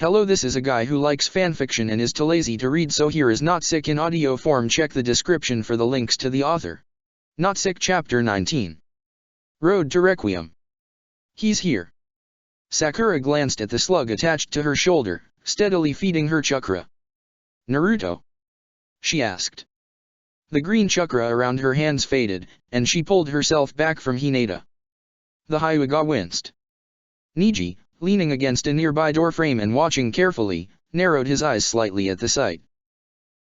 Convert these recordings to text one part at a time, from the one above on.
Hello, this is a guy who likes fanfiction and is too lazy to read, so here is Not Sick in audio form. Check the description for the links to the author. Not Sick Chapter 19. Road to Requiem. He's here. Sakura glanced at the slug attached to her shoulder, steadily feeding her chakra. Naruto? She asked. The green chakra around her hands faded, and she pulled herself back from Hinata. The Hyuga winced. Niji, leaning against a nearby doorframe and watching carefully, narrowed his eyes slightly at the sight.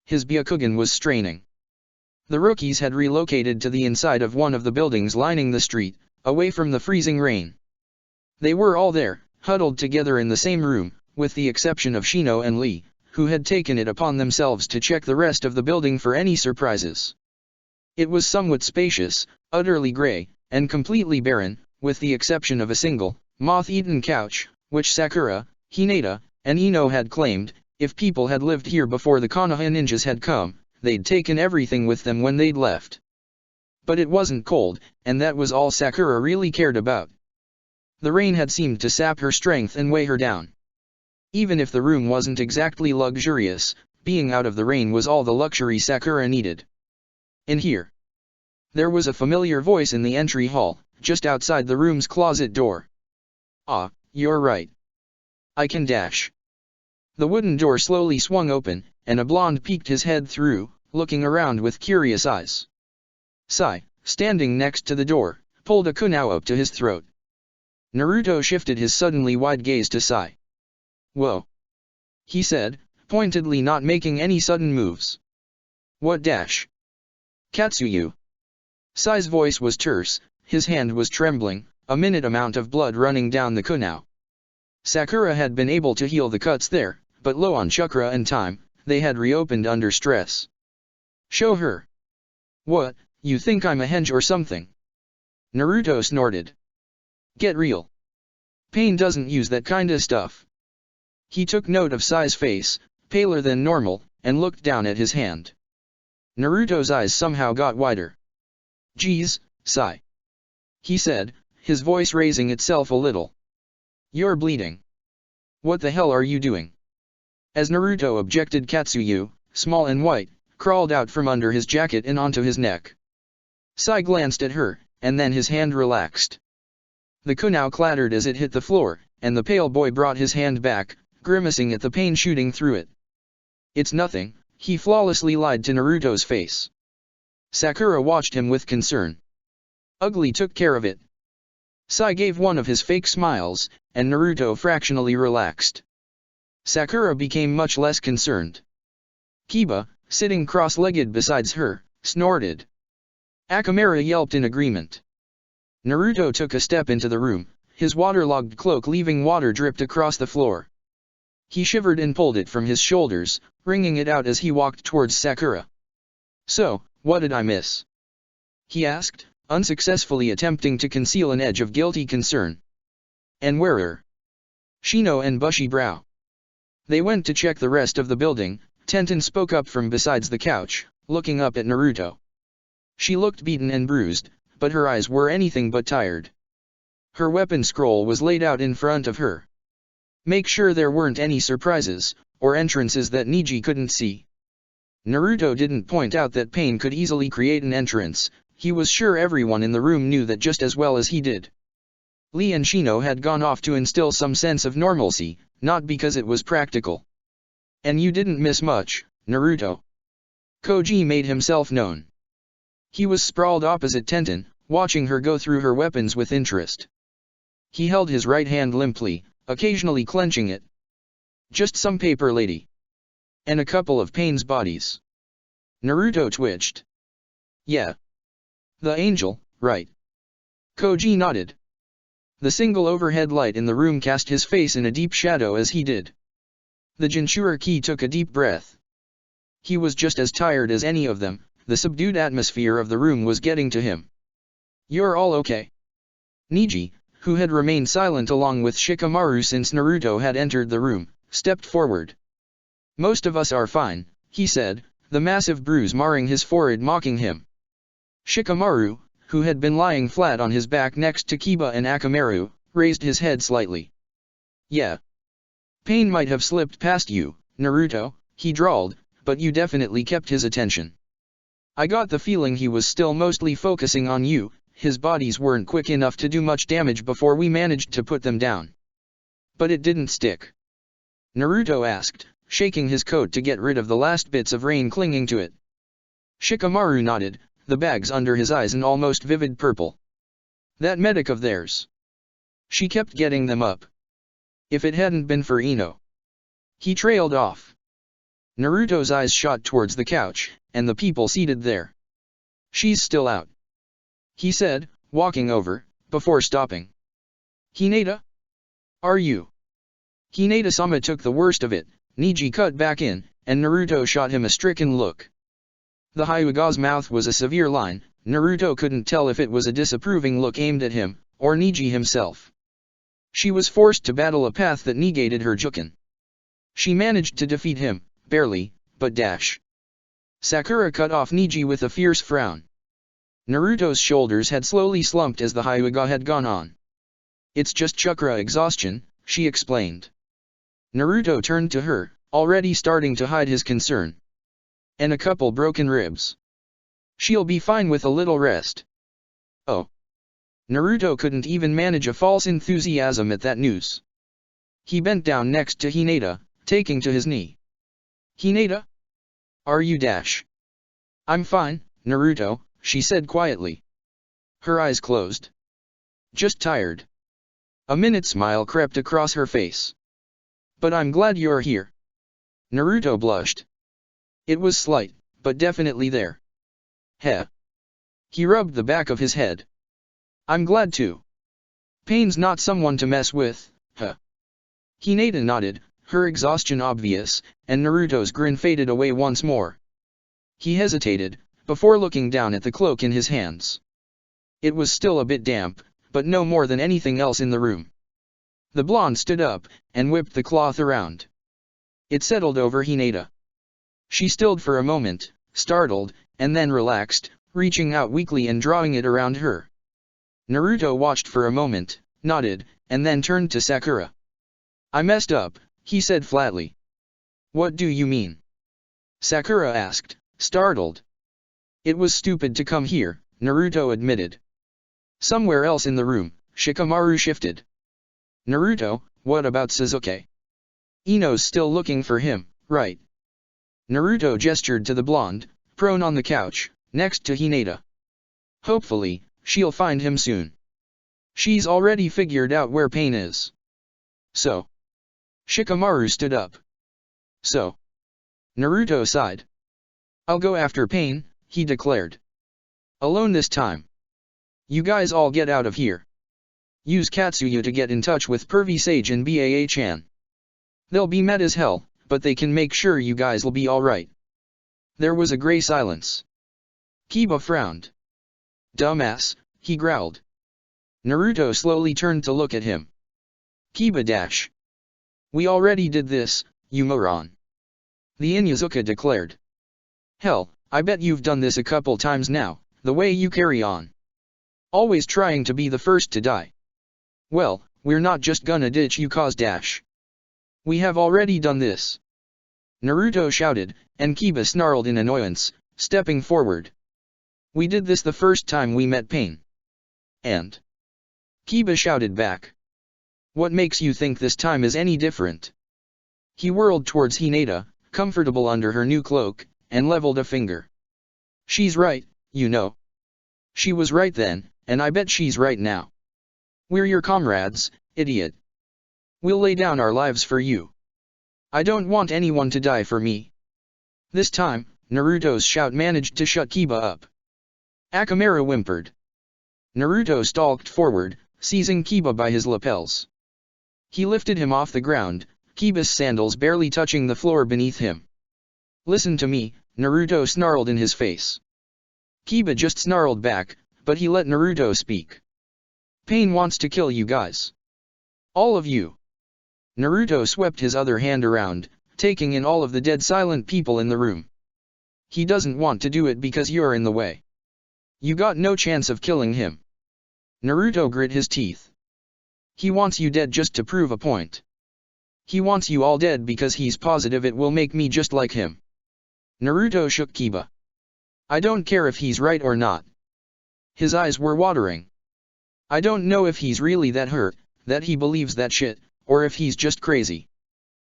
His Byakugan was straining. The rookies had relocated to the inside of one of the buildings lining the street, away from the freezing rain. They were all there, huddled together in the same room, with the exception of Shino and Lee, who had taken it upon themselves to check the rest of the building for any surprises. It was somewhat spacious, utterly gray, and completely barren, with the exception of a single, moth-eaten couch, which Sakura, Hinata, and Ino had claimed, if people had lived here before the Konoha ninjas had come, they'd taken everything with them when they'd left. But it wasn't cold, and that was all Sakura really cared about. The rain had seemed to sap her strength and weigh her down. Even if the room wasn't exactly luxurious, being out of the rain was all the luxury Sakura needed. In here. There was a familiar voice in the entry hall, just outside the room's closet door. Ah, you're right. I can dash. The wooden door slowly swung open, and a blonde peeked his head through, looking around with curious eyes. Sai, standing next to the door, pulled a kunai up to his throat. Naruto shifted his suddenly wide gaze to Sai. Whoa. He said, pointedly, not making any sudden moves. What dash? Katsuyu. Sai's voice was terse, his hand was trembling, a minute amount of blood running down the kunai. Sakura had been able to heal the cuts there, but low on chakra and time, they had reopened under stress. Show her. What, you think I'm a hench or something? Naruto snorted. Get real. Pain doesn't use that kinda stuff. He took note of Sai's face, paler than normal, and looked down at his hand. Naruto's eyes somehow got wider. Geez, Sai. He said, his voice raising itself a little. You're bleeding. What the hell are you doing? As Naruto objected, Katsuyu, small and white, crawled out from under his jacket and onto his neck. Sai glanced at her, and then his hand relaxed. The kunai clattered as it hit the floor, and the pale boy brought his hand back, grimacing at the pain shooting through it. It's nothing, he flawlessly lied to Naruto's face. Sakura watched him with concern. Ugly took care of it. Sai gave one of his fake smiles, and Naruto fractionally relaxed. Sakura became much less concerned. Kiba, sitting cross-legged beside her, snorted. Akamaru yelped in agreement. Naruto took a step into the room, his waterlogged cloak leaving water dripped across the floor. He shivered and pulled it from his shoulders, wringing it out as he walked towards Sakura. So, what did I miss? He asked, unsuccessfully attempting to conceal an edge of guilty concern. And where are Shino and Bushy Brow? They went to check the rest of the building, Tenten spoke up from beside the couch, looking up at Naruto. She looked beaten and bruised, but her eyes were anything but tired. Her weapon scroll was laid out in front of her. Make sure there weren't any surprises, or entrances that Niji couldn't see. Naruto didn't point out that pain could easily create an entrance, he was sure everyone in the room knew that just as well as he did. Lee and Shino had gone off to instill some sense of normalcy, not because it was practical. And you didn't miss much, Naruto. Koji made himself known. He was sprawled opposite Tenten, watching her go through her weapons with interest. He held his right hand limply, occasionally clenching it. Just some paper lady. And a couple of Pain's bodies. Naruto twitched. Yeah. The angel, right. Koji nodded. The single overhead light in the room cast his face in a deep shadow as he did. The Jinchuriki took a deep breath. He was just as tired as any of them, the subdued atmosphere of the room was getting to him. You're all okay? Niji, who had remained silent along with Shikamaru since Naruto had entered the room, stepped forward. Most of us are fine, he said, the massive bruise marring his forehead mocking him. Shikamaru, who had been lying flat on his back next to Kiba and Akamaru, raised his head slightly. Yeah. Pain might have slipped past you, Naruto, he drawled, but you definitely kept his attention. I got the feeling he was still mostly focusing on you, his bodies weren't quick enough to do much damage before we managed to put them down. But it didn't stick? Naruto asked, shaking his coat to get rid of the last bits of rain clinging to it. Shikamaru nodded, the bags under his eyes an almost vivid purple. That medic of theirs. She kept getting them up. If it hadn't been for Ino. He trailed off. Naruto's eyes shot towards the couch, and the people seated there. She's still out, he said, walking over, before stopping. Hinata? Are you? Hinata-sama took the worst of it. Neji cut back in, and Naruto shot him a stricken look. The Hyuga's mouth was a severe line. Naruto couldn't tell if it was a disapproving look aimed at him, or Neji himself. She was forced to battle a path that negated her Juken. She managed to defeat him, barely, but dash. Sakura cut off Neji with a fierce frown. Naruto's shoulders had slowly slumped as the Hyuga had gone on. It's just chakra exhaustion, she explained. Naruto turned to her, already starting to hide his concern. And a couple broken ribs. She'll be fine with a little rest. Oh. Naruto couldn't even manage a false enthusiasm at that news. He bent down next to Hinata, taking to his knee. Hinata? Are you dash? I'm fine, Naruto, she said quietly. Her eyes closed. Just tired. A minute smile crept across her face. But I'm glad you're here. Naruto blushed. It was slight, but definitely there. Heh. He rubbed the back of his head. I'm glad too. Pain's not someone to mess with, huh? Hinata nodded, her exhaustion obvious, and Naruto's grin faded away once more. He hesitated, before looking down at the cloak in his hands. It was still a bit damp, but no more than anything else in the room. The blonde stood up, and whipped the cloth around. It settled over Hinata. She stilled for a moment, startled, and then relaxed, reaching out weakly and drawing it around her. Naruto watched for a moment, nodded, and then turned to Sakura. I messed up, he said flatly. What do you mean? Sakura asked, startled. It was stupid to come here, Naruto admitted. Somewhere else in the room, Shikamaru shifted. Naruto, what about Sasuke? Ino's still looking for him, right? Naruto gestured to the blonde, prone on the couch, next to Hinata. Hopefully, she'll find him soon. She's already figured out where Pain is. So. Shikamaru stood up. So. Naruto sighed. I'll go after Pain, he declared. Alone this time. You guys all get out of here. Use Katsuyu to get in touch with Pervy Sage and Baa-chan. They'll be mad as hell, but they can make sure you guys'll be alright. There was a gray silence. Kiba frowned. Dumbass, he growled. Naruto slowly turned to look at him. Kiba dash. We already did this, you moron. The Inuzuka declared. Hell, I bet you've done this a couple times now, the way you carry on. Always trying to be the first to die. Well, we're not just gonna ditch you cause dash. We have already done this. Naruto shouted, and Kiba snarled in annoyance, stepping forward. We did this the first time we met Pain. And? Kiba shouted back. What makes you think this time is any different? He whirled towards Hinata, comfortable under her new cloak, and leveled a finger. She's right, you know. She was right then, and I bet she's right now. We're your comrades, idiot. We'll lay down our lives for you. I don't want anyone to die for me. This time, Naruto's shout managed to shut Kiba up. Akamaru whimpered. Naruto stalked forward, seizing Kiba by his lapels. He lifted him off the ground, Kiba's sandals barely touching the floor beneath him. Listen to me, Naruto snarled in his face. Kiba just snarled back, but he let Naruto speak. Pain wants to kill you guys. All of you. Naruto swept his other hand around, taking in all of the dead silent people in the room. He doesn't want to do it because you're in the way. You got no chance of killing him. Naruto grit his teeth. He wants you dead just to prove a point. He wants you all dead because he's positive it will make me just like him. Naruto shook Kiba. I don't care if he's right or not. His eyes were watering. I don't know if he's really that hurt, that he believes that shit, or if he's just crazy.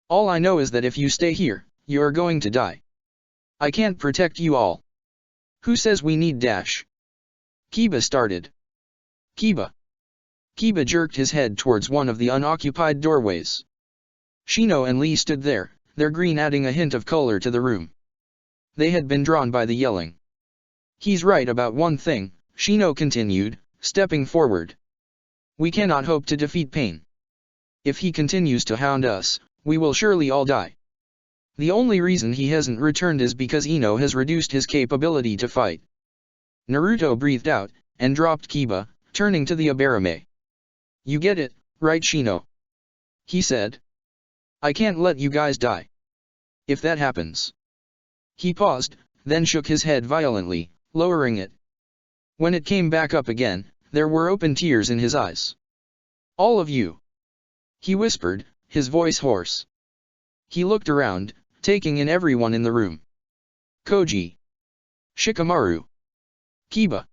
All I know is that if you stay here, you're going to die. I can't protect you all. Who says we need dash? Kiba started. Kiba. Kiba jerked his head towards one of the unoccupied doorways. Shino and Lee stood there, their green adding a hint of color to the room. They had been drawn by the yelling. He's right about one thing, Shino continued, stepping forward. We cannot hope to defeat Pain. If he continues to hound us, we will surely all die. The only reason he hasn't returned is because Ino has reduced his capability to fight. Naruto breathed out, and dropped Kiba, turning to the Abarame. You get it, right Shino? He said. I can't let you guys die. If that happens. He paused, then shook his head violently, lowering it. When it came back up again, there were open tears in his eyes. All of you. He whispered, his voice hoarse. He looked around, taking in everyone in the room. Koji. Shikamaru. Kiba.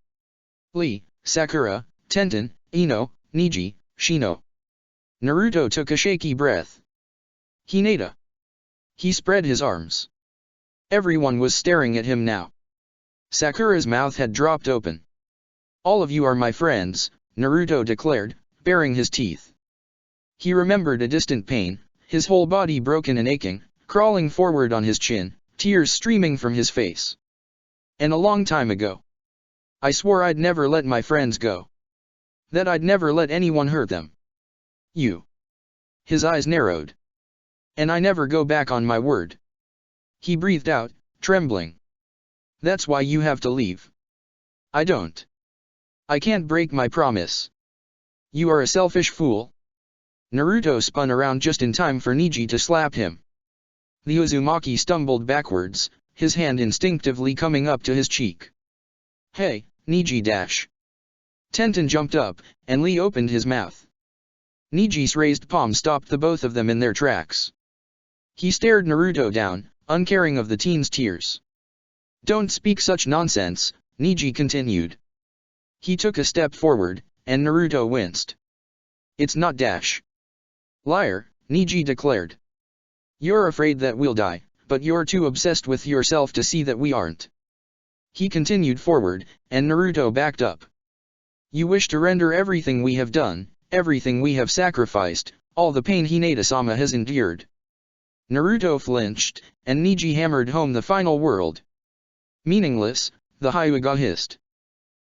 Lee, Sakura, Tenten, Ino, Neji, Shino. Naruto took a shaky breath. Hinata. He spread his arms. Everyone was staring at him now. Sakura's mouth had dropped open. All of you are my friends, Naruto declared, baring his teeth. He remembered a distant pain, his whole body broken and aching, crawling forward on his chin, tears streaming from his face. And a long time ago. I swore I'd never let my friends go. That I'd never let anyone hurt them. You. His eyes narrowed. And I never go back on my word. He breathed out, trembling. That's why you have to leave. I don't. I can't break my promise. You are a selfish fool. Naruto spun around just in time for Neji to slap him. The Uzumaki stumbled backwards, his hand instinctively coming up to his cheek. Hey, Neji dash. Tenten jumped up, and Lee opened his mouth. Neji's raised palm stopped the both of them in their tracks. He stared Naruto down, uncaring of the teen's tears. Don't speak such nonsense, Neji continued. He took a step forward, and Naruto winced. It's not dash. Liar, Neji declared. You're afraid that we'll die, but you're too obsessed with yourself to see that we aren't. He continued forward, and Naruto backed up. You wish to render everything we have done, everything we have sacrificed, all the pain Hinata-sama has endured. Naruto flinched, and Neji hammered home the final word. Meaningless, the Hyuga hissed.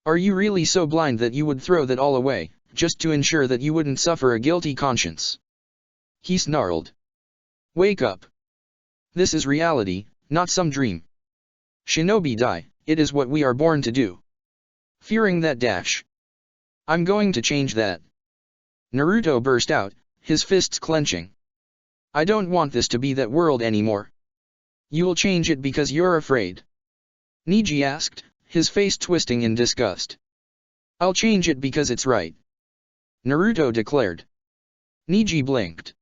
Are you really so blind that you would throw that all away, just to ensure that you wouldn't suffer a guilty conscience? He snarled. Wake up. This is reality, not some dream. Shinobi die, it is what we are born to do. Fearing that dash. I'm going to change that. Naruto burst out, his fists clenching. I don't want this to be that world anymore. You'll change it because you're afraid? Neji asked, his face twisting in disgust. I'll change it because it's right. Naruto declared. Neji blinked.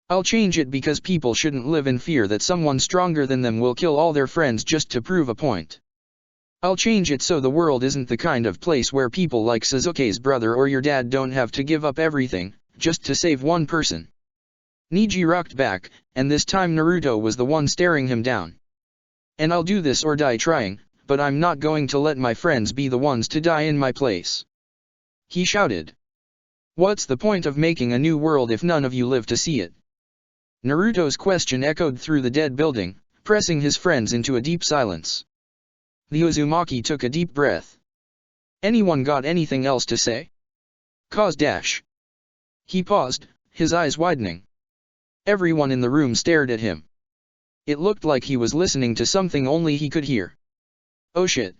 I'll change it because people shouldn't live in fear that someone stronger than them will kill all their friends just to prove a point. I'll change it so the world isn't the kind of place where people like Sasuke's brother or your dad don't have to give up everything, just to save one person. Neji rocked back, and this time Naruto was the one staring him down. And I'll do this or die trying, but I'm not going to let my friends be the ones to die in my place. He shouted. What's the point of making a new world if none of you live to see it? Naruto's question echoed through the dead building, pressing his friends into a deep silence. The Uzumaki took a deep breath. Anyone got anything else to say? Cause dash. He paused, his eyes widening. Everyone in the room stared at him. It looked like he was listening to something only he could hear. Oh shit.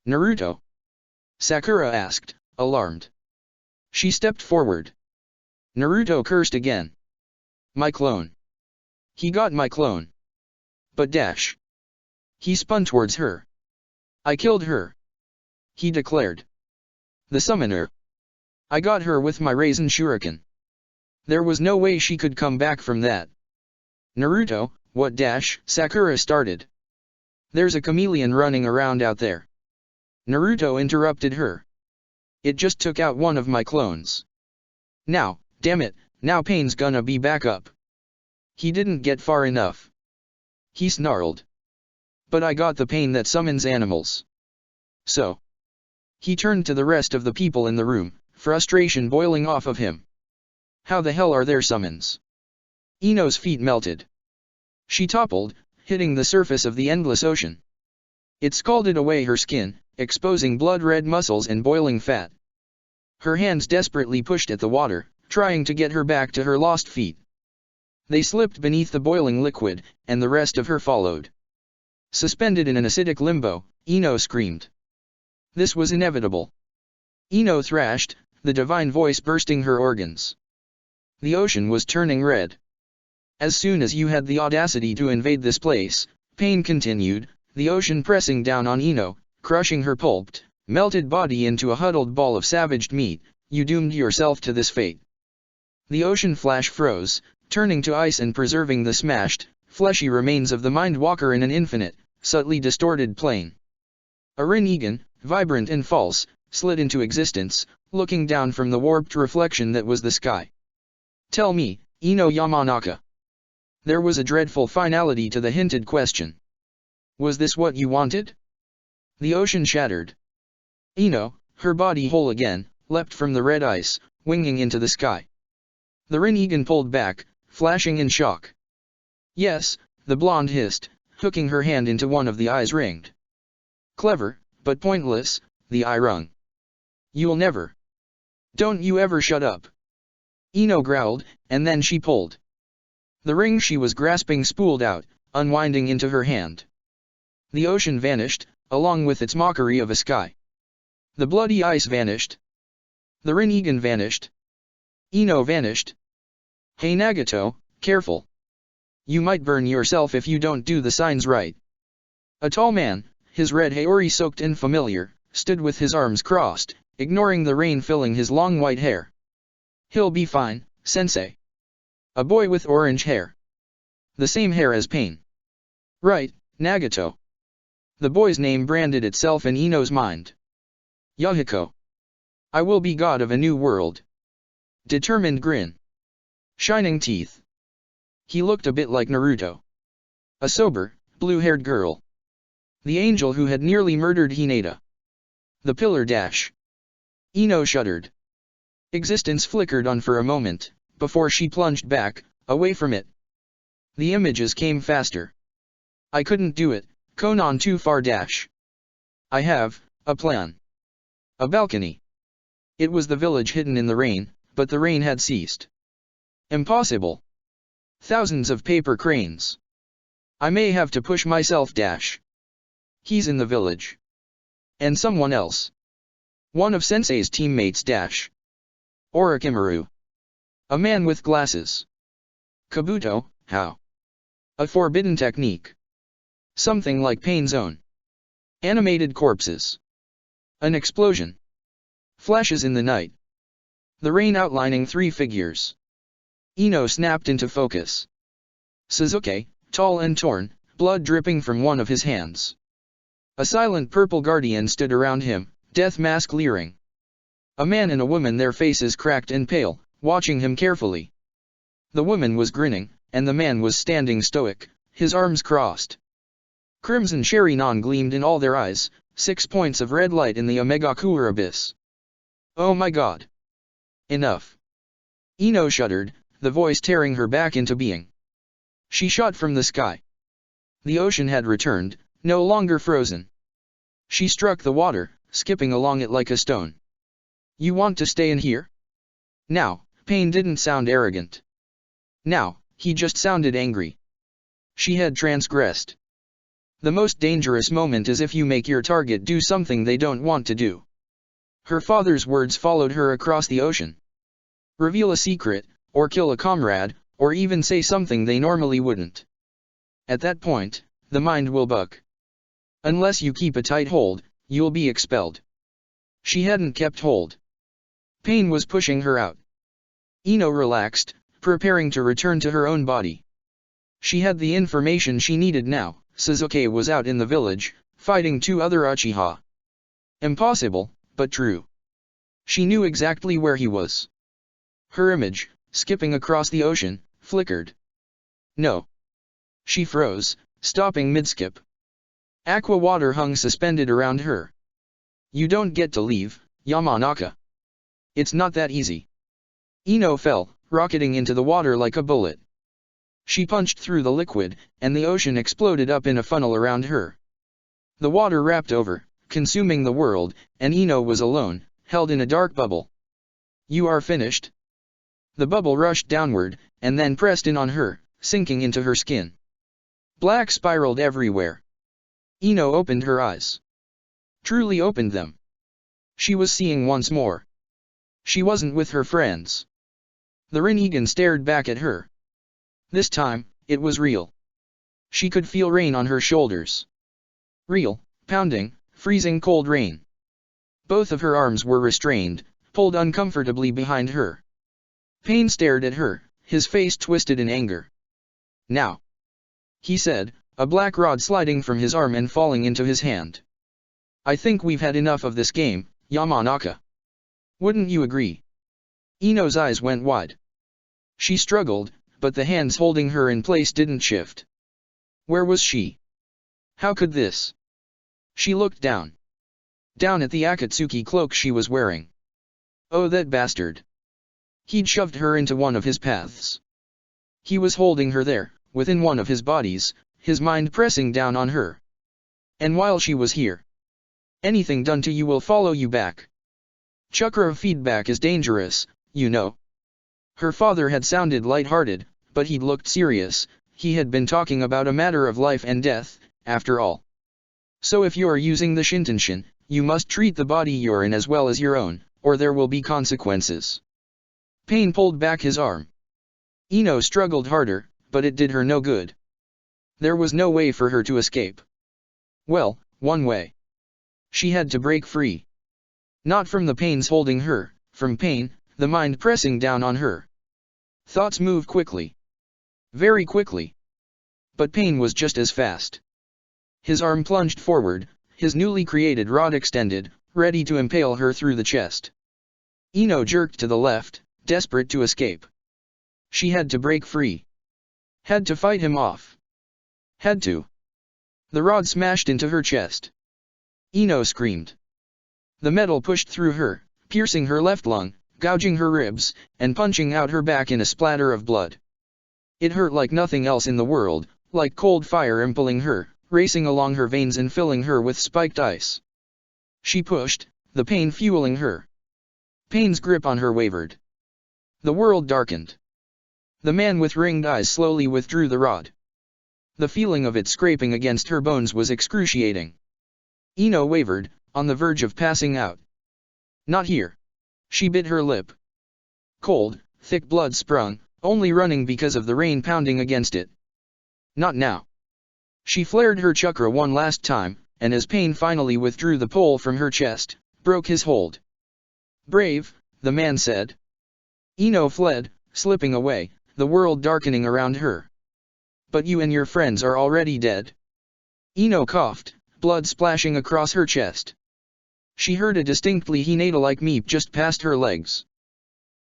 Naruto? Sakura asked, alarmed. She stepped forward. Naruto cursed again. My clone. He got my clone. But dash. He spun towards her. I killed her. He declared. The summoner. I got her with my Raisin Shuriken. There was no way she could come back from that. Naruto, what dash? Sakura started. There's a chameleon running around out there. Naruto interrupted her. It just took out one of my clones. Now, damn it, now Pain's gonna be back up. He didn't get far enough. He snarled. But I got the pain that summons animals. So. He turned to the rest of the people in the room, frustration boiling off of him. How the hell are there summons? Ino's feet melted. She toppled, hitting the surface of the endless ocean. It scalded away her skin, exposing blood-red muscles and boiling fat. Her hands desperately pushed at the water, trying to get her back to her lost feet. They slipped beneath the boiling liquid, and the rest of her followed. Suspended in an acidic limbo, Ino screamed. This was inevitable. Ino thrashed, the divine voice bursting her organs. The ocean was turning red. As soon as you had the audacity to invade this place, Pain continued, the ocean pressing down on Ino, crushing her pulped, melted body into a huddled ball of savaged meat, you doomed yourself to this fate. The ocean flash froze, turning to ice and preserving the smashed, fleshy remains of the Mind Walker in an infinite, subtly distorted plane. A Rinnegan, vibrant and false, slid into existence, looking down from the warped reflection that was the sky. Tell me, Ino Yamanaka. There was a dreadful finality to the hinted question. Was this what you wanted? The ocean shattered. Ino, her body whole again, leapt from the red ice, winging into the sky. The Rinnegan pulled back, flashing in shock. Yes, the blonde hissed, hooking her hand into one of the eyes ringed. Clever, but pointless, the eye wrung. You'll never. Don't you ever shut up. Ino growled, and then she pulled. The ring she was grasping spooled out, unwinding into her hand. The ocean vanished, along with its mockery of a sky. The bloody ice vanished. The Rinnegan vanished. Ino vanished. Hey Nagato, careful. You might burn yourself if you don't do the signs right. A tall man, his red hair soaked and familiar, stood with his arms crossed, ignoring the rain filling his long white hair. He'll be fine, sensei. A boy with orange hair. The same hair as Pain. Right, Nagato. The boy's name branded itself in Ino's mind. Yahiko. I will be god of a new world. Determined grin. Shining teeth. He looked a bit like Naruto. A sober, blue-haired girl. The angel who had nearly murdered Hinata. The pillar dash. Ino shuddered. Existence flickered on for a moment, before she plunged back, away from it. The images came faster. I couldn't do it, Conan too far dash. I have, a plan. A balcony. It was the village hidden in the rain, but the rain had ceased. Impossible. Thousands of paper cranes. I may have to push myself dash. He's in the village. And someone else. One of Sensei's teammates dash. Orochimaru. A man with glasses. Kabuto, how? A forbidden technique. Something like Pain's own. Animated corpses. An explosion. Flashes in the night. The rain outlining three figures. Ino snapped into focus. Sasuke, tall and torn, blood dripping from one of his hands. A silent purple guardian stood around him, death mask leering. A man and a woman, their faces cracked and pale, watching him carefully. The woman was grinning, and the man was standing stoic, his arms crossed. Crimson Sharingan gleamed in all their eyes, 6 points of red light in the Omegaku abyss. Oh my god. Enough. Ino shuddered, the voice tearing her back into being. She shot from the sky. The ocean had returned, no longer frozen. She struck the water, skipping along it like a stone. You want to stay in here? Now, Pain didn't sound arrogant. Now, he just sounded angry. She had transgressed. The most dangerous moment is if you make your target do something they don't want to do. Her father's words followed her across the ocean. Reveal a secret, or kill a comrade, or even say something they normally wouldn't. At that point, the mind will buck. Unless you keep a tight hold, you'll be expelled. She hadn't kept hold. Pain was pushing her out. Ino relaxed, preparing to return to her own body. She had the information she needed now. Sasuke was out in the village, fighting 2 other Uchiha. Impossible, but true. She knew exactly where he was. Her image, skipping across the ocean, flickered. No. She froze, stopping mid-skip. Aqua water hung suspended around her. You don't get to leave, Yamanaka. It's not that easy. Ino fell, rocketing into the water like a bullet. She punched through the liquid, and the ocean exploded up in a funnel around her. The water wrapped over, consuming the world, and Ino was alone, held in a dark bubble. You are finished. The bubble rushed downward, and then pressed in on her, sinking into her skin. Black spiraled everywhere. Ino opened her eyes. Truly opened them. She was seeing once more. She wasn't with her friends. The Rinnegan stared back at her. This time, it was real. She could feel rain on her shoulders. Real, pounding, freezing cold rain. Both of her arms were restrained, pulled uncomfortably behind her. Pain stared at her, his face twisted in anger. Now, he said, a black rod sliding from his arm and falling into his hand. I think we've had enough of this game, Yamanaka. Wouldn't you agree? Ino's eyes went wide. She struggled, but the hands holding her in place didn't shift. Where was she? How could this? She looked down. Down at the Akatsuki cloak she was wearing. Oh, that bastard. He'd shoved her into one of his paths. He was holding her there, within one of his bodies, his mind pressing down on her. And while she was here, anything done to you will follow you back. Chakra feedback is dangerous, you know. Her father had sounded light-hearted, but he'd looked serious. He had been talking about a matter of life and death, after all. So if you're using the Shintenshin, you must treat the body you're in as well as your own, or there will be consequences. Pain pulled back his arm. Ino struggled harder, but it did her no good. There was no way for her to escape. Well, one way. She had to break free. Not from the pains holding her, from pain, the mind pressing down on her. Thoughts move quickly. Very quickly. But pain was just as fast. His arm plunged forward, his newly created rod extended, ready to impale her through the chest. Ino jerked to the left, desperate to escape. She had to break free. Had to fight him off. Had to. The rod smashed into her chest. Ino screamed. The metal pushed through her, piercing her left lung, gouging her ribs, and punching out her back in a splatter of blood. It hurt like nothing else in the world, like cold fire impaling her, racing along her veins and filling her with spiked ice. She pushed, the pain fueling her. Pain's grip on her wavered. The world darkened. The man with ringed eyes slowly withdrew the rod. The feeling of it scraping against her bones was excruciating. Ino wavered, on the verge of passing out. Not here. She bit her lip. Cold, thick blood sprung, only running because of the rain pounding against it. Not now. She flared her chakra one last time, and as pain finally withdrew the pole from her chest, broke his hold. Brave, the man said. Ino fled, slipping away, the world darkening around her. But you and your friends are already dead. Ino coughed, blood splashing across her chest. She heard a distinctly Hinata-like meep just past her legs.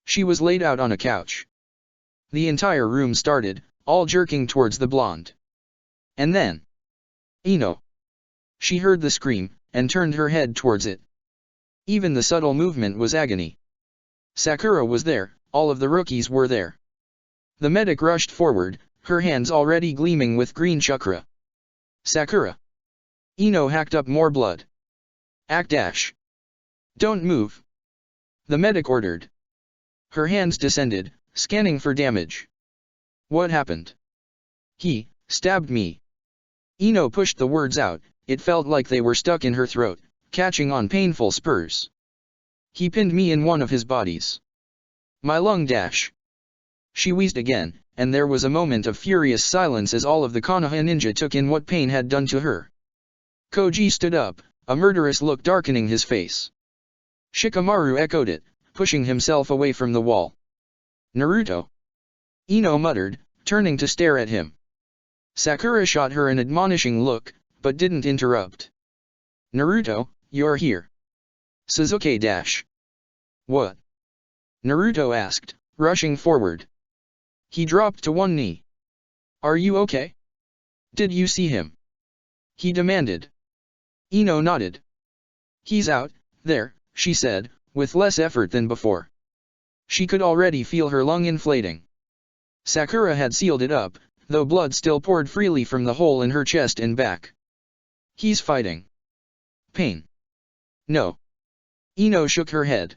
She was laid out on a couch. The entire room started, all jerking towards the blonde. And then, Ino. She heard the scream, and turned her head towards it. Even the subtle movement was agony. Sakura was there, all of the rookies were there. The medic rushed forward, her hands already gleaming with green chakra. Sakura. Ino hacked up more blood. Act dash. Don't move. The medic ordered. Her hands descended, scanning for damage. What happened? He stabbed me. Ino pushed the words out, it felt like they were stuck in her throat, catching on painful spurs. He pinned me in one of his bodies. My lung dash. She wheezed again, and there was a moment of furious silence as all of the Konoha ninja took in what pain had done to her. Koji stood up, a murderous look darkening his face. Shikamaru echoed it, pushing himself away from the wall. Naruto. Ino muttered, turning to stare at him. Sakura shot her an admonishing look, but didn't interrupt. Naruto, you're here. Sasuke dash. What? Naruto asked, rushing forward. He dropped to one knee. Are you okay? Did you see him? He demanded. Ino nodded. He's out there, she said, with less effort than before. She could already feel her lung inflating. Sakura had sealed it up, though blood still poured freely from the hole in her chest and back. He's fighting. Pain. No. Ino shook her head.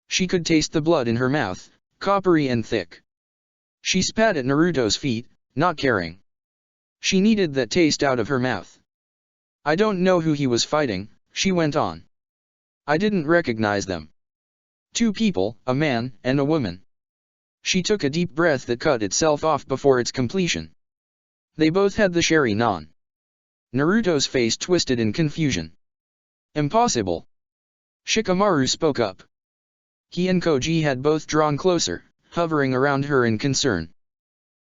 She could taste the blood in her mouth, coppery and thick. She spat at Naruto's feet, not caring. She needed that taste out of her mouth. I don't know who he was fighting, she went on. I didn't recognize them. Two people, a man and a woman. She took a deep breath that cut itself off before its completion. They both had the Sharingan. Naruto's face twisted in confusion. Impossible. Shikamaru spoke up. He and Koji had both drawn closer, hovering around her in concern.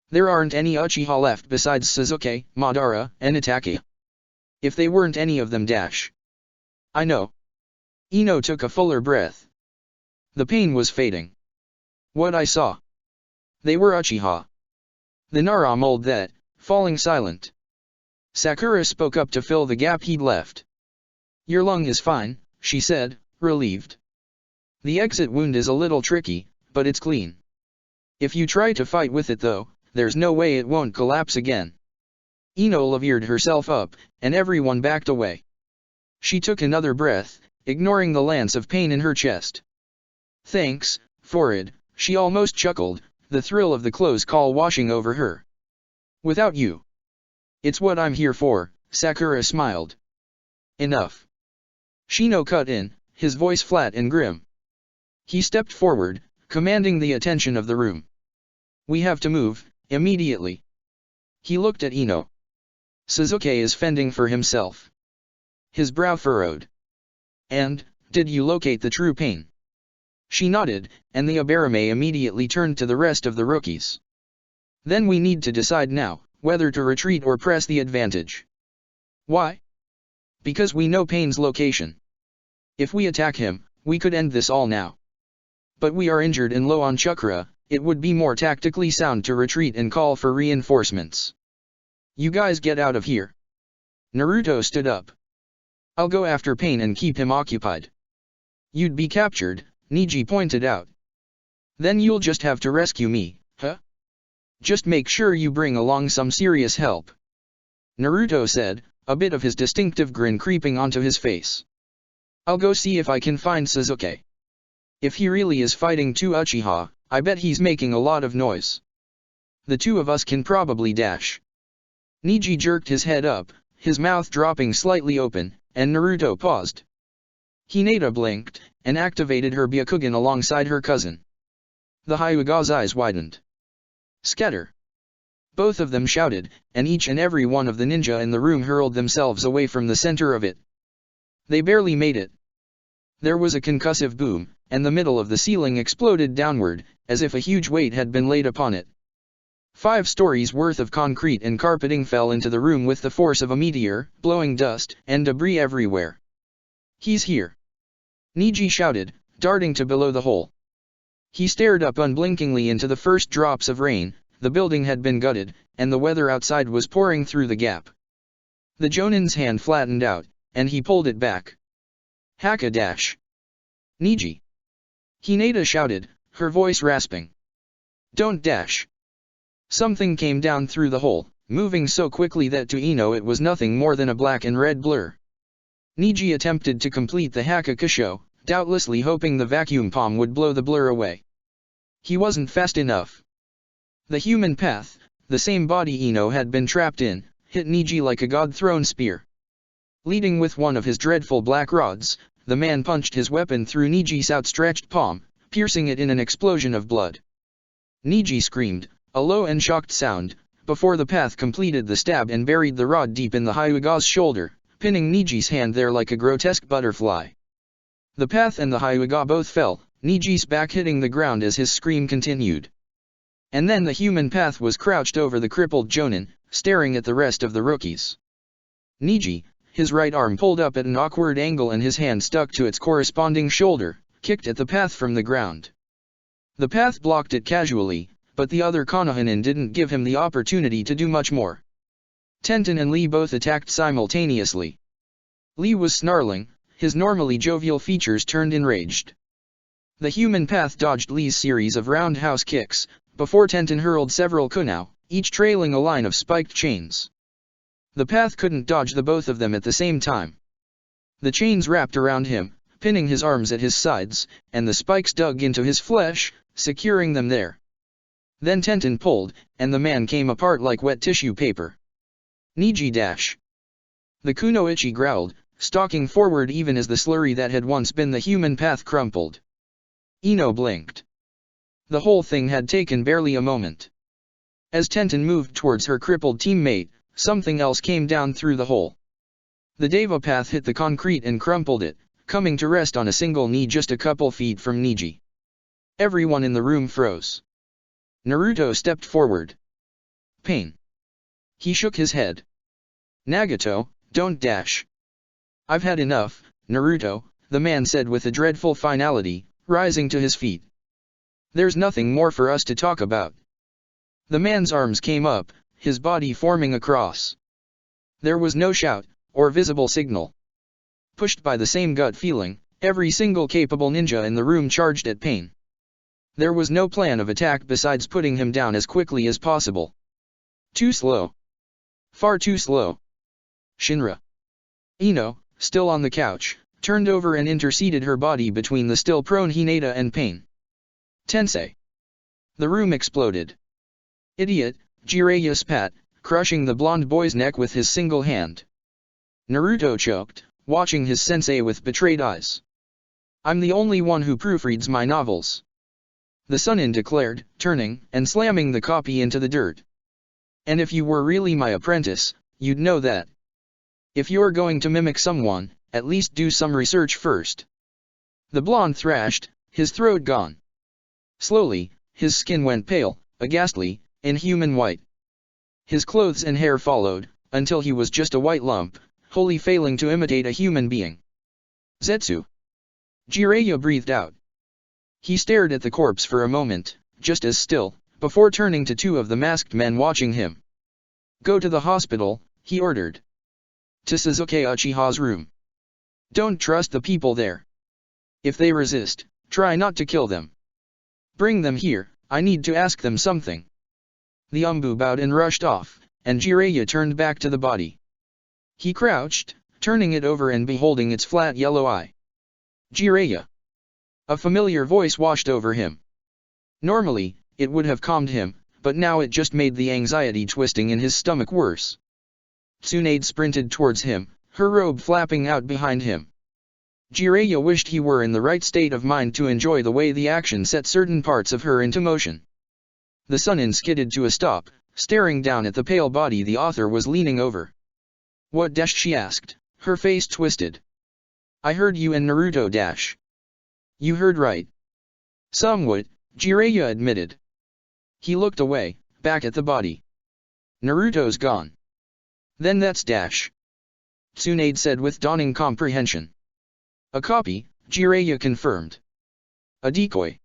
There aren't any Uchiha left besides Sasuke, Madara, and Itachi. If they weren't any of them dash. I know. Ino took a fuller breath. The pain was fading. What I saw. They were Uchiha. The Nara mold that, falling silent. Sakura spoke up to fill the gap he'd left. Your lung is fine, she said, relieved. The exit wound is a little tricky, but it's clean. If you try to fight with it though, there's no way it won't collapse again. Ino levered herself up, and everyone backed away. She took another breath, ignoring the lance of pain in her chest. Thanks, Forid, she almost chuckled, the thrill of the close call washing over her. Without you. It's what I'm here for, Sakura smiled. Enough. Shino cut in, his voice flat and grim. He stepped forward, commanding the attention of the room. We have to move, immediately. He looked at Ino. Sasuke is fending for himself. His brow furrowed. And, did you locate the true pain? She nodded, and the Abarame immediately turned to the rest of the rookies. Then we need to decide now, whether to retreat or press the advantage. Why? Because we know Pain's location. If we attack him, we could end this all now. But we are injured and low on chakra, it would be more tactically sound to retreat and call for reinforcements. You guys get out of here. Naruto stood up. I'll go after Pain and keep him occupied. You'd be captured, Neji pointed out. Then you'll just have to rescue me, huh? Just make sure you bring along some serious help. Naruto said, a bit of his distinctive grin creeping onto his face. I'll go see if I can find Sasuke. If he really is fighting two Uchiha, I bet he's making a lot of noise. The two of us can probably dash. Neji jerked his head up, his mouth dropping slightly open, and Naruto paused. Hinata blinked, and activated her Byakugan alongside her cousin. The Hyuga's eyes widened. Scatter! Both of them shouted, and each and every one of the ninja in the room hurled themselves away from the center of it. They barely made it. There was a concussive boom, and the middle of the ceiling exploded downward, as if a huge weight had been laid upon it. 5 stories worth of concrete and carpeting fell into the room with the force of a meteor, blowing dust and debris everywhere. He's here! Neji shouted, darting to below the hole. He stared up unblinkingly into the first drops of rain. The building had been gutted, and the weather outside was pouring through the gap. The Jonin's hand flattened out, and he pulled it back. Haka dash! Neji! Hinata shouted, her voice rasping. Don't dash! Something came down through the hole, moving so quickly that to Ino it was nothing more than a black and red blur. Neji attempted to complete the Hakakisho, doubtlessly hoping the vacuum palm would blow the blur away. He wasn't fast enough. The human path, the same body Ino had been trapped in, hit Neji like a god-thrown spear. Leading with one of his dreadful black rods, the man punched his weapon through Neji's outstretched palm, piercing it in an explosion of blood. Neji screamed, a low and shocked sound, before the path completed the stab and buried the rod deep in the Hyuga's shoulder, pinning Neji's hand there like a grotesque butterfly. The path and the Hyuga both fell, Niji's back hitting the ground as his scream continued. And then the human path was crouched over the crippled Jonin, staring at the rest of the rookies. Niji, his right arm pulled up at an awkward angle and his hand stuck to its corresponding shoulder, kicked at the path from the ground. The path blocked it casually, but the other Konohanin didn't give him the opportunity to do much more. Tenten and Lee both attacked simultaneously. Lee was snarling, his normally jovial features turned enraged. The human path dodged Lee's series of roundhouse kicks, before Tenten hurled several kunao, each trailing a line of spiked chains. The path couldn't dodge the both of them at the same time. The chains wrapped around him, pinning his arms at his sides, and the spikes dug into his flesh, securing them there. Then Tenten pulled, and the man came apart like wet tissue paper. Niji dash. The kunoichi growled, stalking forward even as the slurry that had once been the human path crumpled. Ino blinked. The whole thing had taken barely a moment. As Tenten moved towards her crippled teammate, something else came down through the hole. The Deva path hit the concrete and crumpled it, coming to rest on a single knee just a couple feet from Niji. Everyone in the room froze. Naruto stepped forward. Pain. He shook his head. Nagato, don't dash. I've had enough, Naruto, the man said with a dreadful finality, rising to his feet. There's nothing more for us to talk about. The man's arms came up, his body forming a cross. There was no shout, or visible signal. Pushed by the same gut feeling, every single capable ninja in the room charged at Pain. There was no plan of attack besides putting him down as quickly as possible. Too slow. Far too slow. Shinra. Ino, still on the couch, turned over and interceded her body between the still prone Hinata and Pain. Tensei. The room exploded. Idiot, Jiraiya spat, crushing the blonde boy's neck with his single hand. Naruto choked, watching his sensei with betrayed eyes. I'm the only one who proofreads my novels. The Sunin declared, turning and slamming the copy into the dirt. And if you were really my apprentice, you'd know that. If you're going to mimic someone, at least do some research first. The blonde thrashed, his throat gone. Slowly, his skin went pale, a ghastly, inhuman white. His clothes and hair followed, until he was just a white lump, wholly failing to imitate a human being. Zetsu. Jiraiya breathed out. He stared at the corpse for a moment, just as still, before turning to two of the masked men watching him. Go to the hospital, he ordered. To Sasuke Uchiha's room. Don't trust the people there. If they resist, try not to kill them. Bring them here, I need to ask them something. The Umbu bowed and rushed off, and Jiraiya turned back to the body. He crouched, turning it over and beholding its flat yellow eye. Jiraiya. A familiar voice washed over him. Normally, it would have calmed him, but now it just made the anxiety twisting in his stomach worse. Tsunade sprinted towards him, her robe flapping out behind him. Jiraiya wished he were in the right state of mind to enjoy the way the action set certain parts of her into motion. The Sunin skidded to a stop, staring down at the pale body the author was leaning over. What dash? She asked, her face twisted. I heard you and Naruto dash. You heard right. Somewhat, Jiraiya admitted. He looked away, back at the body. Naruto's gone. Then that's dash. Tsunade said with dawning comprehension. A copy, Jiraiya confirmed. A decoy.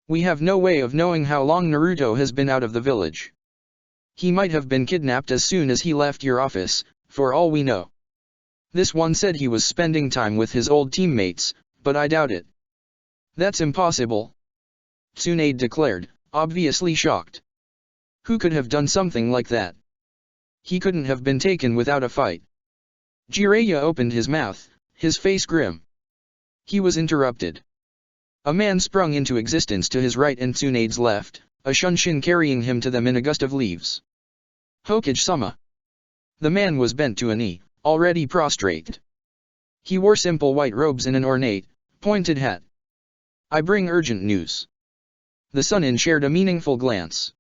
We have no way of knowing how long Naruto has been out of the village. He might have been kidnapped as soon as he left your office, for all we know. This one said he was spending time with his old teammates, but I doubt it. That's impossible. Tsunade declared, obviously shocked. Who could have done something like that? He couldn't have been taken without a fight. Jiraiya opened his mouth, his face grim. He was interrupted. A man sprung into existence to his right and Tsunade's left, a Shunshin carrying him to them in a gust of leaves. Hokage-sama. The man was bent to a knee, already prostrate. He wore simple white robes and an ornate, pointed hat. I bring urgent news. The Sunin shared a meaningful glance.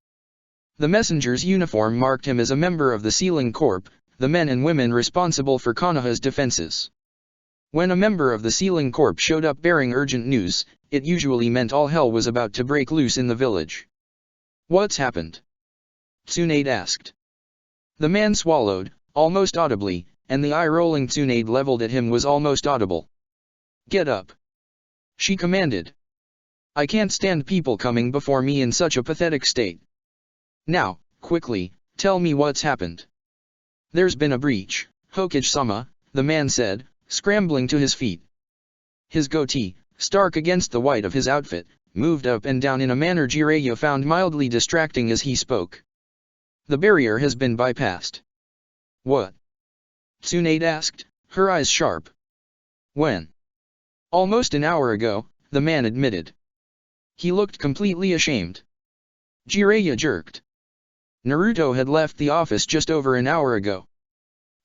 The messenger's uniform marked him as a member of the Sealing Corp, the men and women responsible for Konoha's defenses. When a member of the Sealing Corp showed up bearing urgent news, it usually meant all hell was about to break loose in the village. "What's happened?" Tsunade asked. The man swallowed, almost audibly, and the eye-rolling Tsunade leveled at him was almost audible. "Get up," she commanded. "I can't stand people coming before me in such a pathetic state. Now, quickly, tell me what's happened." "There's been a breach, Hokage-sama," the man said, scrambling to his feet. His goatee, stark against the white of his outfit, moved up and down in a manner Jiraiya found mildly distracting as he spoke. "The barrier has been bypassed." "What?" Tsunade asked, her eyes sharp. "When?" "Almost an hour ago," the man admitted. He looked completely ashamed. Jiraiya jerked. Naruto had left the office just over an hour ago.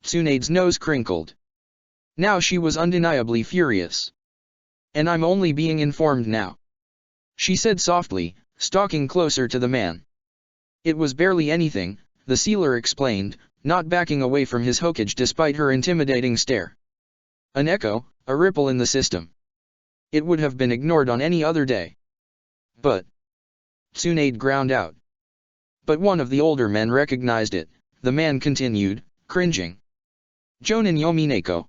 Tsunade's nose crinkled. Now she was undeniably furious. "And I'm only being informed now," she said softly, stalking closer to the man. "It was barely anything," the sealer explained, not backing away from his Hokage despite her intimidating stare. "An echo, a ripple in the system. It would have been ignored on any other day." "But," Tsunade ground out. "But one of the older men recognized it," the man continued, cringing. "Jonin Yomineko.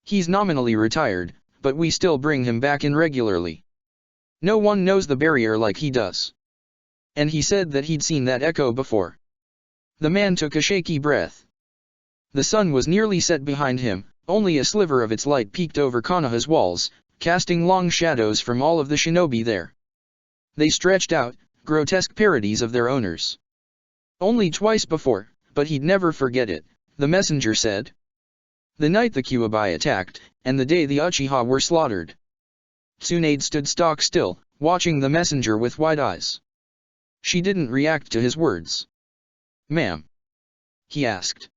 He's nominally retired, but we still bring him back in regularly. No one knows the barrier like he does. And he said that he'd seen that echo before." The man took a shaky breath. The sun was nearly set behind him, only a sliver of its light peeked over Konoha's walls, casting long shadows from all of the shinobi there. They stretched out, grotesque parodies of their owners. "Only twice before, but he'd never forget it," the messenger said. "The night the Kyuubi attacked, and the day the Uchiha were slaughtered." Tsunade stood stock still, watching the messenger with wide eyes. She didn't react to his words. "Ma'am?" he asked.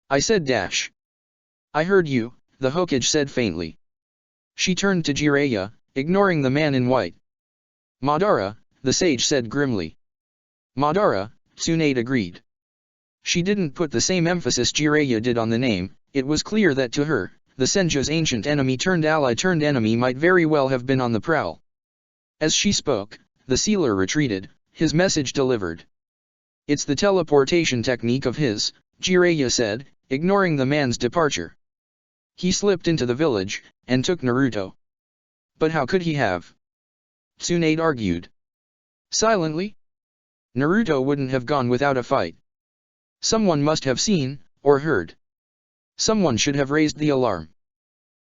"I said dash." "I heard you," the Hokage said faintly. She turned to Jiraiya, ignoring the man in white. "Madara," the sage said grimly. "Madara," Tsunade agreed. She didn't put the same emphasis Jiraiya did on the name. It was clear that to her, the Senju's ancient enemy turned ally turned enemy might very well have been on the prowl. As she spoke, the sealer retreated, his message delivered. "It's the teleportation technique of his," Jiraiya said, ignoring the man's departure. "He slipped into the village, and took Naruto." "But how could he have?" Tsunade argued. "Silently? Naruto wouldn't have gone without a fight. Someone must have seen, or heard. Someone should have raised the alarm."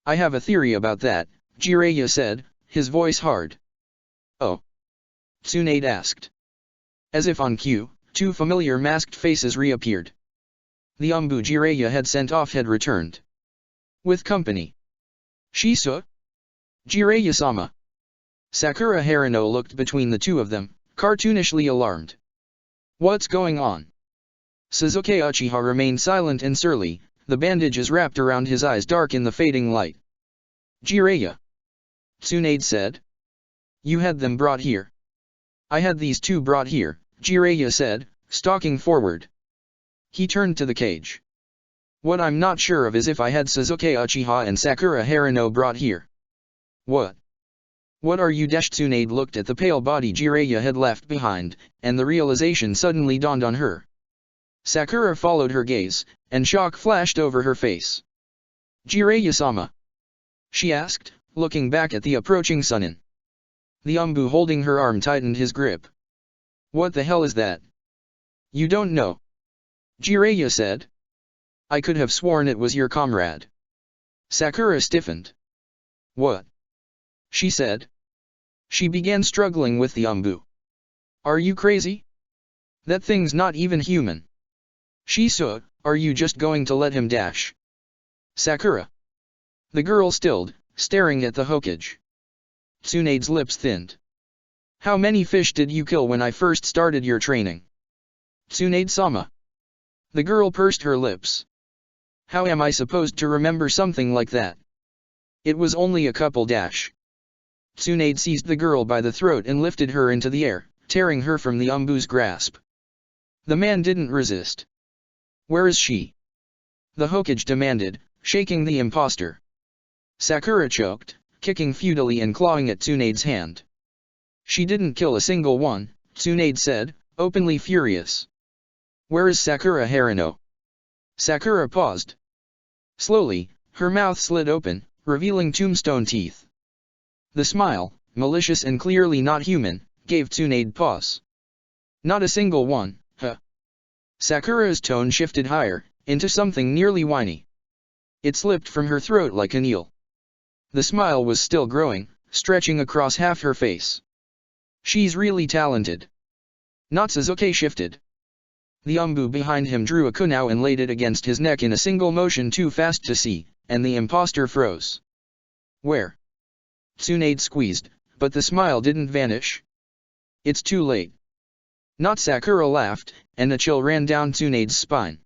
"I have a theory about that," Jiraiya said, his voice hard. "Oh?" Tsunade asked. As if on cue, two familiar masked faces reappeared. The Umbu Jiraiya had sent off had returned. With company. "Shiso?" "Jiraiya-sama." Sakura Haruno looked between the two of them, cartoonishly alarmed. "What's going on?" Sasuke Uchiha remained silent and surly, the bandages wrapped around his eyes dark in the fading light. "Jiraiya," Tsunade said. "You had them brought here." "I had these two brought here," Jiraiya said, stalking forward. He turned to the cage. "What I'm not sure of is if I had Sasuke Uchiha and Sakura Haruno brought here." "What? What are you?" Tsunade looked at the pale body Jiraiya had left behind, and the realization suddenly dawned on her. Sakura followed her gaze, and shock flashed over her face. "Jiraiya-sama?" she asked, looking back at the approaching Sunin. The Umbu holding her arm tightened his grip. "What the hell is that?" "You don't know?" Jiraiya said. "I could have sworn it was your comrade." Sakura stiffened. "What?" she said. She began struggling with the Umbu. "Are you crazy? That thing's not even human." "Shiso, are you just going to let him dash?" "Sakura." The girl stilled, staring at the Hokage. Tsunade's lips thinned. "How many fish did you kill when I first started your training?" "Tsunade-sama." The girl pursed her lips. "How am I supposed to remember something like that?" "It was only a couple dash." Tsunade seized the girl by the throat and lifted her into the air, tearing her from the Umbu's grasp. The man didn't resist. "Where is she?" the Hokage demanded, shaking the impostor. Sakura choked, kicking futilely and clawing at Tsunade's hand. She didn't kill a single one, Tsunade said, openly furious. Where is Sakura Haruno? Sakura paused. Slowly, her mouth slid open, revealing tombstone teeth. The smile, malicious and clearly not human, gave Tsunade pause. Not a single one, huh? Sakura's tone shifted higher, into something nearly whiny. It slipped from her throat like an eel. The smile was still growing, stretching across half her face. She's really talented. Natsuzuke shifted. The Umbu behind him drew a kunao and laid it against his neck in a single motion too fast to see, and the impostor froze. Where? Tsunade squeezed, but the smile didn't vanish. It's too late. Not Sakura laughed, and a chill ran down Tsunade's spine.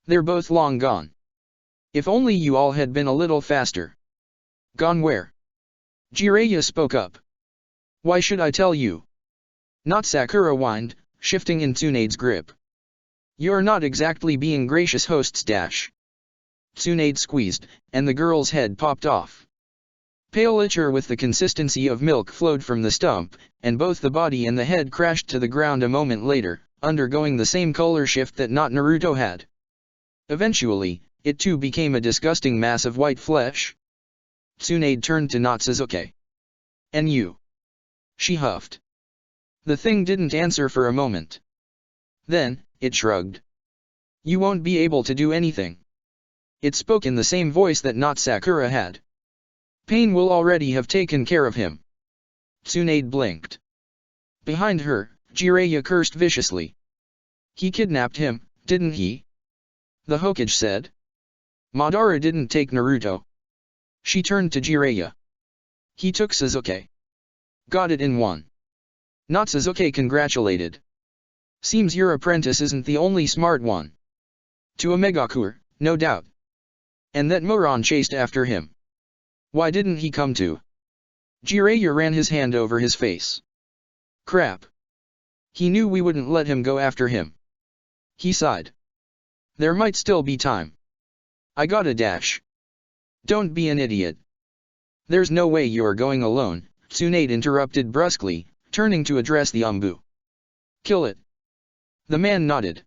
They're both long gone. If only you all had been a little faster. Gone where? Jiraiya spoke up. Why should I tell you? Not Sakura whined, shifting in Tsunade's grip. You're not exactly being gracious hosts dash. Tsunade squeezed, and the girl's head popped off. Pale liquor with the consistency of milk flowed from the stump, and both the body and the head crashed to the ground a moment later, undergoing the same color shift that not Naruto had. Eventually, it too became a disgusting mass of white flesh. Tsunade turned to Natsuzuke. And you? She huffed. The thing didn't answer for a moment. Then, it shrugged. You won't be able to do anything. It spoke in the same voice that not Sakura had. Pain will already have taken care of him. Tsunade blinked. Behind her, Jiraiya cursed viciously. He kidnapped him, didn't he? The Hokage said. Madara didn't take Naruto. She turned to Jiraiya. He took Sasuke. Got it in one. Natsuzuke congratulated. Seems your apprentice isn't the only smart one. To a Megakure, no doubt. And that moron chased after him. Why didn't he come too? Jiraiya ran his hand over his face. Crap. He knew we wouldn't let him go after him. He sighed. There might still be time. I gotta dash. Don't be an idiot. There's no way you're going alone, Tsunade interrupted brusquely, turning to address the Umbu. Kill it. The man nodded.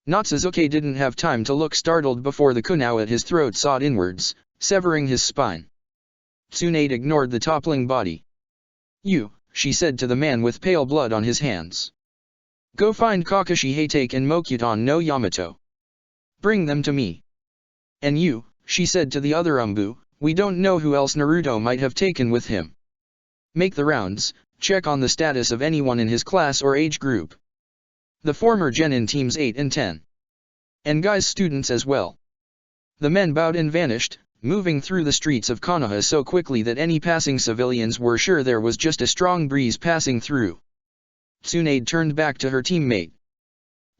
Natsuzuke didn't have time to look startled before the kunao at his throat sawed inwards, severing his spine. Tsunade ignored the toppling body. You, she said to the man with pale blood on his hands. Go find Kakashi Hatake and Mokuton no Yamato. Bring them to me. And you, she said to the other Umbu, we don't know who else Naruto might have taken with him. Make the rounds, check on the status of anyone in his class or age group. The former Genin teams 8 and 10. And guys students as well. The men bowed and vanished, moving through the streets of Konoha so quickly that any passing civilians were sure there was just a strong breeze passing through. Tsunade turned back to her teammate.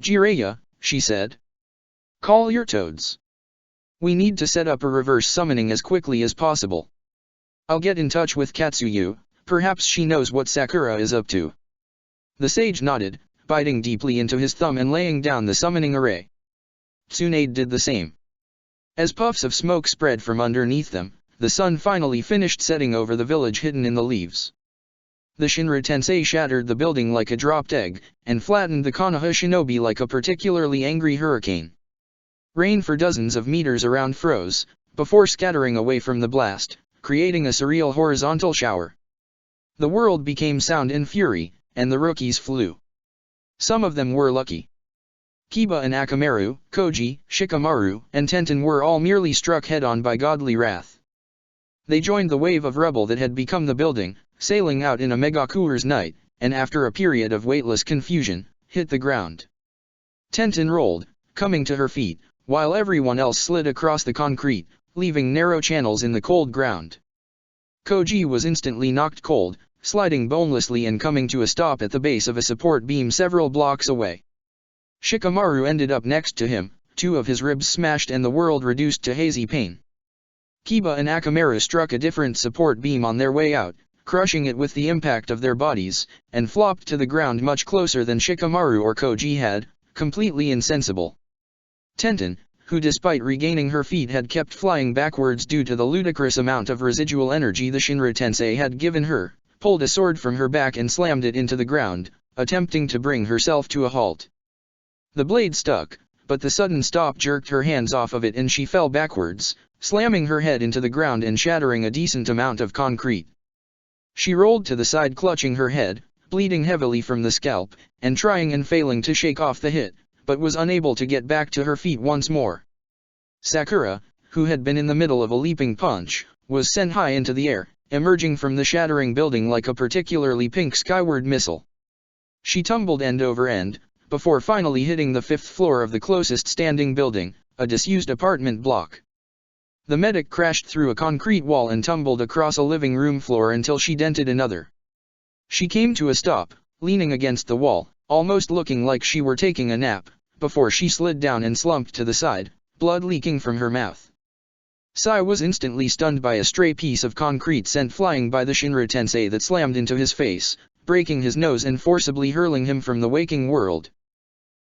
Jiraiya, she said. Call your toads. We need to set up a reverse summoning as quickly as possible. I'll get in touch with Katsuyu, perhaps she knows what Sakura is up to. The sage nodded, biting deeply into his thumb and laying down the summoning array. Tsunade did the same. As puffs of smoke spread from underneath them, the sun finally finished setting over the village hidden in the leaves. The Shinra Tensei shattered the building like a dropped egg, and flattened the Konoha shinobi like a particularly angry hurricane. Rain for dozens of meters around froze, before scattering away from the blast, creating a surreal horizontal shower. The world became sound in fury, and the rookies flew. Some of them were lucky. Kiba and Akamaru, Koji, Shikamaru, and Tenten were all merely struck head-on by godly wrath. They joined the wave of rubble that had become the building, sailing out in a Megakure's night, and after a period of weightless confusion, hit the ground. Tenten rolled, coming to her feet, while everyone else slid across the concrete, leaving narrow channels in the cold ground. Koji was instantly knocked cold, sliding bonelessly and coming to a stop at the base of a support beam several blocks away. Shikamaru ended up next to him, 2 of his ribs smashed and the world reduced to hazy pain. Kiba and Akamaru struck a different support beam on their way out, crushing it with the impact of their bodies, and flopped to the ground much closer than Shikamaru or Koji had, completely insensible. Tenten, who despite regaining her feet had kept flying backwards due to the ludicrous amount of residual energy the Shinra Tensei had given her, pulled a sword from her back and slammed it into the ground, attempting to bring herself to a halt. The blade stuck, but the sudden stop jerked her hands off of it and she fell backwards, slamming her head into the ground and shattering a decent amount of concrete. She rolled to the side clutching her head, bleeding heavily from the scalp, and trying and failing to shake off the hit, but was unable to get back to her feet once more. Sakura, who had been in the middle of a leaping punch, was sent high into the air, emerging from the shattering building like a particularly pink skyward missile. She tumbled end over end, before finally hitting the 5th floor of the closest standing building, a disused apartment block. The medic crashed through a concrete wall and tumbled across a living room floor until she dented another. She came to a stop, leaning against the wall, almost looking like she were taking a nap, before she slid down and slumped to the side, blood leaking from her mouth. Sai was instantly stunned by a stray piece of concrete sent flying by the Shinra Tensei that slammed into his face, breaking his nose and forcibly hurling him from the waking world.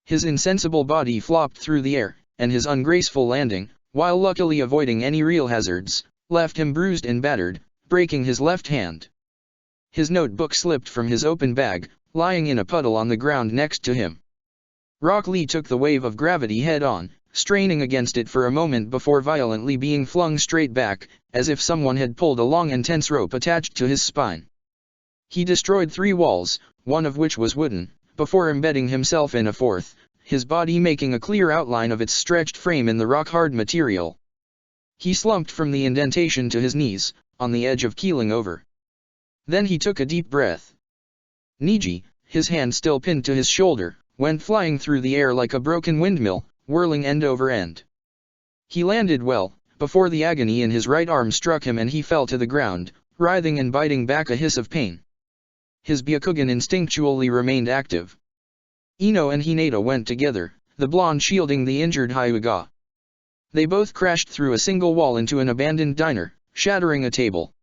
His insensible body flopped through the air, and his ungraceful landing, while luckily avoiding any real hazards, left him bruised and battered, breaking his left hand. His notebook slipped from his open bag, lying in a puddle on the ground next to him. Rock Lee took the wave of gravity head-on, straining against it for a moment before violently being flung straight back, as if someone had pulled a long and tense rope attached to his spine. He destroyed 3 walls, one of which was wooden, before embedding himself in a 4th, his body making a clear outline of its stretched frame in the rock-hard material. He slumped from the indentation to his knees, on the edge of keeling over. Then he took a deep breath. Niji, his hand still pinned to his shoulder, went flying through the air like a broken windmill, whirling end over end. He landed well, before the agony in his right arm struck him and he fell to the ground, writhing and biting back a hiss of pain. His Byakugan instinctually remained active. Ino and Hinata went together, the blonde shielding the injured Hyuga. They both crashed through a single wall into an abandoned diner, shattering a table.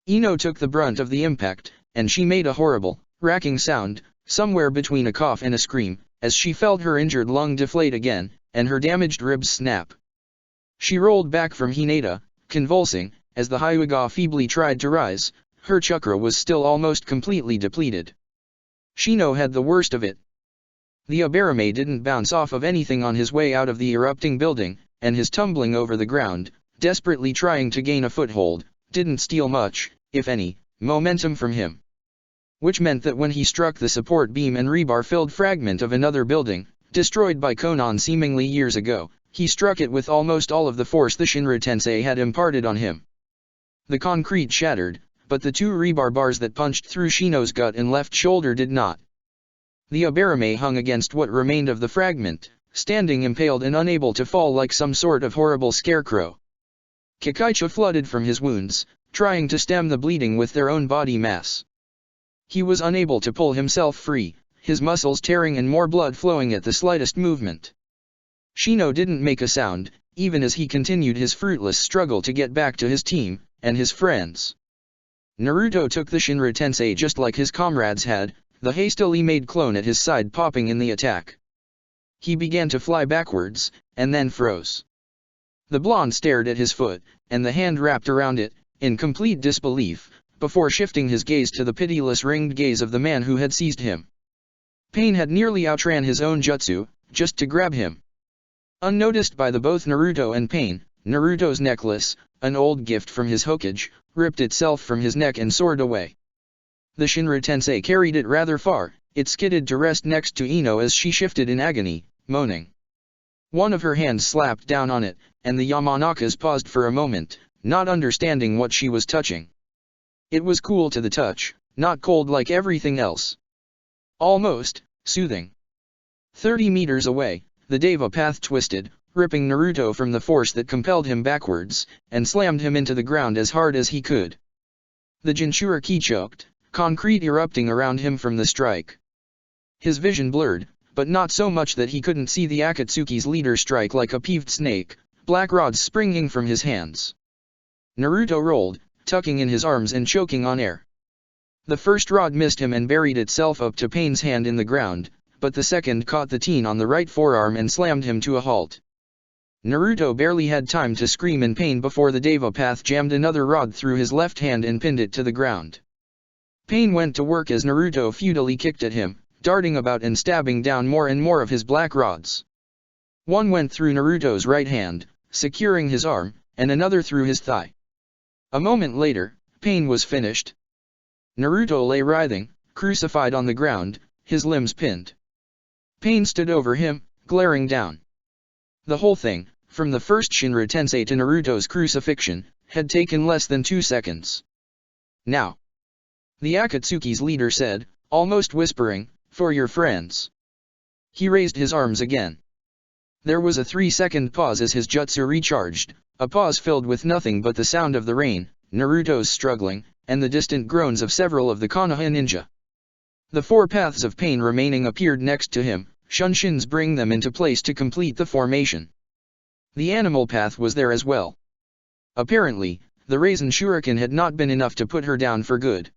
Ino took the brunt of the impact, and she made a horrible, racking sound, somewhere between a cough and a scream, as she felt her injured lung deflate again, and her damaged ribs snap. She rolled back from Hinata, convulsing, as the Hyuga feebly tried to rise. Her chakra was still almost completely depleted. Shino had the worst of it. The Abarame didn't bounce off of anything on his way out of the erupting building, and his tumbling over the ground, desperately trying to gain a foothold, didn't steal much, if any, momentum from him. Which meant that when he struck the support beam and rebar-filled fragment of another building, destroyed by Konan seemingly years ago, he struck it with almost all of the force the Shinra Tensei had imparted on him. The concrete shattered, but the 2 rebar bars that punched through Shino's gut and left shoulder did not. The Abarame hung against what remained of the fragment, standing impaled and unable to fall like some sort of horrible scarecrow. Kakaicha flooded from his wounds, trying to stem the bleeding with their own body mass. He was unable to pull himself free, his muscles tearing and more blood flowing at the slightest movement. Shino didn't make a sound, even as he continued his fruitless struggle to get back to his team, and his friends. Naruto took the Shinra Tensei just like his comrades had, the hastily made clone at his side popping in the attack. He began to fly backwards, and then froze. The blonde stared at his foot, and the hand wrapped around it, in complete disbelief, before shifting his gaze to the pitiless ringed gaze of the man who had seized him. Pain had nearly outran his own jutsu, just to grab him. Unnoticed by both Naruto and Pain, Naruto's necklace, an old gift from his Hokage, ripped itself from his neck and soared away. The Shinra Tensei carried it rather far, it skidded to rest next to Ino as she shifted in agony, moaning. One of her hands slapped down on it, and the Yamanakas paused for a moment, not understanding what she was touching. It was cool to the touch, not cold like everything else. Almost soothing. 30 meters away, the Deva path twisted, ripping Naruto from the force that compelled him backwards, and slammed him into the ground as hard as he could. The Jinchuriki choked, concrete erupting around him from the strike. His vision blurred, but not so much that he couldn't see the Akatsuki's leader strike like a peeved snake, black rods springing from his hands. Naruto rolled, tucking in his arms and choking on air. The first rod missed him and buried itself up to Pain's hand in the ground, but the second caught the teen on the right forearm and slammed him to a halt. Naruto barely had time to scream in pain before the Deva Path jammed another rod through his left hand and pinned it to the ground. Pain went to work as Naruto futilely kicked at him, darting about and stabbing down more and more of his black rods. One went through Naruto's right hand, securing his arm, and another through his thigh. A moment later, Pain was finished. Naruto lay writhing, crucified on the ground, his limbs pinned. Pain stood over him, glaring down. The whole thing, from the first Shinra Tensei to Naruto's crucifixion, had taken less than 2 seconds. Now, the Akatsuki's leader said, almost whispering, "For your friends." He raised his arms again. There was a 3-second pause as his jutsu recharged, a pause filled with nothing but the sound of the rain, Naruto's struggling, and the distant groans of several of the Konoha ninja. The 4 paths of pain remaining appeared next to him, Shunshin's bring them into place to complete the formation. The animal path was there as well. Apparently, the Raisin Shuriken had not been enough to put her down for good.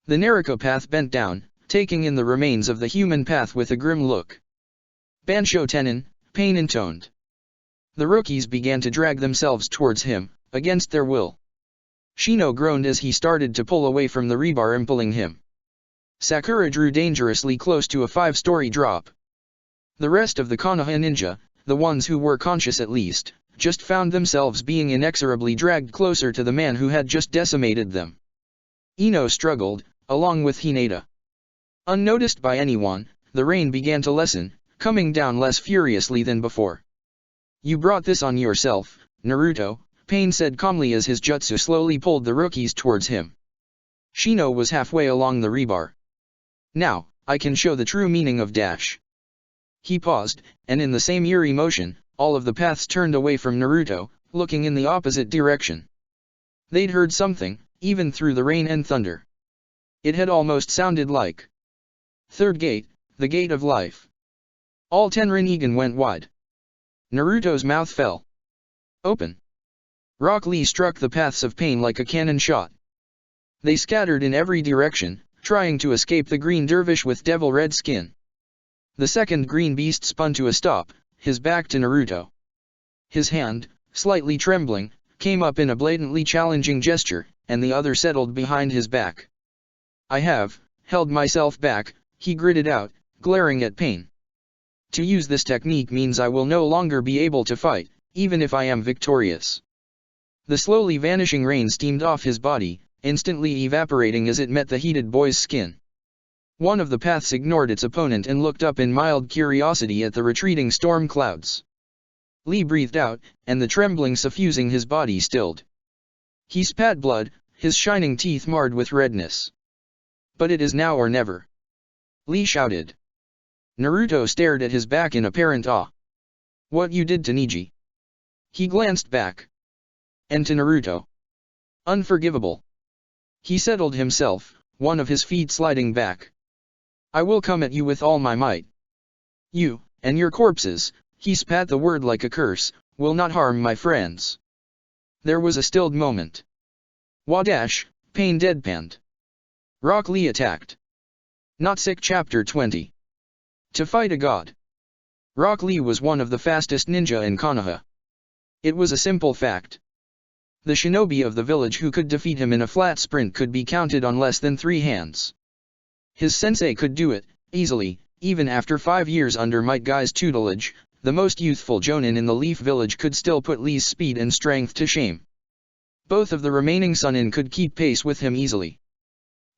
The Naruto path bent down, taking in the remains of the human path with a grim look. Bansho Tenin, Pain intoned. The rookies began to drag themselves towards him, against their will. Shino groaned as he started to pull away from the rebar impelling him. Sakura drew dangerously close to a 5-story drop. The rest of the Konoha ninja, the ones who were conscious at least, just found themselves being inexorably dragged closer to the man who had just decimated them. Ino struggled, along with Hinata. Unnoticed by anyone, the rain began to lessen, coming down less furiously than before. "You brought this on yourself, Naruto," Pain said calmly as his jutsu slowly pulled the rookies towards him. Shino was halfway along the rebar. "Now, I can show the true meaning of dash." He paused, and in the same eerie motion, all of the paths turned away from Naruto, looking in the opposite direction. They'd heard something, even through the rain and thunder. It had almost sounded like Third Gate, the Gate of Life. All 10 Rinnegan went wide. Naruto's mouth fell open. Rock Lee struck the paths of pain like a cannon shot. They scattered in every direction, trying to escape the green dervish with devil red skin. The second green beast spun to a stop, his back to Naruto. His hand, slightly trembling, came up in a blatantly challenging gesture, and the other settled behind his back. "I have held myself back," he gritted out, glaring at Pain. "To use this technique means I will no longer be able to fight, even if I am victorious." The slowly vanishing rain steamed off his body, instantly evaporating as it met the heated boy's skin. One of the paths ignored its opponent and looked up in mild curiosity at the retreating storm clouds. Lee breathed out, and the trembling suffusing his body stilled. He spat blood, his shining teeth marred with redness. "But it is now or never," Lee shouted. Naruto stared at his back in apparent awe. "What you did to Neji?" He glanced back. "And to Naruto?" "Unforgivable." He settled himself, one of his feet sliding back. "I will come at you with all my might. You, and your corpses," he spat the word like a curse, "will not harm my friends." There was a stilled moment. Wadash, Pain deadpanned. Rock Lee attacked. Not Sick Chapter 20. To fight a god. Rock Lee was one of the fastest ninja in Konoha. It was a simple fact. The shinobi of the village who could defeat him in a flat sprint could be counted on less than 3 hands. His sensei could do it, easily, even after 5 years under Might Guy's tutelage. The most youthful jonin in the Leaf Village could still put Lee's speed and strength to shame. Both of the remaining Sunin could keep pace with him easily.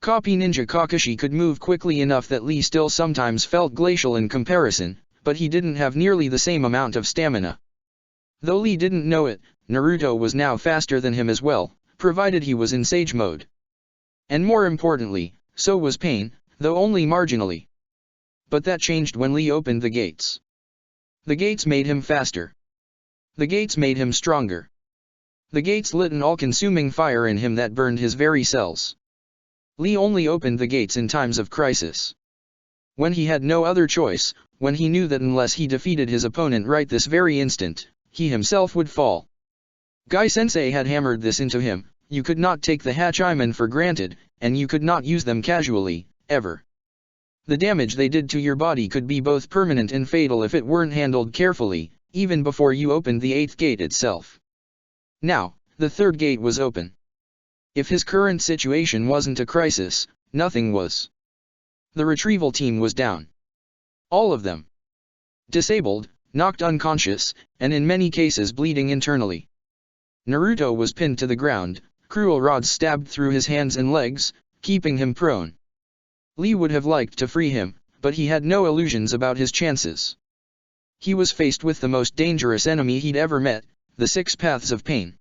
Copy Ninja Kakashi could move quickly enough that Lee still sometimes felt glacial in comparison, but he didn't have nearly the same amount of stamina. Though Lee didn't know it, Naruto was now faster than him as well, provided he was in Sage mode. And more importantly, so was Pain, though only marginally. But that changed when Lee opened the gates. The gates made him faster. The gates made him stronger. The gates lit an all-consuming fire in him that burned his very cells. Lee only opened the gates in times of crisis. When he had no other choice, when he knew that unless he defeated his opponent right this very instant, he himself would fall. Guy-sensei had hammered this into him: you could not take the Hachimen for granted, and you could not use them casually, ever. The damage they did to your body could be both permanent and fatal if it weren't handled carefully, even before you opened the 8th gate itself. Now, the 3rd gate was open. If his current situation wasn't a crisis, nothing was. The retrieval team was down. All of them. Disabled, knocked unconscious, and in many cases bleeding internally. Naruto was pinned to the ground, cruel rods stabbed through his hands and legs, keeping him prone. Lee would have liked to free him, but he had no illusions about his chances. He was faced with the most dangerous enemy he'd ever met, the 6 Paths of Pain.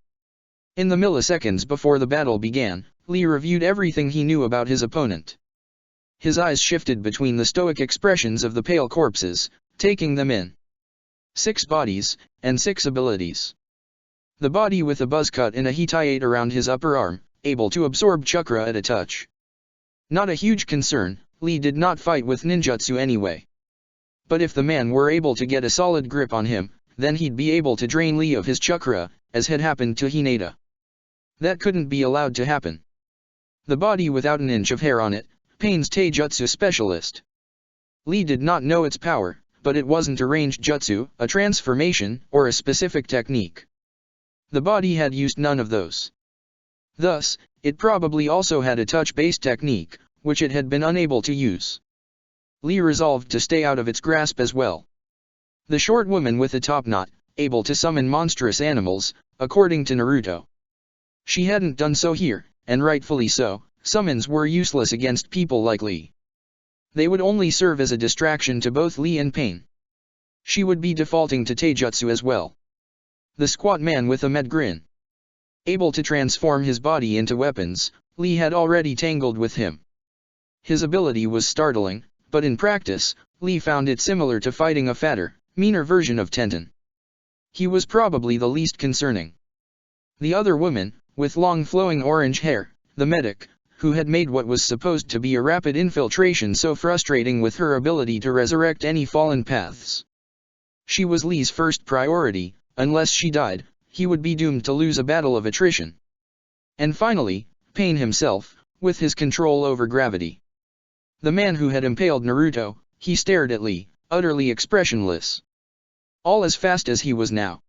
In the milliseconds before the battle began, Lee reviewed everything he knew about his opponent. His eyes shifted between the stoic expressions of the pale corpses, taking them in. 6 bodies, and 6 abilities. The body with a buzz cut and a Hitayate around his upper arm, able to absorb chakra at a touch. Not a huge concern, Lee did not fight with ninjutsu anyway. But if the man were able to get a solid grip on him, then he'd be able to drain Lee of his chakra, as had happened to Hinata. That couldn't be allowed to happen. The body without an inch of hair on it, Pain's Taijutsu specialist. Lee did not know its power, but it wasn't a ranged jutsu, a transformation, or a specific technique. The body had used none of those. Thus, it probably also had a touch-based technique, which it had been unable to use. Lee resolved to stay out of its grasp as well. The short woman with a top knot, able to summon monstrous animals, according to Naruto. She hadn't done so here, and rightfully so. Summons were useless against people like Lee. They would only serve as a distraction to both Lee and Pain. She would be defaulting to Taijutsu as well. The squat man with a mad grin. Able to transform his body into weapons, Lee had already tangled with him. His ability was startling, but in practice, Lee found it similar to fighting a fatter, meaner version of Tenten. He was probably the least concerning. The other woman, with long flowing orange hair, the medic, who had made what was supposed to be a rapid infiltration so frustrating with her ability to resurrect any fallen paths. She was Lee's first priority. Unless she died, he would be doomed to lose a battle of attrition. And finally, Pain himself, with his control over gravity. The man who had impaled Naruto, he stared at Lee, utterly expressionless. All as fast as he was now.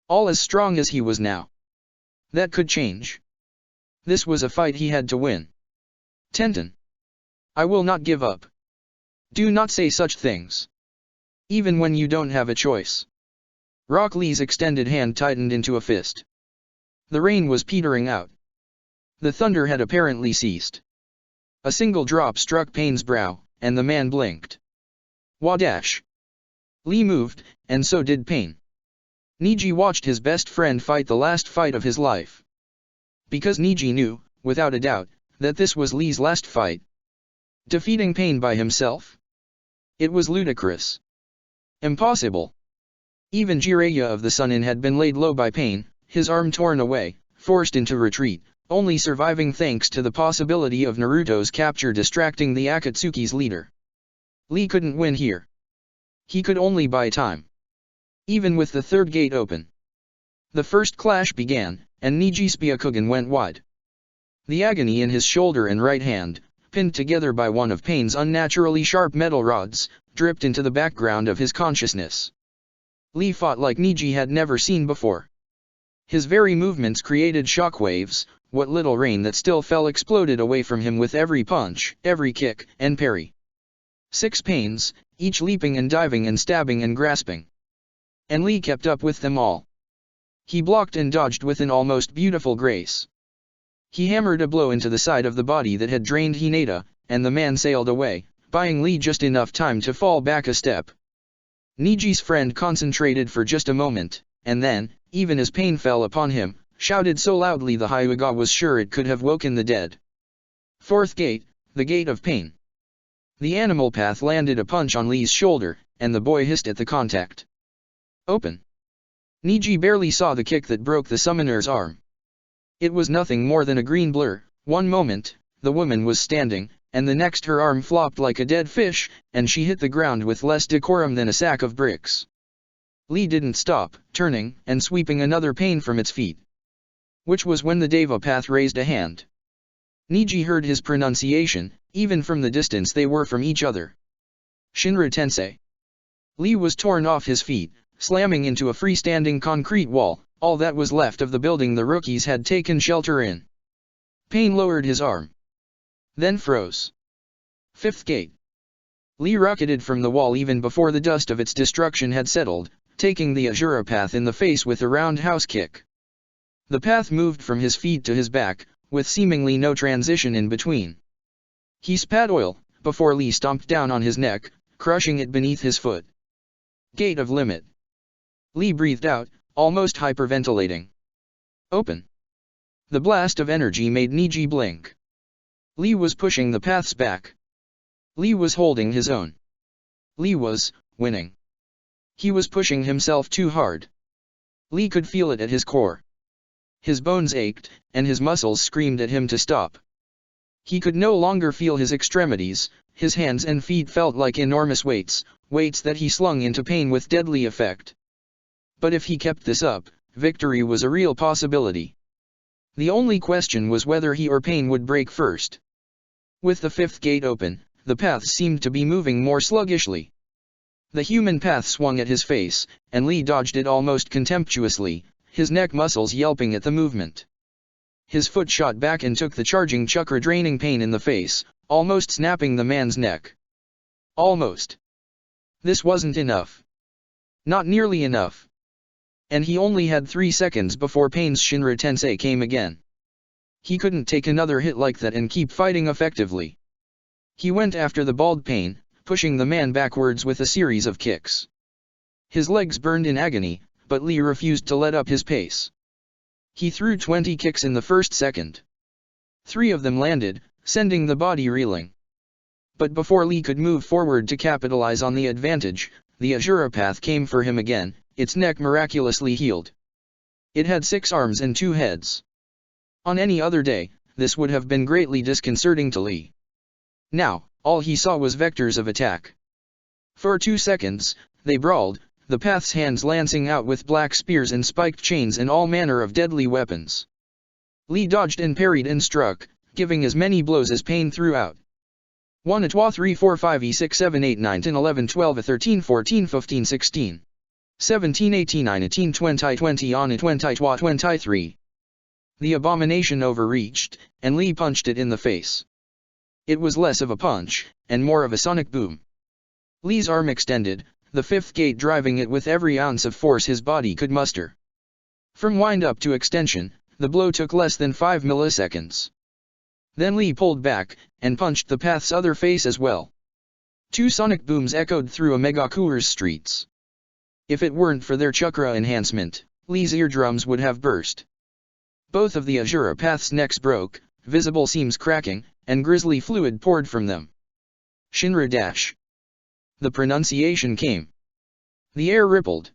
All as strong as he was now. That could change. This was a fight he had to win. Tenten. I will not give up. Do not say such things. Even when you don't have a choice. Rock Lee's extended hand tightened into a fist. The rain was petering out. The thunder had apparently ceased. A single drop struck Pain's brow, and the man blinked. Wadash. Lee moved, and so did Pain. Neji watched his best friend fight the last fight of his life. Because Neji knew, without a doubt, that this was Lee's last fight. Defeating Pain by himself? It was ludicrous. Impossible. Even Jiraiya of the Sunin had been laid low by Pain, his arm torn away, forced into retreat, only surviving thanks to the possibility of Naruto's capture distracting the Akatsuki's leader. Lee couldn't win here. He could only buy time. Even with the 3rd gate open. The first clash began, and Neji's Byakugan went wide. The agony in his shoulder and right hand, pinned together by one of Pain's unnaturally sharp metal rods, dripped into the background of his consciousness. Lee fought like Neji had never seen before. His very movements created shockwaves, what little rain that still fell exploded away from him with every punch, every kick, and parry. 6 Pains, each leaping and diving and stabbing and grasping. And Lee kept up with them all. He blocked and dodged with an almost beautiful grace. He hammered a blow into the side of the body that had drained Hinata, and the man sailed away, buying Lee just enough time to fall back a step. Neji's friend concentrated for just a moment, and then, even as Pain fell upon him, shouted so loudly the Hyuga was sure it could have woken the dead. 4th gate, the gate of Pain. The animal path landed a punch on Lee's shoulder, and the boy hissed at the contact. Open. Neji barely saw the kick that broke the summoner's arm. It was nothing more than a green blur. One moment, the woman was standing, and the next her arm flopped like a dead fish, and she hit the ground with less decorum than a sack of bricks. Lee didn't stop, turning, and sweeping another Pain from its feet. Which was when the Deva Path raised a hand. Neji heard his pronunciation, even from the distance they were from each other. Shinra Tensei. Lee was torn off his feet, slamming into a freestanding concrete wall, all that was left of the building the rookies had taken shelter in. Payne lowered his arm. Then froze. Fifth gate. Lee rocketed from the wall even before the dust of its destruction had settled, taking the Azura path in the face with a roundhouse kick. The path moved from his feet to his back, with seemingly no transition in between. He spat oil, before Lee stomped down on his neck, crushing it beneath his foot. Gate of limit. Lee breathed out, almost hyperventilating. Open. The blast of energy made Niji blink. Lee was pushing the paths back. Lee was holding his own. Lee was winning. He was pushing himself too hard. Lee could feel it at his core. His bones ached, and his muscles screamed at him to stop. He could no longer feel his extremities, his hands and feet felt like enormous weights, weights that he slung into Payne with deadly effect. But if he kept this up, victory was a real possibility. The only question was whether he or Payne would break first. With the fifth gate open, the path seemed to be moving more sluggishly. The human path swung at his face, and Lee dodged it almost contemptuously, his neck muscles yelping at the movement. His foot shot back and took the charging chakra, draining Payne in the face, almost snapping the man's neck. Almost. This wasn't enough. Not nearly enough. And he only had 3 seconds before Payne's Shinra Tensei came again. He couldn't take another hit like that and keep fighting effectively. He went after the bald Payne, pushing the man backwards with a series of kicks. His legs burned in agony, but Lee refused to let up his pace. He threw 20 kicks in the first second. 3 of them landed, sending the body reeling. But before Lee could move forward to capitalize on the advantage, the Azura path came for him again, its neck miraculously healed. It had 6 arms and 2 heads. On any other day, this would have been greatly disconcerting to Lee. Now, all he saw was vectors of attack. For 2 seconds, they brawled, the path's hands lancing out with black spears and spiked chains and all manner of deadly weapons. Lee dodged and parried and struck, giving as many blows as Payne threw out. 1 2 3 4 5 6 7 8 9 10 11 12 13 14 15 16 17 18 19 20 20 on 20 23. The abomination overreached, and Lee punched it in the face. It was less of a punch, and more of a sonic boom. Lee's arm extended, the fifth gate driving it with every ounce of force his body could muster. From wind-up to extension, the blow took less than 5 milliseconds. Then Lee pulled back, and punched the path's other face as well. 2 sonic booms echoed through Omegakure's streets. If it weren't for their chakra enhancement, Lee's eardrums would have burst. Both of the Azura path's necks broke, visible seams cracking, and grisly fluid poured from them. Shinra dash. The pronunciation came. The air rippled.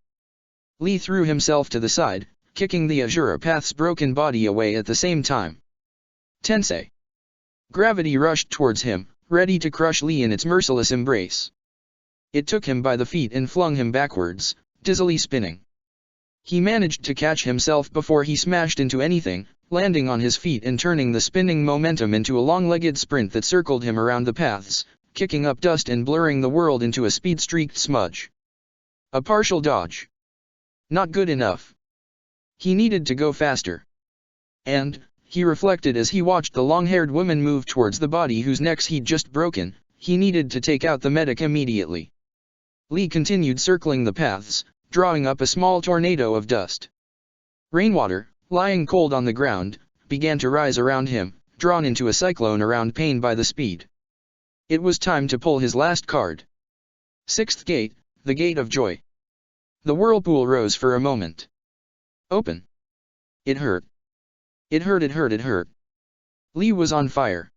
Lee threw himself to the side, kicking the Azura path's broken body away at the same time. Tensei. Gravity rushed towards him, ready to crush Lee in its merciless embrace. It took him by the feet and flung him backwards, dizzily spinning. He managed to catch himself before he smashed into anything, landing on his feet and turning the spinning momentum into a long-legged sprint that circled him around the paths, kicking up dust and blurring the world into a speed-streaked smudge. A partial dodge. Not good enough. He needed to go faster. And, he reflected as he watched the long-haired woman move towards the body whose necks he'd just broken, he needed to take out the medic immediately. Lee continued circling the paths, drawing up a small tornado of dust. Rainwater, lying cold on the ground, began to rise around him, drawn into a cyclone around Payne by the speed. It was time to pull his last card. Sixth gate, the Gate of Joy. The whirlpool rose for a moment. Open. It hurt. It hurt, it hurt, it hurt. Lee was on fire.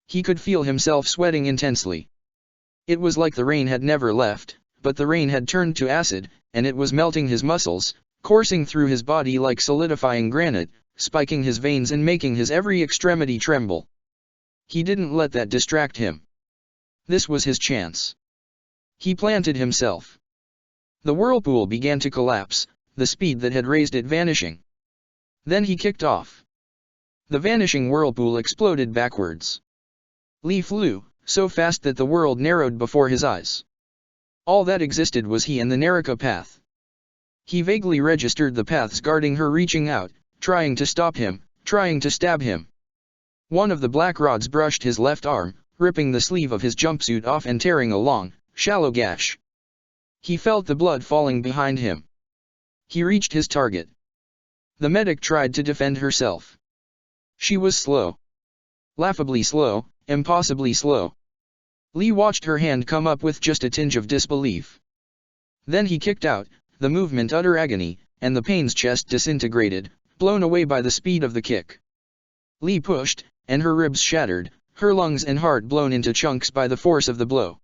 He could feel himself sweating intensely. It was like the rain had never left, but the rain had turned to acid, and it was melting his muscles, coursing through his body like solidifying granite, spiking his veins and making his every extremity tremble. He didn't let that distract him. This was his chance. He planted himself. The whirlpool began to collapse, the speed that had raised it vanishing. Then he kicked off. The vanishing whirlpool exploded backwards. Lee flew, so fast that the world narrowed before his eyes. All that existed was he and the Naraka path. He vaguely registered the paths guarding her reaching out, trying to stop him, trying to stab him. One of the black rods brushed his left arm, ripping the sleeve of his jumpsuit off and tearing a long, shallow gash. He felt the blood falling behind him. He reached his target. The medic tried to defend herself. She was slow. Laughably slow, impossibly slow. Lee watched her hand come up with just a tinge of disbelief. Then he kicked out, the movement utter agony, and the pain's chest disintegrated, blown away by the speed of the kick. Lee pushed, and her ribs shattered, her lungs and heart blown into chunks by the force of the blow.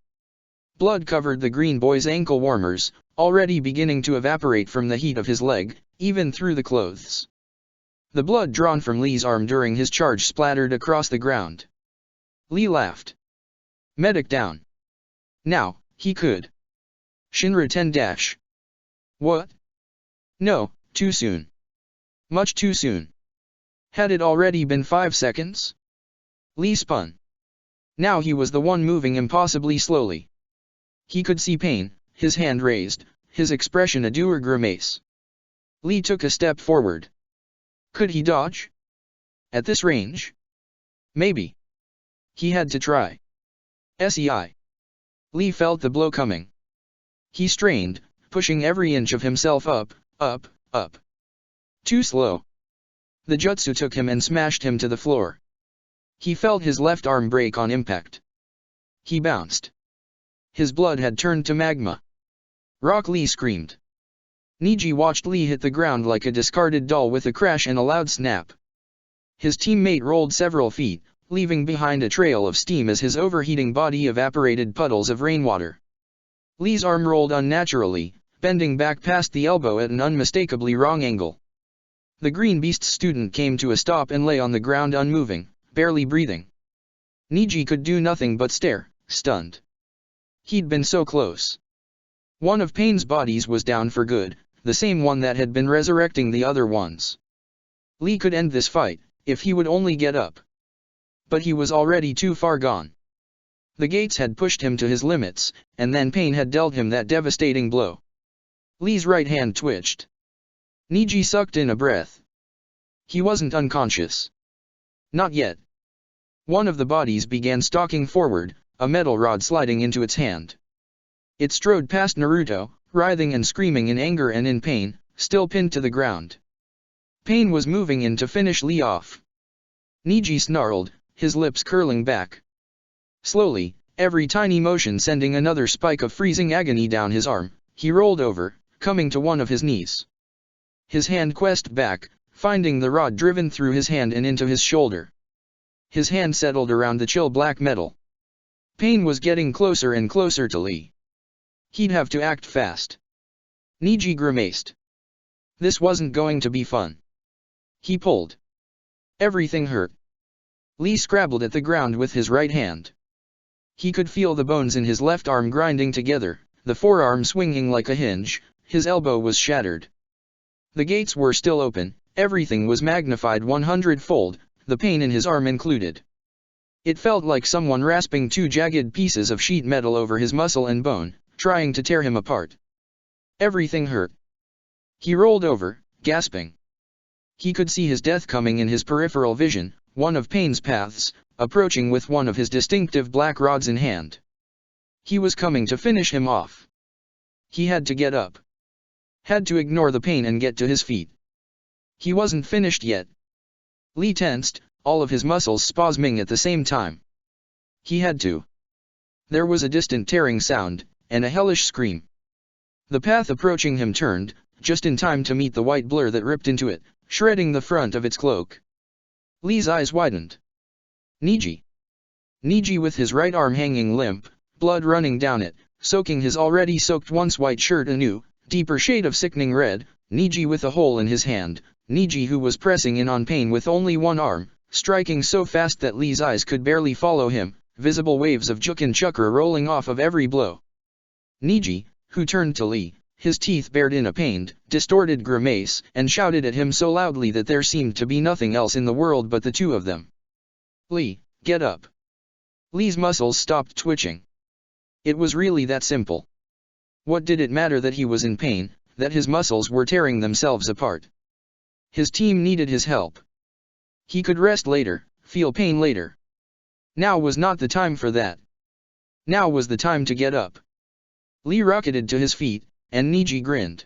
Blood covered the green boy's ankle warmers, already beginning to evaporate from the heat of his leg, even through the clothes. The blood drawn from Lee's arm during his charge splattered across the ground. Lee laughed. Medic down. Now, he could. Shinra 10-. What? No, too soon. Much too soon. Had it already been 5 seconds? Lee spun. Now he was the one moving impossibly slowly. He could see pain, his hand raised, his expression a dour grimace. Lee took a step forward. Could he dodge? At this range? Maybe. He had to try. SEI. Lee felt the blow coming. He strained, pushing every inch of himself up, up, up. Too slow. The jutsu took him and smashed him to the floor. He felt his left arm break on impact. He bounced. His blood had turned to magma. Rock Lee screamed. Niji watched Lee hit the ground like a discarded doll with a crash and a loud snap. His teammate rolled several feet, leaving behind a trail of steam as his overheating body evaporated puddles of rainwater. Lee's arm rolled unnaturally, bending back past the elbow at an unmistakably wrong angle. The Green Beast student came to a stop and lay on the ground unmoving, barely breathing. Niji could do nothing but stare, stunned. He'd been so close. One of Pain's bodies was down for good, the same one that had been resurrecting the other ones. Lee could end this fight, if he would only get up. But he was already too far gone. The gates had pushed him to his limits, and then Pain had dealt him that devastating blow. Lee's right hand twitched. Niji sucked in a breath. He wasn't unconscious. Not yet. One of the bodies began stalking forward, a metal rod sliding into its hand. It strode past Naruto, writhing and screaming in anger and in pain, still pinned to the ground. Pain was moving in to finish Lee off. Niji snarled, his lips curling back. Slowly, every tiny motion sending another spike of freezing agony down his arm, he rolled over, coming to one of his knees. His hand quested back, finding the rod driven through his hand and into his shoulder. His hand settled around the chill black metal. Pain was getting closer and closer to Lee. He'd have to act fast. Niji grimaced. This wasn't going to be fun. He pulled. Everything hurt. Lee scrabbled at the ground with his right hand. He could feel the bones in his left arm grinding together, the forearm swinging like a hinge, his elbow was shattered. The gates were still open, everything was magnified 100-fold, the pain in his arm included. It felt like someone rasping 2 jagged pieces of sheet metal over his muscle and bone, trying to tear him apart. Everything hurt. He rolled over, gasping. He could see his death coming in his peripheral vision, one of Pain's paths, approaching with one of his distinctive black rods in hand. He was coming to finish him off. He had to get up. Had to ignore the pain and get to his feet. He wasn't finished yet. Lee tensed, all of his muscles spasming at the same time. He had to. There was a distant tearing sound, and a hellish scream. The path approaching him turned, just in time to meet the white blur that ripped into it, shredding the front of its cloak. Lee's eyes widened. Niji. Niji with his right arm hanging limp, blood running down it, soaking his already soaked once white shirt anew, deeper shade of sickening red, Niji with a hole in his hand, Niji who was pressing in on Pain with only one arm, striking so fast that Lee's eyes could barely follow him, visible waves of Jukin chakra rolling off of every blow. Niji, who turned to Lee, his teeth bared in a pained, distorted grimace, and shouted at him so loudly that there seemed to be nothing else in the world but the two of them. Lee, get up. Lee's muscles stopped twitching. It was really that simple. What did it matter that he was in pain, that his muscles were tearing themselves apart. His team needed his help. He could rest later, feel pain later. Now was not the time for that. Now was the time to get up. Lee rocketed to his feet, and Niji grinned.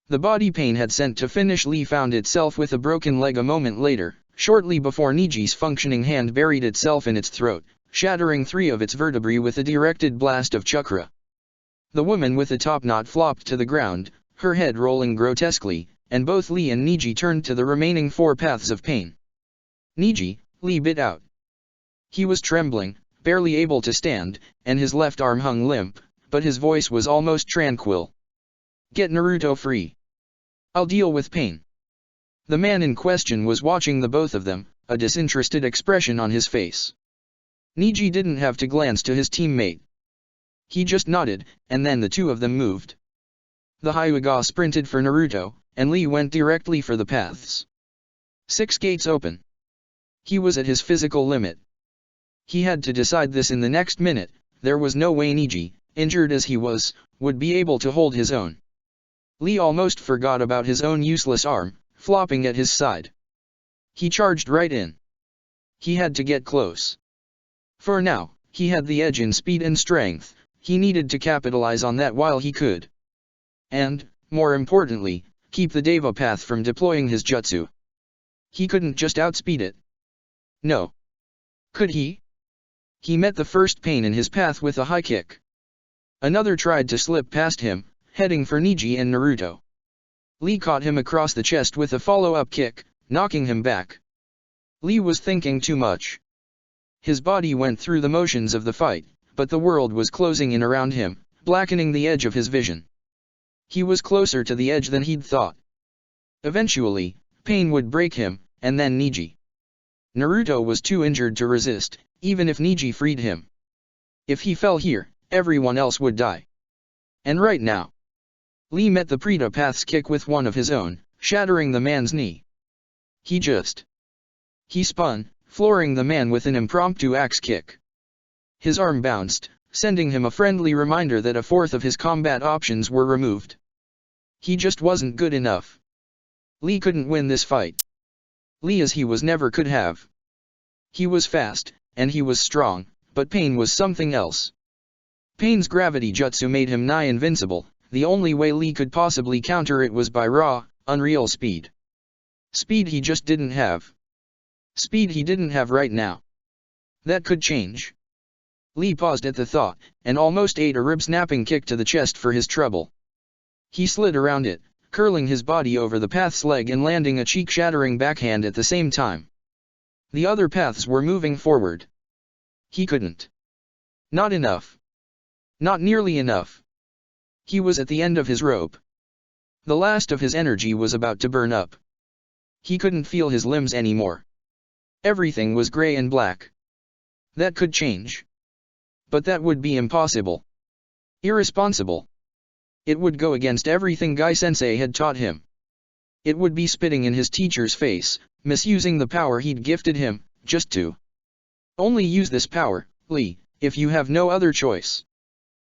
The body pain had sent to finish Lee found itself with a broken leg a moment later, shortly before Niji's functioning hand buried itself in its throat, shattering 3 of its vertebrae with a directed blast of chakra. The woman with the top knot flopped to the ground, her head rolling grotesquely, and both Lee and Niji turned to the remaining 4 paths of pain. Niji, Lee bit out. He was trembling, barely able to stand, and his left arm hung limp, but his voice was almost tranquil. Get Naruto free. I'll deal with pain. The man in question was watching the both of them, a disinterested expression on his face. Niji didn't have to glance to his teammate. He just nodded, and then the 2 of them moved. The Hyuga sprinted for Naruto, and Lee went directly for the paths. 6 gates open. He was at his physical limit. He had to decide this in the next minute. There was no way Niji, injured as he was, would be able to hold his own. Lee almost forgot about his own useless arm, flopping at his side. He charged right in. He had to get close. For now, he had the edge in speed and strength. He needed to capitalize on that while he could. And, more importantly, keep the Deva path from deploying his jutsu. He couldn't just outspeed it. No. Could he? He met the first pain in his path with a high kick. Another tried to slip past him, heading for Niji and Naruto. Lee caught him across the chest with a follow-up kick, knocking him back. Lee was thinking too much. His body went through the motions of the fight, but the world was closing in around him, blackening the edge of his vision. He was closer to the edge than he'd thought. Eventually, pain would break him, and then Niji. Naruto was too injured to resist, even if Niji freed him. If he fell here, everyone else would die. And right now, Lee met the Prita Path's kick with one of his own, shattering the man's knee. He spun, flooring the man with an impromptu axe kick. His arm bounced, sending him a friendly reminder that a fourth of his combat options were removed. He just wasn't good enough. Lee couldn't win this fight. Lee as he was never could have. He was fast, and he was strong, but pain was something else. Pain's gravity jutsu made him nigh invincible. The only way Lee could possibly counter it was by raw, unreal speed. Speed he just didn't have. Speed he didn't have right now. That could change. Lee paused at the thought, and almost ate a rib-snapping kick to the chest for his trouble. He slid around it, curling his body over the path's leg and landing a cheek-shattering backhand at the same time. The other paths were moving forward. He couldn't. Not enough. Not nearly enough. He was at the end of his rope. The last of his energy was about to burn up. He couldn't feel his limbs anymore. Everything was gray and black. That could change. But that would be impossible. Irresponsible. It would go against everything Guy-sensei had taught him. It would be spitting in his teacher's face, misusing the power he'd gifted him, just to. Only use this power, Lee, if you have no other choice.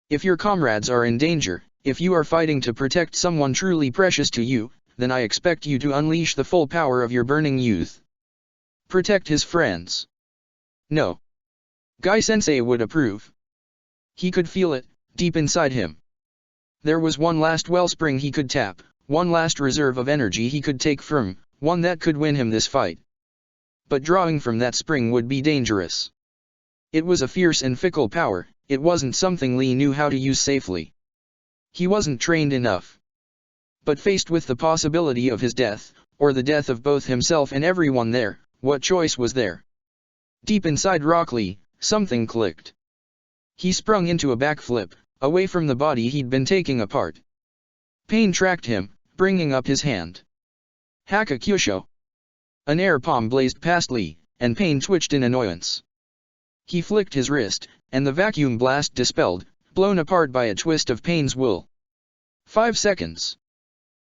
If your comrades are in danger, if you are fighting to protect someone truly precious to you, then I expect you to unleash the full power of your burning youth. Protect his friends. No. Guy-sensei would approve. He could feel it, deep inside him. There was one last wellspring he could tap, one last reserve of energy he could take from, one that could win him this fight. But drawing from that spring would be dangerous. It was a fierce and fickle power, it wasn't something Lee knew how to use safely. He wasn't trained enough. But faced with the possibility of his death, or the death of both himself and everyone there, what choice was there? Deep inside Rock Lee, something clicked. He sprung into a backflip, away from the body he'd been taking apart. Pain tracked him, bringing up his hand. Hakakyusho. An air palm blazed past Lee, and Pain twitched in annoyance. He flicked his wrist, and the vacuum blast dispelled, blown apart by a twist of Pain's wool. 5 seconds.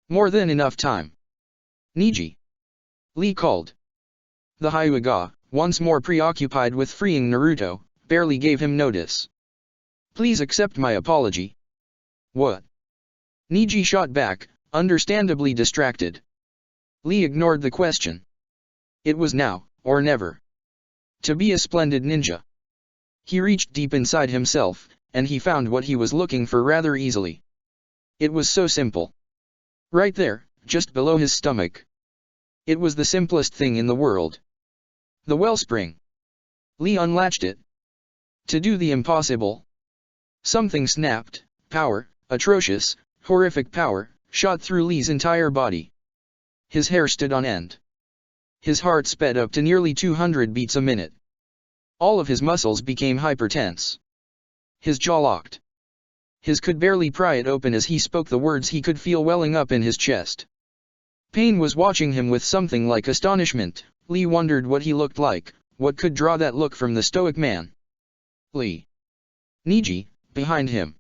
More than enough time. Niji. Lee called. The Hyuga, once more preoccupied with freeing Naruto, barely gave him notice. Please accept my apology. What? Niji shot back, understandably distracted. Lee ignored the question. It was now, or never. To be a splendid ninja. He reached deep inside himself, and he found what he was looking for rather easily. It was so simple. Right there, just below his stomach. It was the simplest thing in the world. The wellspring. Lee unlatched it. To do the impossible. Something snapped, power, atrocious, horrific power, shot through Lee's entire body. His hair stood on end. His heart sped up to nearly 200 beats a minute. All of his muscles became hypertense. His jaw locked. His could barely pry it open as he spoke the words he could feel welling up in his chest. Pain was watching him with something like astonishment. Lee wondered what he looked like, what could draw that look from the stoic man. Lee. Niji, behind him.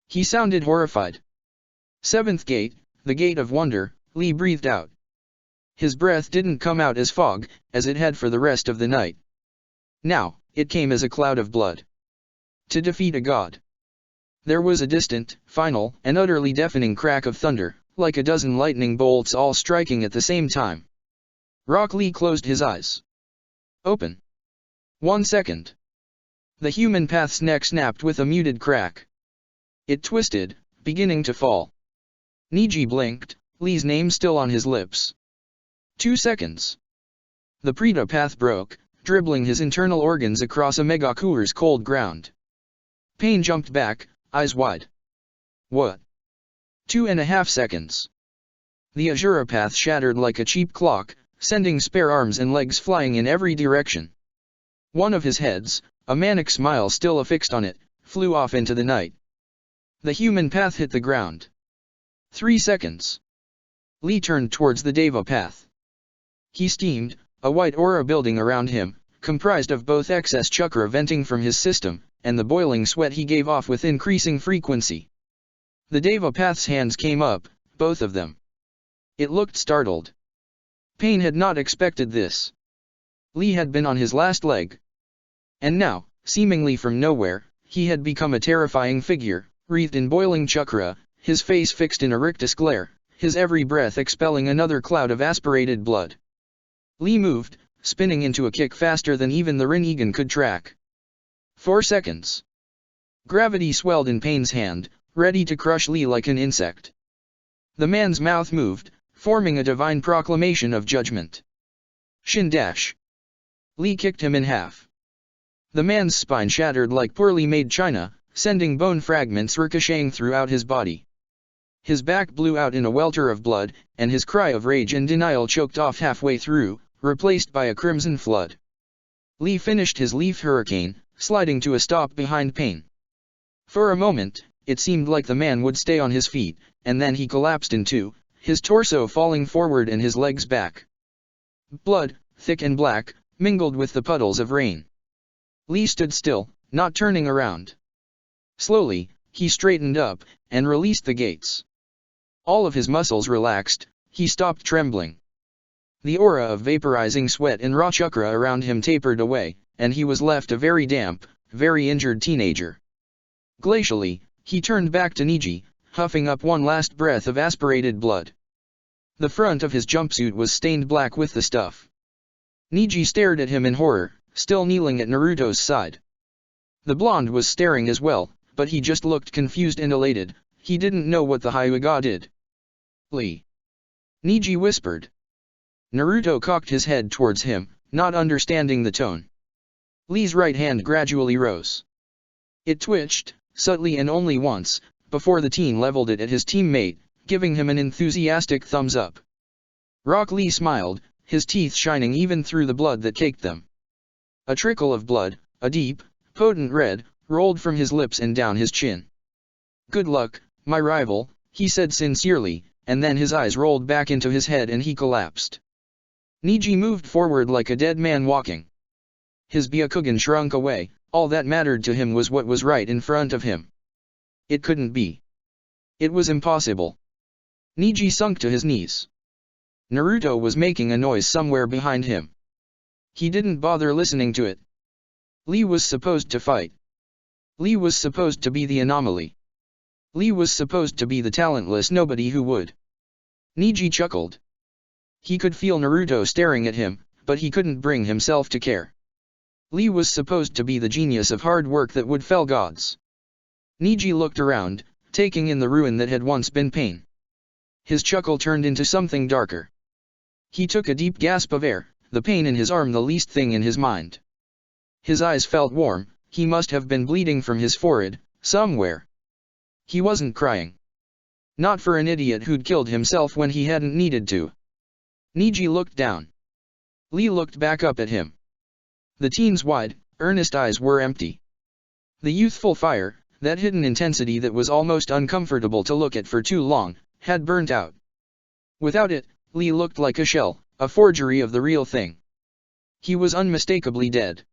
He sounded horrified. Seventh gate, the gate of wonder, Lee breathed out. His breath didn't come out as fog, as it had for the rest of the night. Now, it came as a cloud of blood. To defeat a god. There was a distant, final, and utterly deafening crack of thunder, like a dozen lightning bolts all striking at the same time. Rock Lee closed his eyes. Open. 1 second. The human path's neck snapped with a muted crack. It twisted, beginning to fall. Niji blinked, Lee's name still on his lips. 2 seconds. The Preta path broke, dribbling his internal organs across a Megakure's cold ground. Pain jumped back, eyes wide. What? 2.5 seconds. The Azura path shattered like a cheap clock, sending spare arms and legs flying in every direction. One of his heads, a manic smile still affixed on it, flew off into the night. The human path hit the ground. 3 seconds. Lee turned towards the Deva path. He steamed, a white aura building around him, comprised of both excess chakra venting from his system, and the boiling sweat he gave off with increasing frequency. The Deva path's hands came up, both of them. It looked startled. Pain had not expected this. Lee had been on his last leg. And now, seemingly from nowhere, he had become a terrifying figure, wreathed in boiling chakra, his face fixed in a rictus glare, his every breath expelling another cloud of aspirated blood. Lee moved, spinning into a kick faster than even the Rinnegan could track. 4 seconds. Gravity swelled in Pain's hand, ready to crush Lee like an insect. The man's mouth moved, forming a divine proclamation of judgment. Shin dash. Lee kicked him in half. The man's spine shattered like poorly made china, sending bone fragments ricocheting throughout his body. His back blew out in a welter of blood, and his cry of rage and denial choked off halfway through, replaced by a crimson flood. Lee finished his leaf hurricane, sliding to a stop behind Pain. For a moment, it seemed like the man would stay on his feet, and then he collapsed in two, his torso falling forward and his legs back. Blood, thick and black, mingled with the puddles of rain. Lee stood still, not turning around. Slowly, he straightened up, and released the gates. All of his muscles relaxed, he stopped trembling. The aura of vaporizing sweat and raw chakra around him tapered away, and he was left a very damp, very injured teenager. Glacially, he turned back to Niji, huffing up one last breath of aspirated blood. The front of his jumpsuit was stained black with the stuff. Niji stared at him in horror, still kneeling at Naruto's side. The blonde was staring as well, but he just looked confused and elated. He didn't know what the Hyuga did. Lee. Niji whispered. Naruto cocked his head towards him, not understanding the tone. Lee's right hand gradually rose. It twitched, subtly and only once, before the teen leveled it at his teammate, giving him an enthusiastic thumbs up. Rock Lee smiled, his teeth shining even through the blood that caked them. A trickle of blood, a deep, potent red, rolled from his lips and down his chin. Good luck, my rival, he said sincerely, and then his eyes rolled back into his head and he collapsed. Niji moved forward like a dead man walking. His Byakugan shrunk away, all that mattered to him was what was right in front of him. It couldn't be. It was impossible. Niji sunk to his knees. Naruto was making a noise somewhere behind him. He didn't bother listening to it. Lee was supposed to fight. Lee was supposed to be the anomaly. Lee was supposed to be the talentless nobody who would. Neji chuckled. He could feel Naruto staring at him, but he couldn't bring himself to care. Lee was supposed to be the genius of hard work that would fell gods. Neji looked around, taking in the ruin that had once been pain. His chuckle turned into something darker. He took a deep gasp of air, the pain in his arm the least thing in his mind. His eyes felt warm, he must have been bleeding from his forehead, somewhere. He wasn't crying. Not for an idiot who'd killed himself when he hadn't needed to. Neji looked down. Lee looked back up at him. The teen's wide, earnest eyes were empty. The youthful fire, that hidden intensity that was almost uncomfortable to look at for too long, had burnt out. Without it, Lee looked like a shell, a forgery of the real thing. He was unmistakably dead.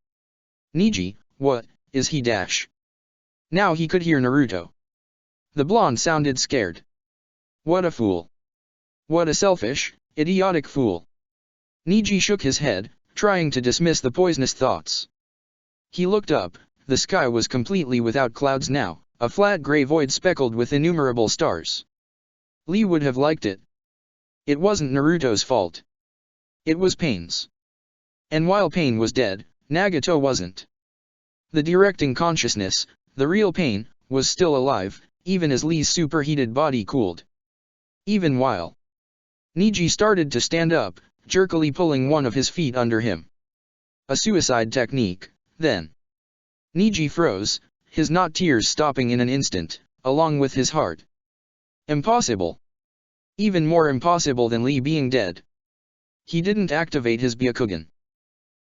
Neji, what, is he dash? Now he could hear Naruto. The blonde sounded scared. What a fool. What a selfish, idiotic fool. Neji shook his head, trying to dismiss the poisonous thoughts. He looked up, the sky was completely without clouds now, a flat gray void speckled with innumerable stars. Lee would have liked it. It wasn't Naruto's fault. It was Pain's. And while Pain was dead, Nagato wasn't. The directing consciousness, the real Pain, was still alive, even as Lee's superheated body cooled. Even while Neji started to stand up, jerkily pulling one of his feet under him. A suicide technique, then. Neji froze, his not tears stopping in an instant, along with his heart. Impossible. Even more impossible than Lee being dead. He didn't activate his Byakugan.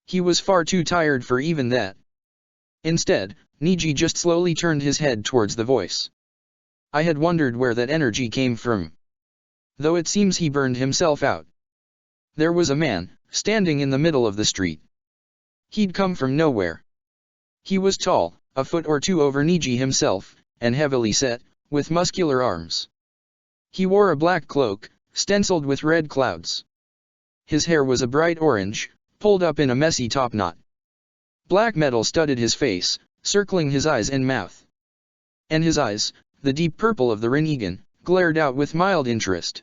He was far too tired for even that. Instead, Neji just slowly turned his head towards the voice. I had wondered where that energy came from. Though it seems he burned himself out. There was a man, standing in the middle of the street. He'd come from nowhere. He was tall, a foot or two over Neji himself, and heavily set, with muscular arms. He wore a black cloak, stenciled with red clouds. His hair was a bright orange, pulled up in a messy topknot. Black metal studded his face, circling his eyes and mouth. And his eyes, the deep purple of the Rinnegan, glared out with mild interest.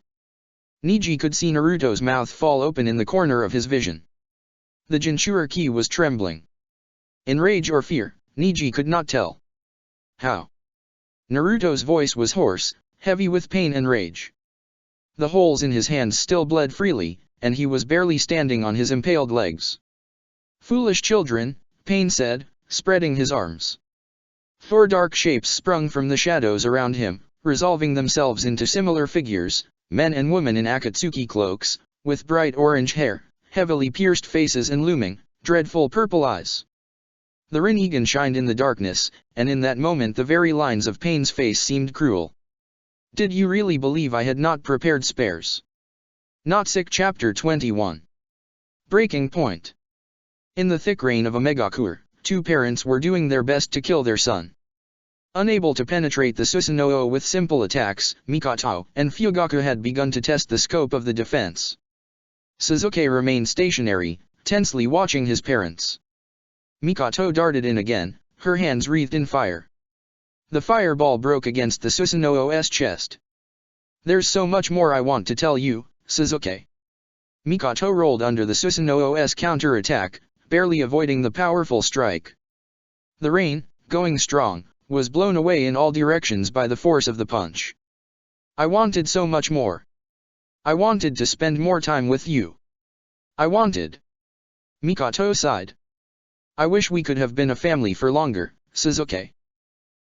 Neji could see Naruto's mouth fall open in the corner of his vision. The Jinchuriki was trembling. In rage or fear, Neji could not tell. How? Naruto's voice was hoarse, heavy with pain and rage. The holes in his hands still bled freely, and he was barely standing on his impaled legs. Foolish children, Pain said, spreading his arms. Four dark shapes sprung from the shadows around him, resolving themselves into similar figures, men and women in Akatsuki cloaks, with bright orange hair, heavily pierced faces and looming, dreadful purple eyes. The Rinnegan shined in the darkness, and in that moment the very lines of Pain's face seemed cruel. Did you really believe I had not prepared spares? Not sick. Chapter 21. Breaking point. In the thick rain of Omegakure, two parents were doing their best to kill their son. Unable to penetrate the Susanoo with simple attacks, Mikoto and Fugaku had begun to test the scope of the defense. Sasuke remained stationary, tensely watching his parents. Mikoto darted in again, her hands wreathed in fire. The fireball broke against the Susanoo's chest. There's so much more I want to tell you, Sasuke. Mikoto rolled under the Susanoo's counter-attack, barely avoiding the powerful strike. The rain, going strong, was blown away in all directions by the force of the punch. I wanted so much more. I wanted to spend more time with you. I wanted. Mikoto sighed. I wish we could have been a family for longer, Sasuke.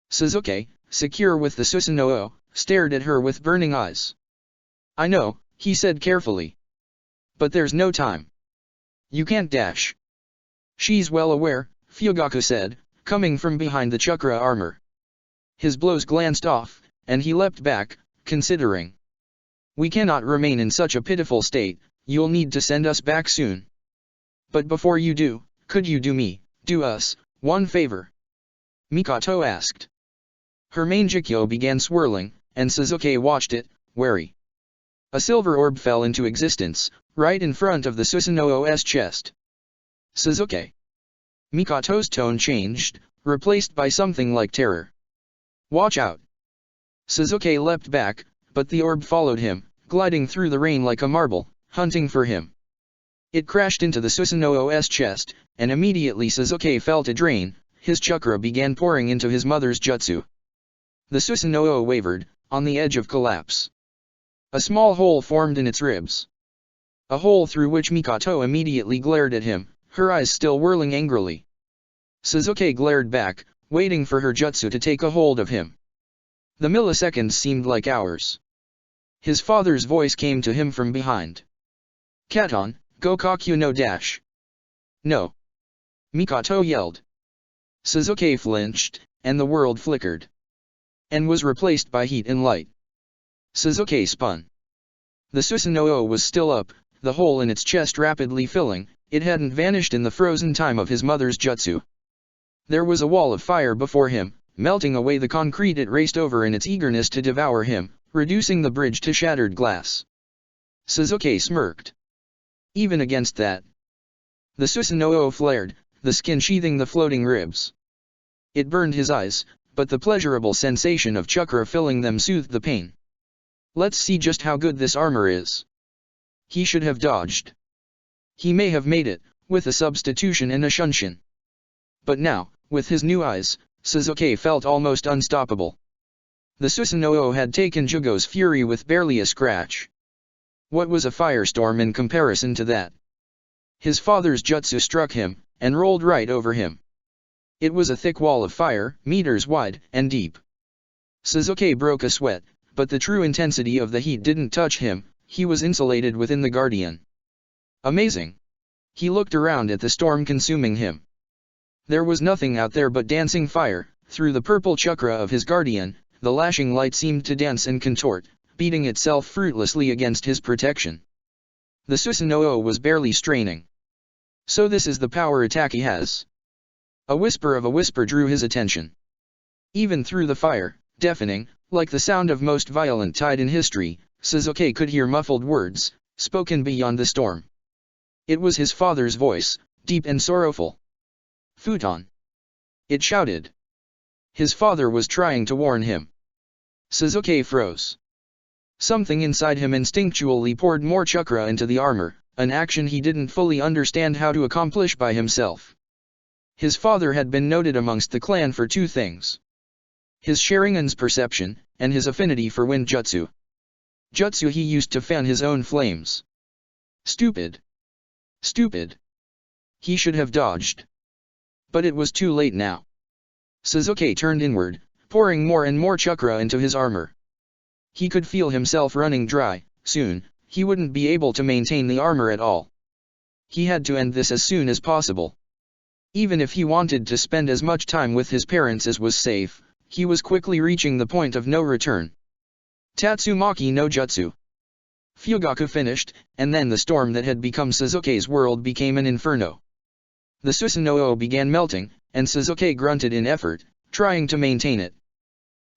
Sasuke, secure with the Susanoo, stared at her with burning eyes. I know, he said carefully. But there's no time. You can't dash. She's well aware, Fugaku said, coming from behind the chakra armor. His blows glanced off, and he leapt back, considering. We cannot remain in such a pitiful state, you'll need to send us back soon. But before you do, could you do us, one favor? Mikoto asked. Her Mangekyo began swirling, and Sasuke watched it, wary. A silver orb fell into existence, right in front of the Susanoo's chest. Sasuke. Mikoto's tone changed, replaced by something like terror. Watch out. Suzuki leapt back, but the orb followed him, gliding through the rain like a marble, hunting for him. It crashed into the Susanoo's chest, and immediately Suzuki felt a drain. His chakra began pouring into his mother's jutsu. The Susanoo wavered, on the edge of collapse. A small hole formed in its ribs. A hole through which Mikoto immediately glared at him, her eyes still whirling angrily. Suzuki glared back, waiting for her jutsu to take a hold of him. The milliseconds seemed like hours. His father's voice came to him from behind. "Katon, Gokakyu no dash." "No." Mikoto yelled. Suzuki flinched, and the world flickered. And was replaced by heat and light. Suzuki spun. The Susanoo was still up, the hole in its chest rapidly filling. It hadn't vanished in the frozen time of his mother's jutsu. There was a wall of fire before him, melting away the concrete it raced over in its eagerness to devour him, reducing the bridge to shattered glass. Suzuki smirked. Even against that. The Susanoo flared, the skin sheathing the floating ribs. It burned his eyes, but the pleasurable sensation of chakra filling them soothed the pain. Let's see just how good this armor is. He should have dodged. He may have made it, with a substitution and a shunshin. But now, with his new eyes, Suzuki felt almost unstoppable. The Susanoo had taken Jugo's fury with barely a scratch. What was a firestorm in comparison to that? His father's jutsu struck him, and rolled right over him. It was a thick wall of fire, meters wide and deep. Suzuki broke a sweat, but the true intensity of the heat didn't touch him. He was insulated within the Guardian. Amazing! He looked around at the storm consuming him. There was nothing out there but dancing fire. Through the purple chakra of his Guardian, the lashing light seemed to dance and contort, beating itself fruitlessly against his protection. The Susanoo was barely straining. So this is the power attack he has. A whisper of a whisper drew his attention. Even through the fire, deafening, like the sound of most violent tide in history, Suzuki could hear muffled words, spoken beyond the storm. It was his father's voice, deep and sorrowful. "Futon!" It shouted. His father was trying to warn him. Suzuki froze. Something inside him instinctually poured more chakra into the armor, an action he didn't fully understand how to accomplish by himself. His father had been noted amongst the clan for two things: his Sharingan's perception, and his affinity for wind jutsu. Jutsu he used to fan his own flames. Stupid. Stupid. He should have dodged. But it was too late now. Suzuki turned inward, pouring more and more chakra into his armor. He could feel himself running dry. Soon, he wouldn't be able to maintain the armor at all. He had to end this as soon as possible. Even if he wanted to spend as much time with his parents as was safe, he was quickly reaching the point of no return. Tatsumaki no Jutsu. Fugaku finished, and then the storm that had become Suzuki's world became an inferno. The Susanoo began melting, and Suzuki grunted in effort, trying to maintain it.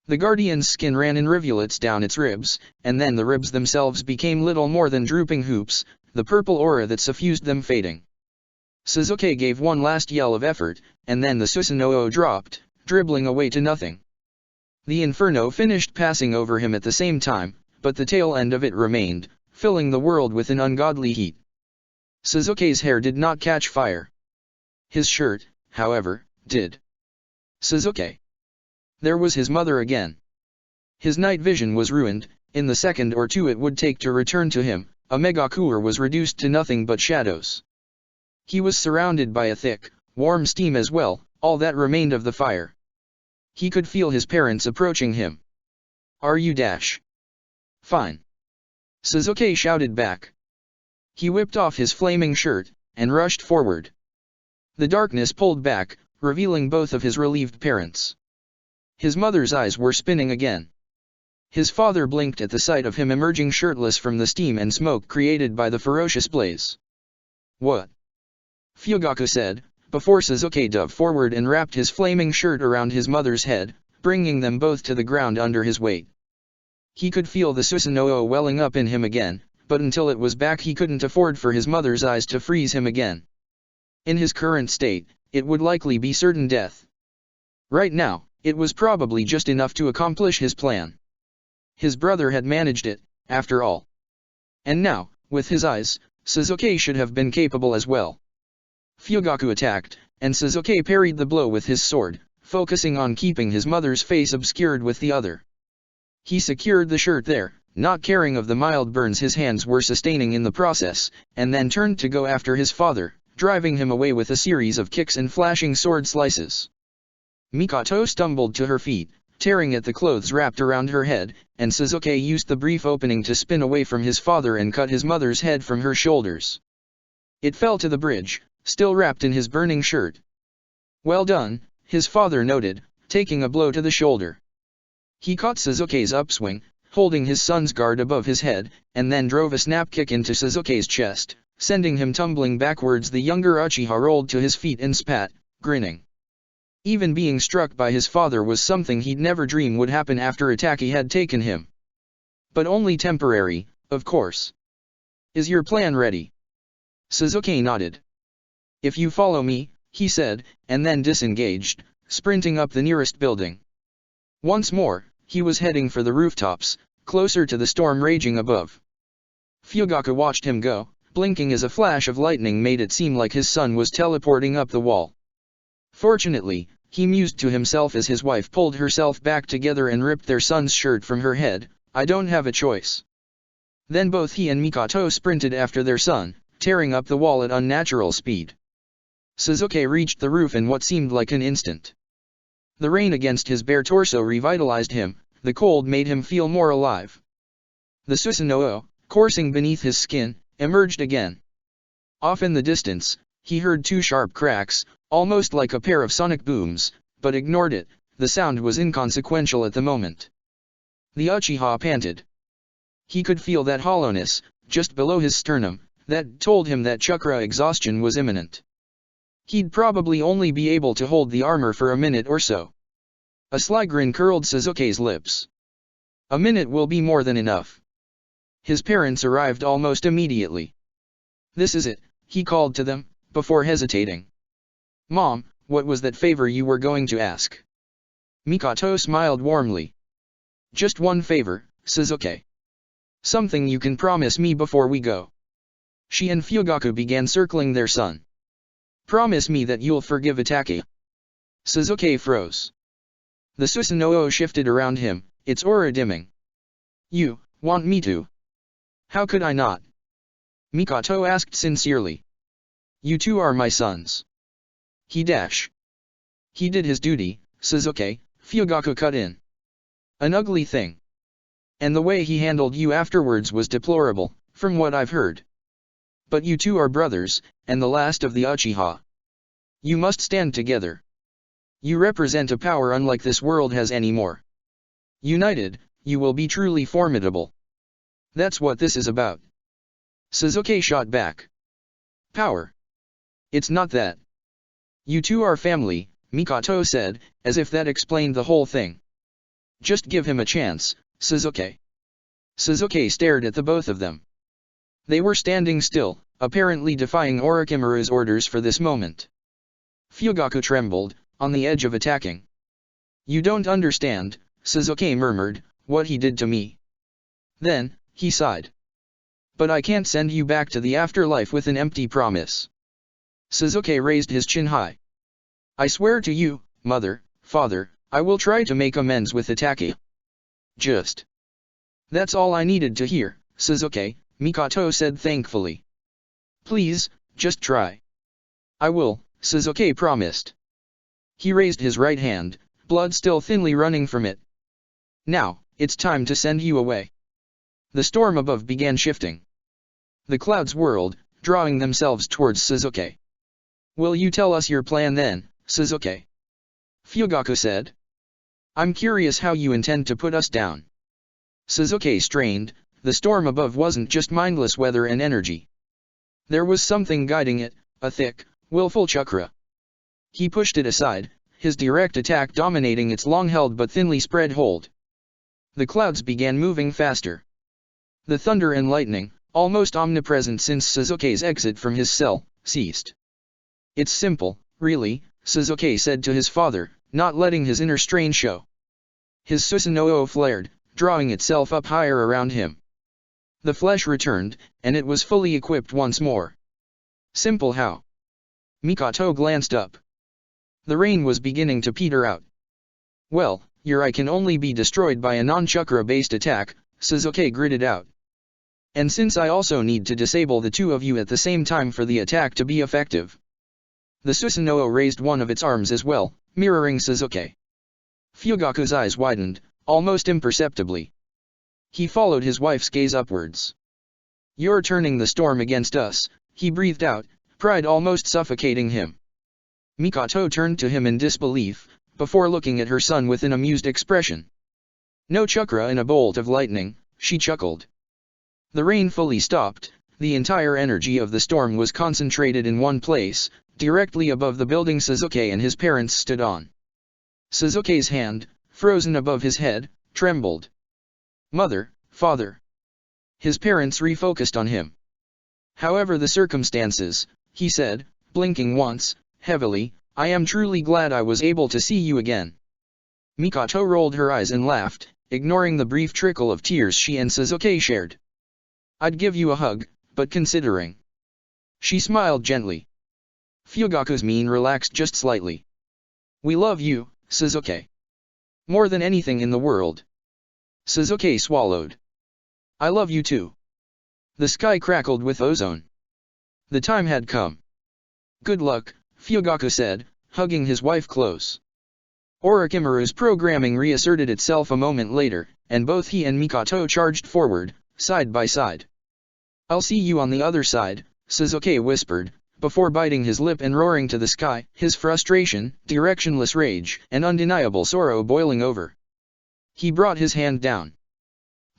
The Guardian's skin ran in rivulets down its ribs, and then the ribs themselves became little more than drooping hoops, the purple aura that suffused them fading. Suzuki gave one last yell of effort, and then the Susanoo dropped, dribbling away to nothing. The inferno finished passing over him at the same time, but the tail end of it remained, filling the world with an ungodly heat. Suzuki's hair did not catch fire. His shirt, however, did. Suzuki. There was his mother again. His night vision was ruined. In the second or two it would take to return to him, a Megakure was reduced to nothing but shadows. He was surrounded by a thick, warm steam as well, all that remained of the fire. He could feel his parents approaching him. "Are you dash?" "Fine." Suzuki shouted back. He whipped off his flaming shirt, and rushed forward. The darkness pulled back, revealing both of his relieved parents. His mother's eyes were spinning again. His father blinked at the sight of him emerging shirtless from the steam and smoke created by the ferocious blaze. "What?" Fugaku said, before Suzuki dove forward and wrapped his flaming shirt around his mother's head, bringing them both to the ground under his weight. He could feel the Susanoo welling up in him again, but until it was back he couldn't afford for his mother's eyes to freeze him again. In his current state, it would likely be certain death. Right now, it was probably just enough to accomplish his plan. His brother had managed it, after all. And now, with his eyes, Sasuke should have been capable as well. Fugaku attacked, and Sasuke parried the blow with his sword, focusing on keeping his mother's face obscured with the other. He secured the shirt there, not caring of the mild burns his hands were sustaining in the process, and then turned to go after his father, driving him away with a series of kicks and flashing sword slices. Mikoto stumbled to her feet, tearing at the clothes wrapped around her head, and Sasuke used the brief opening to spin away from his father and cut his mother's head from her shoulders. It fell to the bridge, still wrapped in his burning shirt. Well done, his father noted, taking a blow to the shoulder. He caught Sasuke's upswing, holding his son's guard above his head, and then drove a snap kick into Sasuke's chest, sending him tumbling backwards. The younger Uchiha rolled to his feet and spat, grinning. Even being struck by his father was something he'd never dream would happen after Itachi had taken him. But only temporary, of course. Is your plan ready? Sasuke nodded. If you follow me, he said, and then disengaged, sprinting up the nearest building. Once more, he was heading for the rooftops, closer to the storm raging above. Fugaku watched him go, blinking as a flash of lightning made it seem like his son was teleporting up the wall. Fortunately, he mused to himself as his wife pulled herself back together and ripped their son's shirt from her head, I don't have a choice. Then both he and Mikoto sprinted after their son, tearing up the wall at unnatural speed. Sasuke reached the roof in what seemed like an instant. The rain against his bare torso revitalized him, the cold made him feel more alive. The Susanoo, coursing beneath his skin, emerged again. Off in the distance, he heard two sharp cracks, almost like a pair of sonic booms, but ignored it, the sound was inconsequential at the moment. The Uchiha panted. He could feel that hollowness, just below his sternum, that told him that chakra exhaustion was imminent. He'd probably only be able to hold the armor for a minute or so. A sly grin curled Sasuke's lips. A minute will be more than enough. His parents arrived almost immediately. This is it, he called to them, before hesitating. Mom, what was that favor you were going to ask? Mikoto smiled warmly. Just one favor, Sasuke. Something you can promise me before we go. She and Fugaku began circling their son. Promise me that you'll forgive Itachi. Sasuke froze. The Susanoo shifted around him, its aura dimming. You want me to? How could I not? Mikoto asked sincerely. You two are my sons. He did his duty, Sasuke, Fugaku cut in. An ugly thing. And the way he handled you afterwards was deplorable, from what I've heard. But you two are brothers, and the last of the Uchiha. You must stand together. You represent a power unlike this world has anymore. United, you will be truly formidable. That's what this is about. Sasuke shot back. Power. It's not that. You two are family, Mikoto said, as if that explained the whole thing. Just give him a chance, Sasuke. Sasuke stared at the both of them. They were standing still, apparently defying Orochimaru's orders for this moment. Fugaku trembled, on the edge of attacking. You don't understand, Sasuke murmured, what he did to me. Then, he sighed. But I can't send you back to the afterlife with an empty promise. Sasuke raised his chin high. I swear to you, mother, father, I will try to make amends with Itachi. Just. That's all I needed to hear, Sasuke, Mikoto said thankfully. Please, just try. I will, Sasuke promised. He raised his right hand, blood still thinly running from it. Now, it's time to send you away. The storm above began shifting. The clouds whirled, drawing themselves towards Sasuke. Will you tell us your plan then, Sasuke? Fugaku said. I'm curious how you intend to put us down. Sasuke strained, the storm above wasn't just mindless weather and energy. There was something guiding it, a thick, willful chakra. He pushed it aside, his direct attack dominating its long-held but thinly spread hold. The clouds began moving faster. The thunder and lightning, almost omnipresent since Sasuke's exit from his cell, ceased. It's simple, really, Sasuke said to his father, not letting his inner strain show. His Susanoo flared, drawing itself up higher around him. The flesh returned, and it was fully equipped once more. Simple how? Mikoto glanced up. The rain was beginning to peter out. Well, your eye can only be destroyed by a non-chakra-based attack, Suzuki gritted out. And since I also need to disable the two of you at the same time for the attack to be effective. The Susanoo raised one of its arms as well, mirroring Suzuki. Fugaku's eyes widened, almost imperceptibly. He followed his wife's gaze upwards. You're turning the storm against us, he breathed out, pride almost suffocating him. Mikoto turned to him in disbelief, before looking at her son with an amused expression. No chakra in a bolt of lightning, she chuckled. The rain fully stopped, the entire energy of the storm was concentrated in one place, directly above the building Suzuki and his parents stood on. Suzuki's hand, frozen above his head, trembled. Mother, father. His parents refocused on him. However the circumstances, he said, blinking once, heavily, I am truly glad I was able to see you again. Mikoto rolled her eyes and laughed, ignoring the brief trickle of tears she and Suzuki shared. I'd give you a hug, but considering. She smiled gently. Fugaku's mien relaxed just slightly. We love you, Suzuki. More than anything in the world. Suzuki swallowed. I love you too. The sky crackled with ozone. The time had come. Good luck, Fugaku said, hugging his wife close. Orochimaru's programming reasserted itself a moment later, and both he and Mikoto charged forward, side by side. I'll see you on the other side, Suzuki whispered, before biting his lip and roaring to the sky, his frustration, directionless rage, and undeniable sorrow boiling over. He brought his hand down.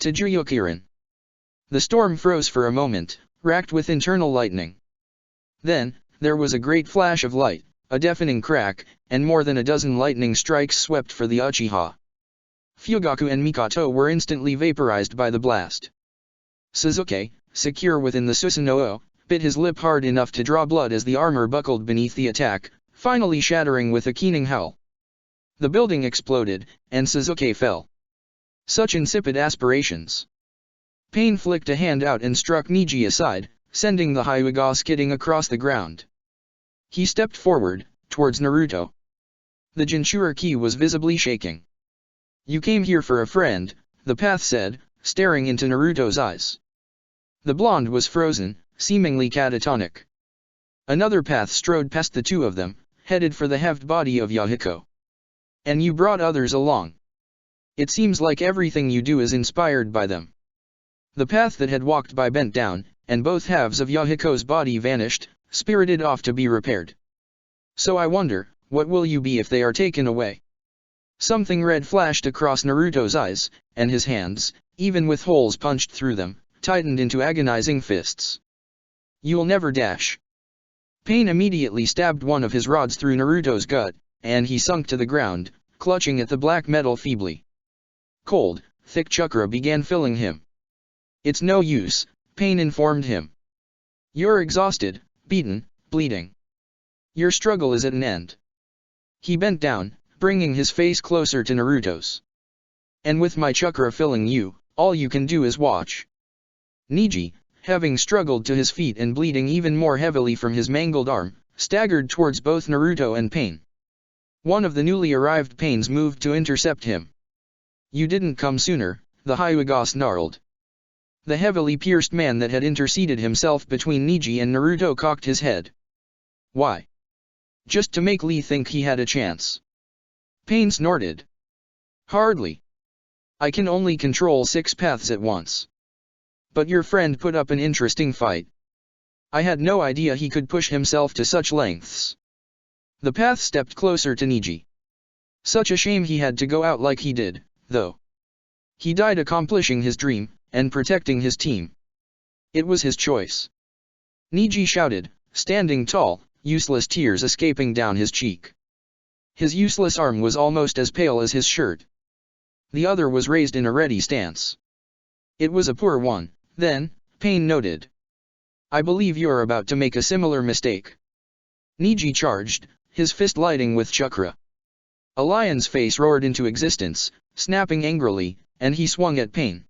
Tajuyokirin. The storm froze for a moment, racked with internal lightning. Then, there was a great flash of light, a deafening crack, and more than a dozen lightning strikes swept for the Uchiha. Fugaku and Mikoto were instantly vaporized by the blast. Suzuki, secure within the Susanoo, bit his lip hard enough to draw blood as the armor buckled beneath the attack, finally shattering with a keening howl. The building exploded, and Suzuki fell. Such insipid aspirations. Pain flicked a hand out and struck Niji aside, sending the Hyuga skidding across the ground. He stepped forward, towards Naruto. The Jinchuriki was visibly shaking. You came here for a friend, the path said, staring into Naruto's eyes. The blonde was frozen, seemingly catatonic. Another path strode past the two of them, headed for the halved body of Yahiko. And you brought others along. It seems like everything you do is inspired by them. The path that had walked by bent down, and both halves of Yahiko's body vanished, spirited off to be repaired. So I wonder, what will you be if they are taken away? Something red flashed across Naruto's eyes, and his hands, even with holes punched through them, tightened into agonizing fists. You'll never dash. Pain immediately stabbed one of his rods through Naruto's gut, and he sunk to the ground, clutching at the black metal feebly. Cold, thick chakra began filling him. It's no use, Pain informed him. You're exhausted, beaten, bleeding. Your struggle is at an end. He bent down, bringing his face closer to Naruto's. And with my chakra filling you, all you can do is watch. Niji, having struggled to his feet and bleeding even more heavily from his mangled arm, staggered towards both Naruto and Pain. One of the newly arrived Pains moved to intercept him. You didn't come sooner, the Hyuga snarled. The heavily pierced man that had interceded himself between Niji and Naruto cocked his head. Why? Just to make Lee think he had a chance. Pain snorted. Hardly. I can only control 6 paths at once. But your friend put up an interesting fight. I had no idea he could push himself to such lengths. The path stepped closer to Niji. Such a shame he had to go out like he did, though. He died accomplishing his dream, and protecting his team. It was his choice. Niji shouted, standing tall, useless tears escaping down his cheek. His useless arm was almost as pale as his shirt. The other was raised in a ready stance. It was a poor one, then, Pain noted. I believe you're about to make a similar mistake. Niji charged, his fist lighting with chakra. A lion's face roared into existence, snapping angrily, and he swung at Pain.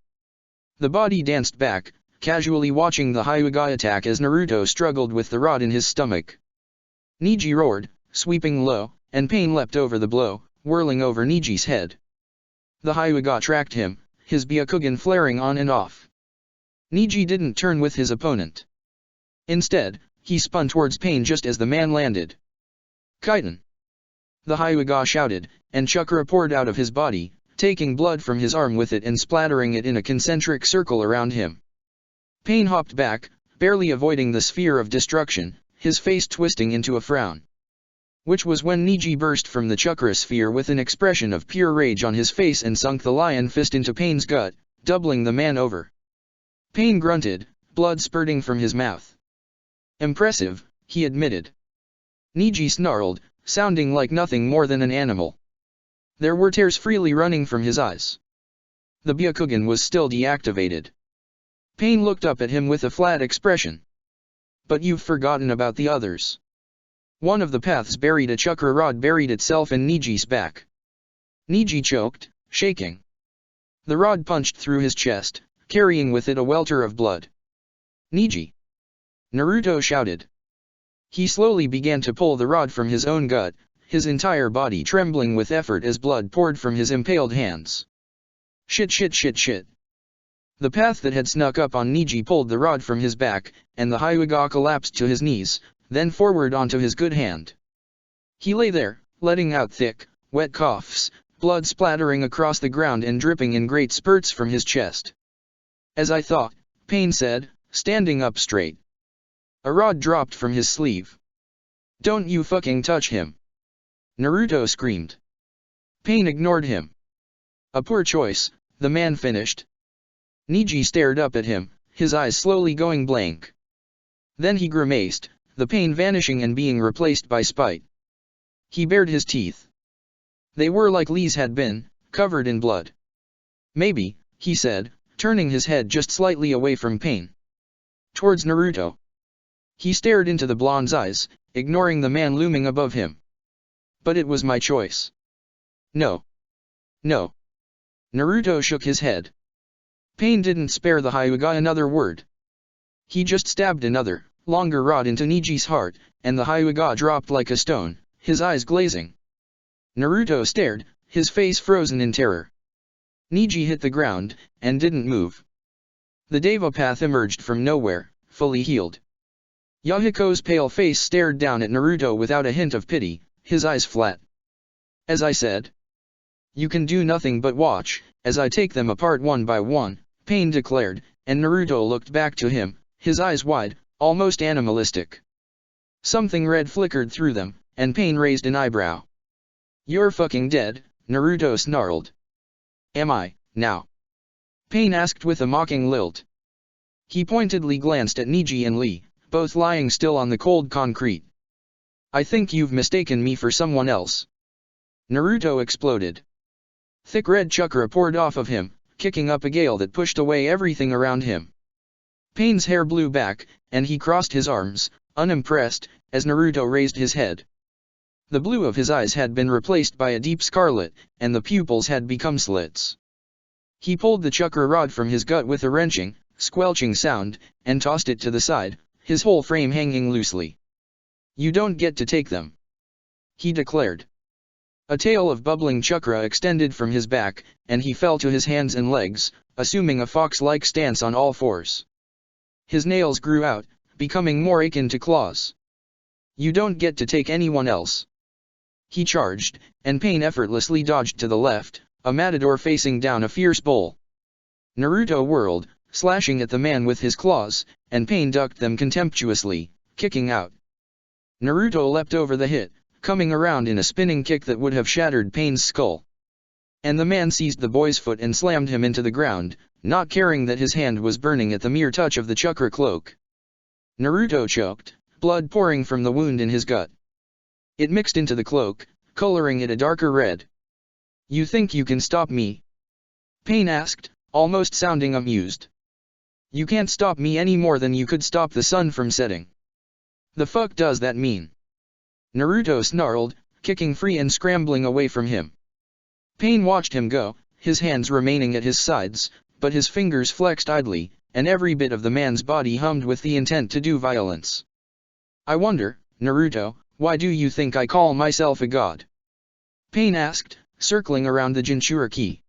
The body danced back, casually watching the Hyuga attack as Naruto struggled with the rod in his stomach. Neji roared, sweeping low, and Pain leapt over the blow, whirling over Neji's head. The Hyuga tracked him, his Byakugan flaring on and off. Neji didn't turn with his opponent. Instead, he spun towards Pain just as the man landed. Kaiten! The Hyuga shouted, and chakra poured out of his body, taking blood from his arm with it and splattering it in a concentric circle around him. Pain hopped back, barely avoiding the sphere of destruction, his face twisting into a frown. Which was when Neji burst from the chakra sphere with an expression of pure rage on his face and sunk the lion fist into Pain's gut, doubling the man over. Pain grunted, blood spurting from his mouth. Impressive, he admitted. Neji snarled, sounding like nothing more than an animal. There were tears freely running from his eyes. The Byakugan was still deactivated. Pain looked up at him with a flat expression. But you've forgotten about the others. One of the paths buried a chakra rod buried itself in Neji's back. Neji choked, shaking. The rod punched through his chest, carrying with it a welter of blood. Neji! Naruto shouted. He slowly began to pull the rod from his own gut, his entire body trembling with effort as blood poured from his impaled hands. Shit. The path that had snuck up on Neji pulled the rod from his back, and the Hyuga collapsed to his knees, then forward onto his good hand. He lay there, letting out thick, wet coughs, blood splattering across the ground and dripping in great spurts from his chest. As I thought, Pain said, standing up straight. A rod dropped from his sleeve. Don't you fucking touch him! Naruto screamed. Pain ignored him. A poor choice, the man finished. Neji stared up at him, his eyes slowly going blank. Then he grimaced, the pain vanishing and being replaced by spite. He bared his teeth. They were like Lee's had been, covered in blood. Maybe, he said, turning his head just slightly away from Pain. Towards Naruto. He stared into the blonde's eyes, ignoring the man looming above him. But it was my choice. No. Naruto shook his head. Pain didn't spare the Hyuga another word. He just stabbed another, longer rod into Neji's heart, and the Hyuga dropped like a stone, his eyes glazing. Naruto stared, his face frozen in terror. Neji hit the ground, and didn't move. The Deva path emerged from nowhere, fully healed. Yahiko's pale face stared down at Naruto without a hint of pity, his eyes flat. As I said. You can do nothing but watch, as I take them apart one by one, Pain declared, and Naruto looked back to him, his eyes wide, almost animalistic. Something red flickered through them, and Pain raised an eyebrow. You're fucking dead, Naruto snarled. Am I, now? Pain asked with a mocking lilt. He pointedly glanced at Neji and Lee, both lying still on the cold concrete. I think you've mistaken me for someone else. Naruto exploded. Thick red chakra poured off of him, kicking up a gale that pushed away everything around him. Pain's hair blew back, and he crossed his arms, unimpressed, as Naruto raised his head. The blue of his eyes had been replaced by a deep scarlet, and the pupils had become slits. He pulled the chakra rod from his gut with a wrenching, squelching sound, and tossed it to the side, his whole frame hanging loosely. You don't get to take them, he declared. A tail of bubbling chakra extended from his back, and he fell to his hands and legs, assuming a fox-like stance on all fours. His nails grew out, becoming more akin to claws. You don't get to take anyone else. He charged, and Pain effortlessly dodged to the left, a matador facing down a fierce bull. Naruto whirled, slashing at the man with his claws, and Pain ducked them contemptuously, kicking out. Naruto leapt over the hit, coming around in a spinning kick that would have shattered Pain's skull. And the man seized the boy's foot and slammed him into the ground, not caring that his hand was burning at the mere touch of the chakra cloak. Naruto choked, blood pouring from the wound in his gut. It mixed into the cloak, coloring it a darker red. You think you can stop me? Pain asked, almost sounding amused. You can't stop me any more than you could stop the sun from setting. The fuck does that mean? Naruto snarled, kicking free and scrambling away from him. Pain watched him go, his hands remaining at his sides, but his fingers flexed idly, and every bit of the man's body hummed with the intent to do violence. "I wonder, Naruto, why do you think I call myself a god?" Pain asked, circling around the Jinchuriki.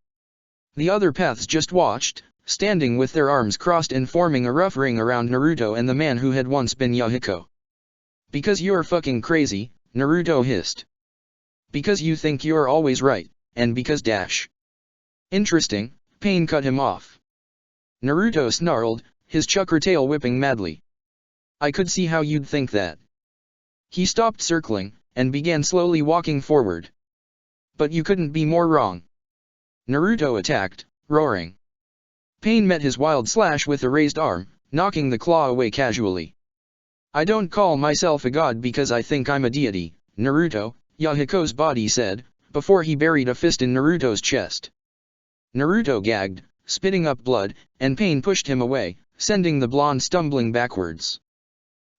The other paths just watched, standing with their arms crossed and forming a rough ring around Naruto and the man who had once been Yahiko. "Because you're fucking crazy," Naruto hissed. "Because you think you're always right, and because dash." "Interesting," Pain cut him off. Naruto snarled, his chakra tail whipping madly. "I could see how you'd think that." He stopped circling, and began slowly walking forward. "But you couldn't be more wrong." Naruto attacked, roaring. Pain met his wild slash with a raised arm, knocking the claw away casually. "I don't call myself a god because I think I'm a deity, Naruto," Yahiko's body said, before he buried a fist in Naruto's chest. Naruto gagged, spitting up blood, and Pain pushed him away, sending the blonde stumbling backwards.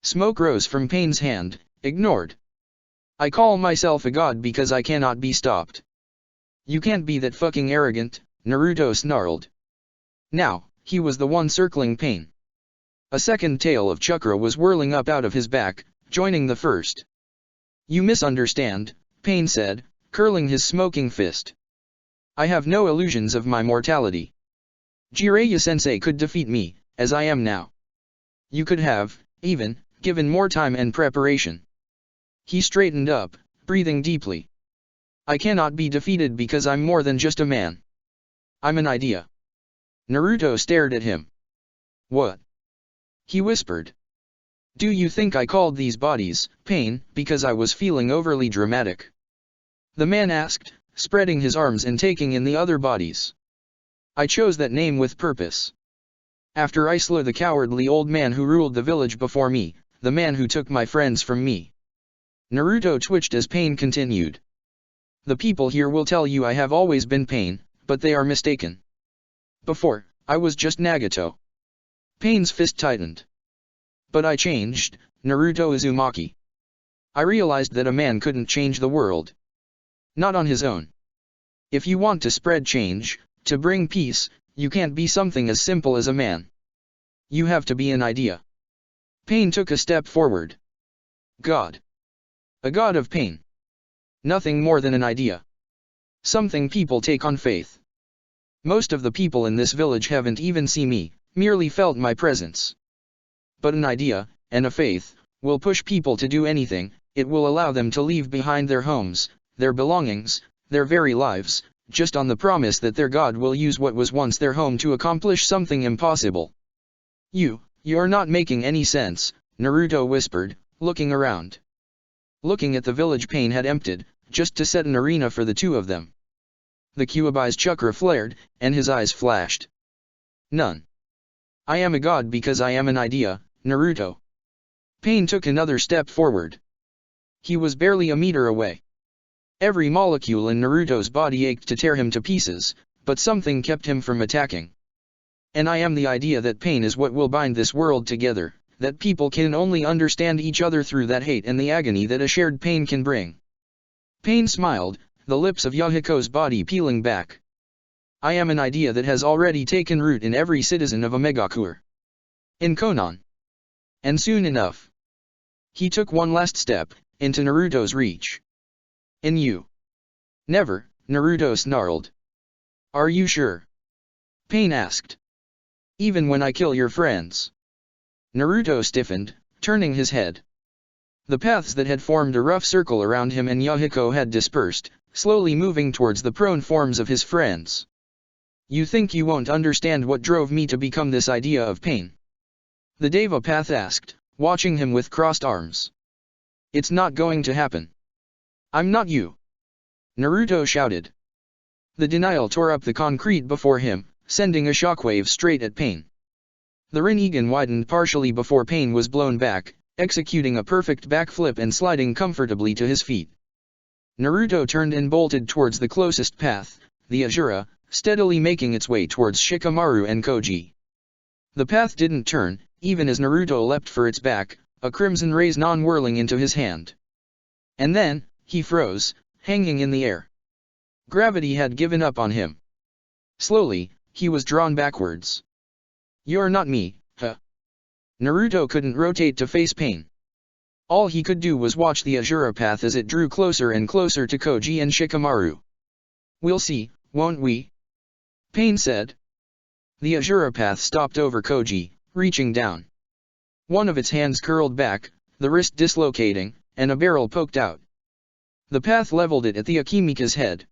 Smoke rose from Pain's hand, ignored. "I call myself a god because I cannot be stopped." "You can't be that fucking arrogant," Naruto snarled. Now, he was the one circling Pain. A second tail of chakra was whirling up out of his back, joining the first. "You misunderstand," Pain said, curling his smoking fist. "I have no illusions of my mortality. Jiraiya-sensei could defeat me, as I am now. You could have, even, given more time and preparation." He straightened up, breathing deeply. "I cannot be defeated because I'm more than just a man. I'm an idea." Naruto stared at him. "What?" he whispered. "Do you think I called these bodies, Pain, because I was feeling overly dramatic?" The man asked, spreading his arms and taking in the other bodies. "I chose that name with purpose. After I slew the cowardly old man who ruled the village before me, the man who took my friends from me." Naruto twitched as Pain continued. "The people here will tell you I have always been Pain, but they are mistaken. Before, I was just Nagato." Pain's fist tightened. "But I changed, Naruto Uzumaki. I realized that a man couldn't change the world. Not on his own. If you want to spread change, to bring peace, you can't be something as simple as a man. You have to be an idea." Pain took a step forward. "God. A god of pain. Nothing more than an idea. Something people take on faith. Most of the people in this village haven't even seen me, merely felt my presence. But an idea, and a faith, will push people to do anything. It will allow them to leave behind their homes, their belongings, their very lives, just on the promise that their God will use what was once their home to accomplish something impossible." You're not making any sense," Naruto whispered, looking around. Looking at the village Pain had emptied, just to set an arena for the two of them. The Kyuubi's chakra flared, and his eyes flashed. "None. I am a god because I am an idea, Naruto." Pain took another step forward. He was barely a meter away. Every molecule in Naruto's body ached to tear him to pieces, but something kept him from attacking. "And I am the idea that pain is what will bind this world together, that people can only understand each other through that hate and the agony that a shared pain can bring." Pain smiled, the lips of Yahiko's body peeling back. "I am an idea that has already taken root in every citizen of Omegakure. In Konan. And soon enough." He took one last step, into Naruto's reach. "In you." "Never," Naruto snarled. "Are you sure?" Pain asked. "Even when I kill your friends." Naruto stiffened, turning his head. The paths that had formed a rough circle around him and Yahiko had dispersed, slowly moving towards the prone forms of his friends. "You think you won't understand what drove me to become this idea of pain?" The Deva path asked, watching him with crossed arms. "It's not going to happen." "I'm not you!" Naruto shouted. The denial tore up the concrete before him, sending a shockwave straight at Pain. The Rinnegan widened partially before Pain was blown back, executing a perfect backflip and sliding comfortably to his feet. Naruto turned and bolted towards the closest path, the Azura, steadily making its way towards Shikamaru and Koji. The path didn't turn, even as Naruto leapt for its back, a crimson rays non-whirling into his hand. And then, he froze, hanging in the air. Gravity had given up on him. Slowly, he was drawn backwards. "You're not me, huh?" Naruto couldn't rotate to face Pain. All he could do was watch the Azura Path as it drew closer and closer to Koji and Shikamaru. "We'll see, won't we?" Pain said. The Azura Path stopped over Koji, reaching down. One of its hands curled back, the wrist dislocating, and a barrel poked out. The path leveled it at the Akimika's head.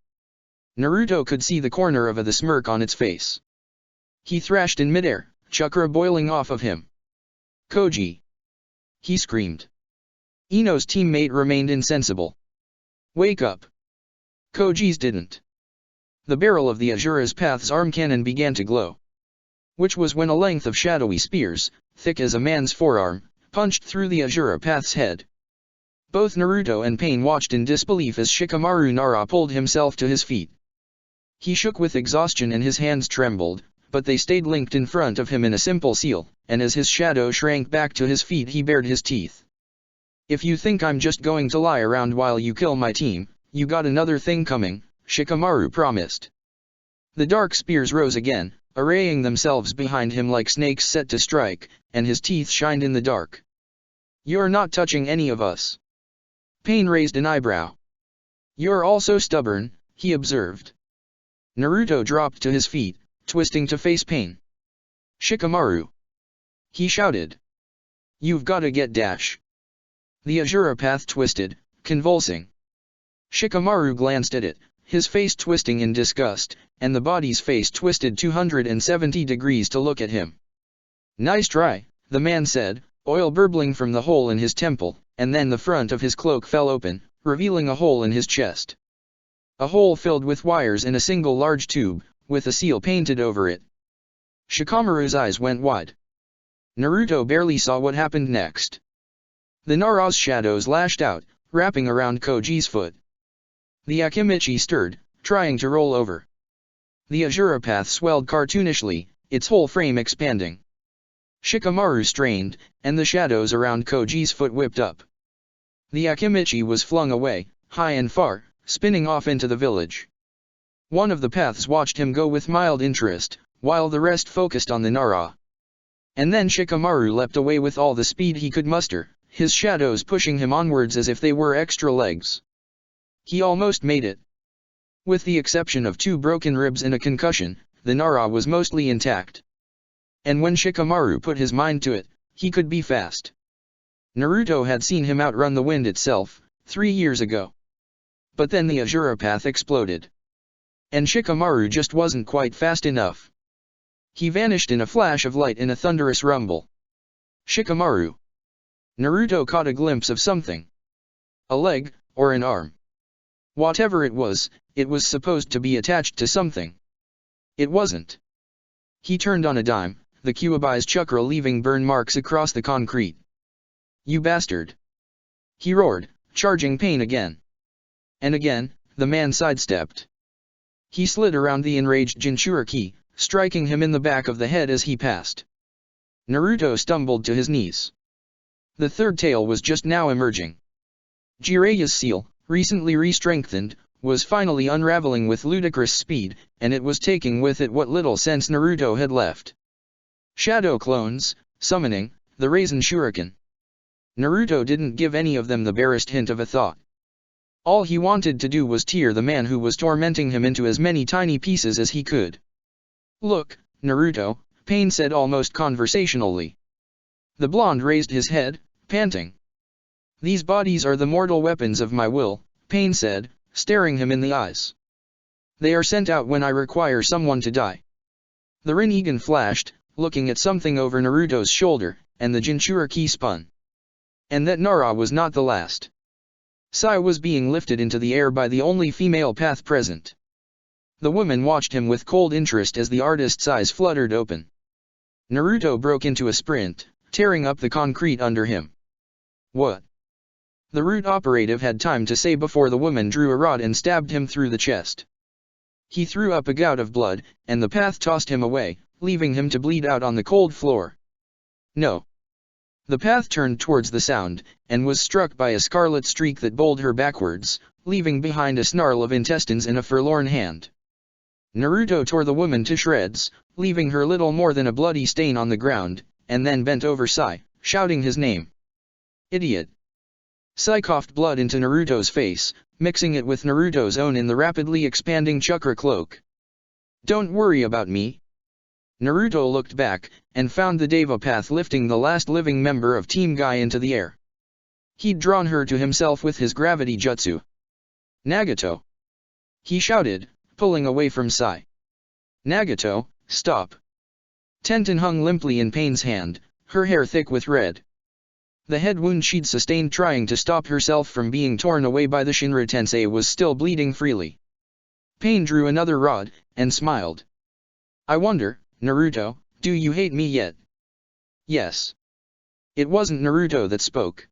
Naruto could see the corner of the smirk on its face. He thrashed in midair, chakra boiling off of him. "Koji!" he screamed. Ino's teammate remained insensible. "Wake up!" Koji's didn't. The barrel of the Azura's Path's arm cannon began to glow. Which was when a length of shadowy spears, thick as a man's forearm, punched through the Azura Path's head. Both Naruto and Pain watched in disbelief as Shikamaru Nara pulled himself to his feet. He shook with exhaustion and his hands trembled, but they stayed linked in front of him in a simple seal, and as his shadow shrank back to his feet he bared his teeth. "If you think I'm just going to lie around while you kill my team, you got another thing coming," Shikamaru promised. The dark spears rose again, arraying themselves behind him like snakes set to strike, and his teeth shined in the dark. "You're not touching any of us." Pain raised an eyebrow. "You're all so stubborn," he observed. Naruto dropped to his feet, twisting to face Pain. "Shikamaru!" he shouted. "You've gotta get dash." The Azura Path twisted, convulsing. Shikamaru glanced at it, his face twisting in disgust, and the body's face twisted 270 degrees to look at him. "Nice try," the man said, oil burbling from the hole in his temple, and then the front of his cloak fell open, revealing a hole in his chest. A hole filled with wires in a single large tube, with a seal painted over it. Shikamaru's eyes went wide. Naruto barely saw what happened next. The Nara's shadows lashed out, wrapping around Koji's foot. The Akimichi stirred, trying to roll over. The Azura Path swelled cartoonishly, its whole frame expanding. Shikamaru strained, and the shadows around Koji's foot whipped up. The Akimichi was flung away, high and far, spinning off into the village. One of the paths watched him go with mild interest, while the rest focused on the Nara. And then Shikamaru leapt away with all the speed he could muster, his shadows pushing him onwards as if they were extra legs. He almost made it. With the exception of 2 broken ribs and a concussion, the Nara was mostly intact. And when Shikamaru put his mind to it, he could be fast. Naruto had seen him outrun the wind itself, 3 years ago. But then the Azura Path exploded. And Shikamaru just wasn't quite fast enough. He vanished in a flash of light in a thunderous rumble. "Shikamaru!" Naruto caught a glimpse of something. A leg, or an arm. Whatever it was supposed to be attached to something. It wasn't. He turned on a dime, the Kyuubi's chakra leaving burn marks across the concrete. "You bastard!" he roared, charging Pain again. And again, the man sidestepped. He slid around the enraged Jinchuriki, striking him in the back of the head as he passed. Naruto stumbled to his knees. The third tail was just now emerging. Jiraiya's seal, recently re-strengthened, was finally unraveling with ludicrous speed, and it was taking with it what little sense Naruto had left. Shadow clones, summoning, the Raisin Shuriken. Naruto didn't give any of them the barest hint of a thought. All he wanted to do was tear the man who was tormenting him into as many tiny pieces as he could. "Look, Naruto," Pain said almost conversationally. The blonde raised his head, panting. "These bodies are the mortal weapons of my will," Pain said, staring him in the eyes. "They are sent out when I require someone to die." The Rinnegan flashed, looking at something over Naruto's shoulder, and the Jinchuriki spun. And that Nara was not the last. Sai was being lifted into the air by the only female path present. The woman watched him with cold interest as the artist's eyes fluttered open. Naruto broke into a sprint, tearing up the concrete under him. "What?" the root operative had time to say before the woman drew a rod and stabbed him through the chest. He threw up a gout of blood, and the path tossed him away, leaving him to bleed out on the cold floor. "No." The path turned towards the sound, and was struck by a scarlet streak that bowled her backwards, leaving behind a snarl of intestines and a forlorn hand. Naruto tore the woman to shreds, leaving her little more than a bloody stain on the ground, and then bent over Sai, shouting his name. Idiot! Sai coughed blood into Naruto's face, mixing it with Naruto's own in the rapidly expanding chakra cloak. Don't worry about me. Naruto looked back, and found the Deva Path lifting the last living member of Team Guy into the air. He'd drawn her to himself with his gravity jutsu. Nagato! He shouted, pulling away from Sai. Nagato, stop! Tenten hung limply in Pain's hand, her hair thick with red. The head wound she'd sustained trying to stop herself from being torn away by the Shinra Tensei was still bleeding freely. Pain drew another rod, and smiled. I wonder, Naruto, do you hate me yet? Yes. It wasn't Naruto that spoke.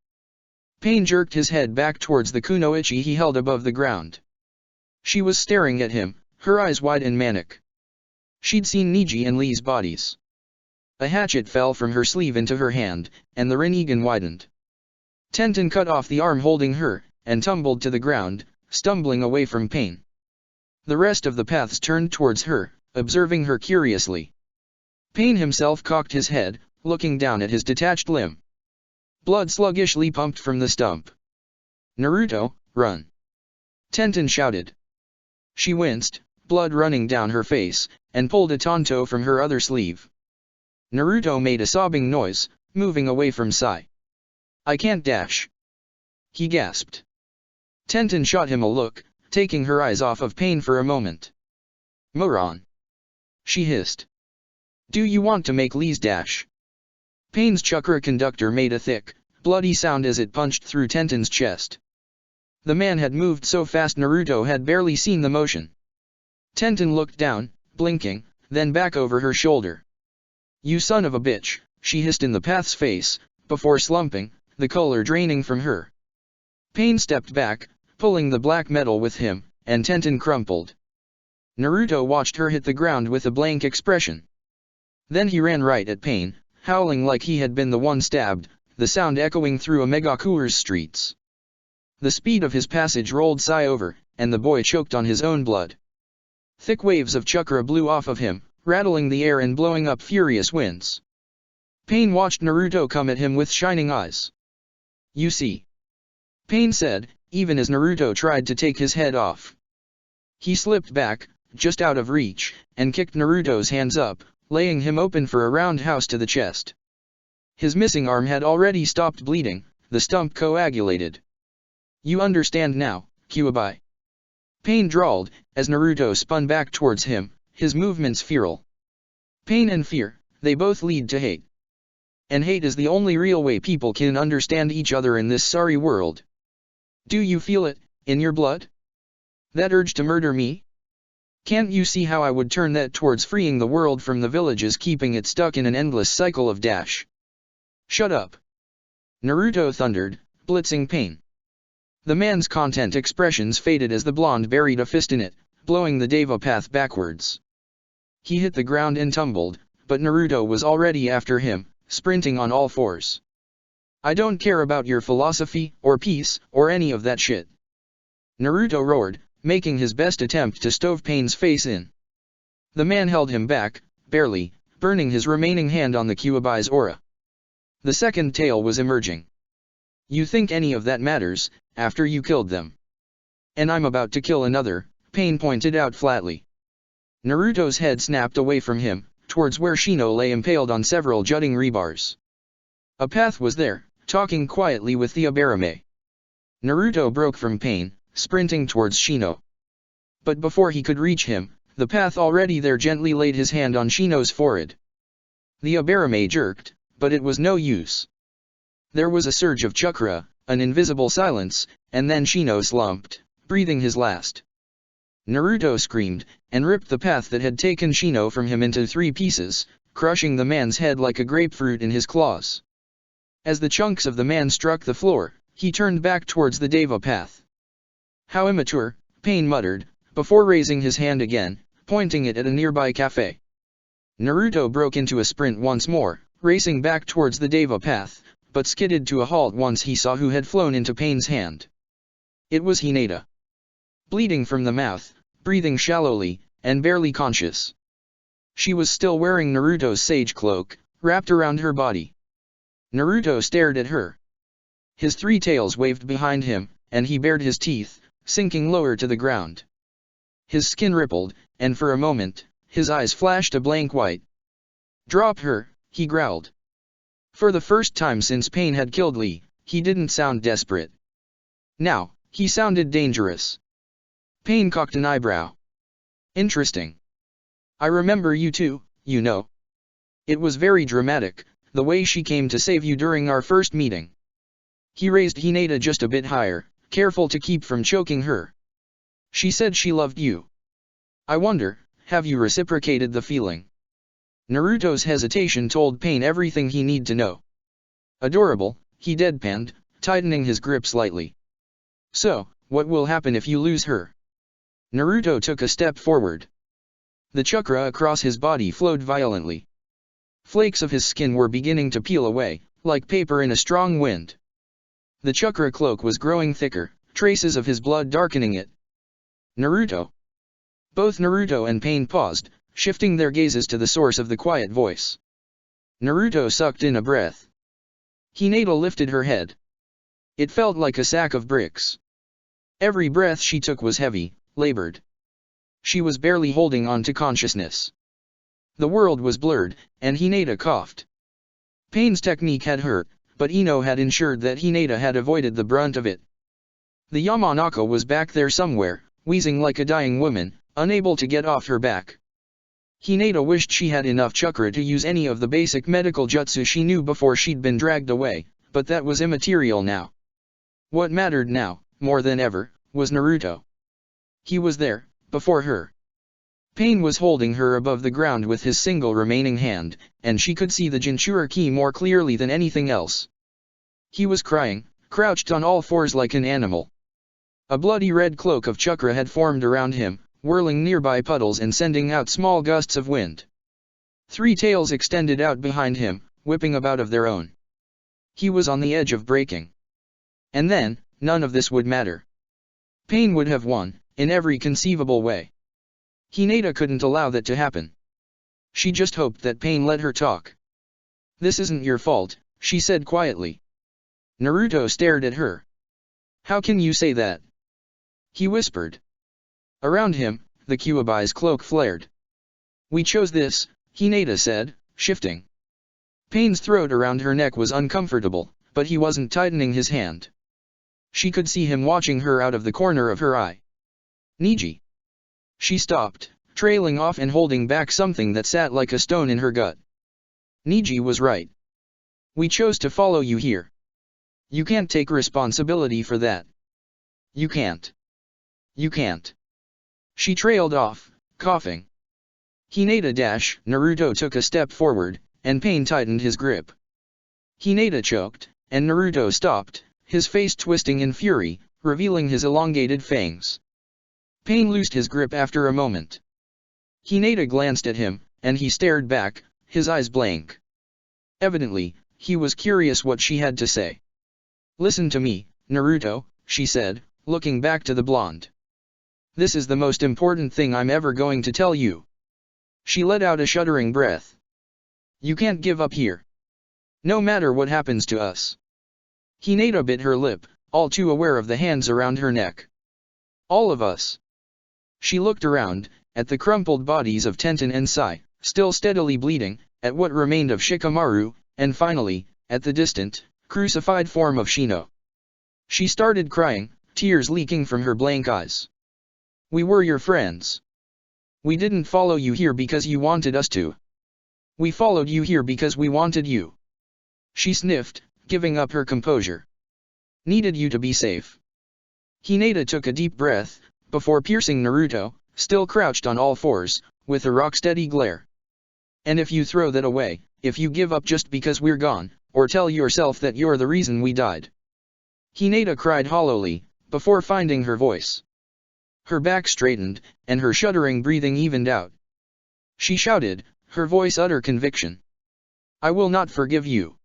Pain jerked his head back towards the kunoichi he held above the ground. She was staring at him, her eyes wide and manic. She'd seen Neji and Lee's bodies. A hatchet fell from her sleeve into her hand, and the Rinnegan widened. Tenten cut off the arm holding her, and tumbled to the ground, stumbling away from Pain. The rest of the paths turned towards her, observing her curiously. Pain himself cocked his head, looking down at his detached limb. Blood sluggishly pumped from the stump. Naruto, run! Tenten shouted. She winced, blood running down her face, and pulled a tanto from her other sleeve. Naruto made a sobbing noise, moving away from Sai. I can't dash. He gasped. Tenten shot him a look, taking her eyes off of Pain for a moment. Moron! She hissed. Do you want to make Lee's dash? Pain's chakra conductor made a thick, bloody sound as it punched through Tenten's chest. The man had moved so fast Naruto had barely seen the motion. Tenten looked down, blinking, then back over her shoulder. You son of a bitch, she hissed in the path's face, before slumping, the color draining from her. Pain stepped back, pulling the black metal with him, and Tenten crumpled. Naruto watched her hit the ground with a blank expression. Then he ran right at Pain, howling like he had been the one stabbed, the sound echoing through Omegakure's streets. The speed of his passage rolled Sai over, and the boy choked on his own blood. Thick waves of chakra blew off of him, rattling the air and blowing up furious winds. Pain watched Naruto come at him with shining eyes. You see? Pain said, even as Naruto tried to take his head off. He slipped back, just out of reach, and kicked Naruto's hands up, laying him open for a roundhouse to the chest. His missing arm had already stopped bleeding, the stump coagulated. You understand now, Kyuubi. Pain drawled, as Naruto spun back towards him, his movements feral. Pain and fear, they both lead to hate. And hate is the only real way people can understand each other in this sorry world. Do you feel it, in your blood? That urge to murder me? Can't you see how I would turn that towards freeing the world from the villages keeping it stuck in an endless cycle of dash? Shut up! Naruto thundered, blitzing Pain. The man's content expressions faded as the blonde buried a fist in it, blowing the Deva Path backwards. He hit the ground and tumbled, but Naruto was already after him, sprinting on all fours. I don't care about your philosophy, or peace, or any of that shit. Naruto roared, making his best attempt to stove Pain's face in. The man held him back, barely, burning his remaining hand on the Kyuubi's aura. The second tail was emerging. You think any of that matters, after you killed them? And I'm about to kill another, Pain pointed out flatly. Naruto's head snapped away from him, towards where Shino lay impaled on several jutting rebars. A path was there, talking quietly with the Abarame. Naruto broke from Pain, sprinting towards Shino. But before he could reach him, the path already there gently laid his hand on Shino's forehead. The Abarame jerked, but it was no use. There was a surge of chakra, an invisible silence, and then Shino slumped, breathing his last. Naruto screamed, and ripped the path that had taken Shino from him into 3 pieces, crushing the man's head like a grapefruit in his claws. As the chunks of the man struck the floor, he turned back towards the Deva Path. How immature, Pain muttered, before raising his hand again, pointing it at a nearby cafe. Naruto broke into a sprint once more, racing back towards the Deva Path, but skidded to a halt once he saw who had flown into Pain's hand. It was Hinata. Bleeding from the mouth, breathing shallowly, and barely conscious. She was still wearing Naruto's sage cloak, wrapped around her body. Naruto stared at her. His three tails waved behind him, and he bared his teeth, sinking lower to the ground. His skin rippled, and for a moment, his eyes flashed a blank white. "Drop her," he growled. For the first time since Pain had killed Lee, he didn't sound desperate. Now, he sounded dangerous. Pain cocked an eyebrow. "Interesting. I remember you too, you know. It was very dramatic, the way she came to save you during our first meeting." He raised Hinata just a bit higher, careful to keep from choking her. "She said she loved you. I wonder, have you reciprocated the feeling?" Naruto's hesitation told Pain everything he needed to know. "Adorable," he deadpanned, tightening his grip slightly. "So, what will happen if you lose her?" Naruto took a step forward. The chakra across his body flowed violently. Flakes of his skin were beginning to peel away, like paper in a strong wind. The chakra cloak was growing thicker, traces of his blood darkening it. "Naruto." Both Naruto and Pain paused, shifting their gazes to the source of the quiet voice. Naruto sucked in a breath. Hinata lifted her head. It felt like a sack of bricks. Every breath she took was heavy, labored. She was barely holding on to consciousness. The world was blurred, and Hinata coughed. Pain's technique had hurt, but Ino had ensured that Hinata had avoided the brunt of it. The Yamanaka was back there somewhere, wheezing like a dying woman, unable to get off her back. Hinata wished she had enough chakra to use any of the basic medical jutsu she knew before she'd been dragged away, but that was immaterial now. What mattered now, more than ever, was Naruto. He was there, before her. Pain was holding her above the ground with his single remaining hand, and she could see the Jinchuriki more clearly than anything else. He was crying, crouched on all fours like an animal. A bloody red cloak of chakra had formed around him, whirling nearby puddles and sending out small gusts of wind. Three tails extended out behind him, whipping about of their own. He was on the edge of breaking. And then, none of this would matter. Pain would have won, in every conceivable way. Hinata couldn't allow that to happen. She just hoped that Pain let her talk. "This isn't your fault," she said quietly. Naruto stared at her. "How can you say that?" he whispered. Around him, the Kyuubi's cloak flared. "We chose this," Hinata said, shifting. Pain's throat around her neck was uncomfortable, but he wasn't tightening his hand. She could see him watching her out of the corner of her eye. "Niji." She stopped, trailing off and holding back something that sat like a stone in her gut. Niji was right. "We chose to follow you here. You can't take responsibility for that. You can't. You can't." She trailed off, coughing. Hinata dash. Naruto took a step forward, and Pain tightened his grip. Hinata choked, and Naruto stopped, his face twisting in fury, revealing his elongated fangs. Pain loosed his grip after a moment. Hinata glanced at him, and he stared back, his eyes blank. Evidently, he was curious what she had to say. "Listen to me, Naruto," she said, looking back to the blonde. "This is the most important thing I'm ever going to tell you." She let out a shuddering breath. "You can't give up here. No matter what happens to us." Hinata bit her lip, all too aware of the hands around her neck. "All of us." She looked around, at the crumpled bodies of Tenten and Sai, still steadily bleeding, at what remained of Shikamaru, and finally, at the distant, crucified form of Shino. She started crying, tears leaking from her blank eyes. "We were your friends. We didn't follow you here because you wanted us to. We followed you here because we wanted you." She sniffed, giving up her composure. "Needed you to be safe." Hinata took a deep breath, before piercing Naruto, still crouched on all fours, with a rock-steady glare. "And if you throw that away, if you give up just because we're gone, or tell yourself that you're the reason we died." Hinata cried hollowly, before finding her voice. Her back straightened, and her shuddering breathing evened out. She shouted, her voice utter conviction. "I will not forgive you."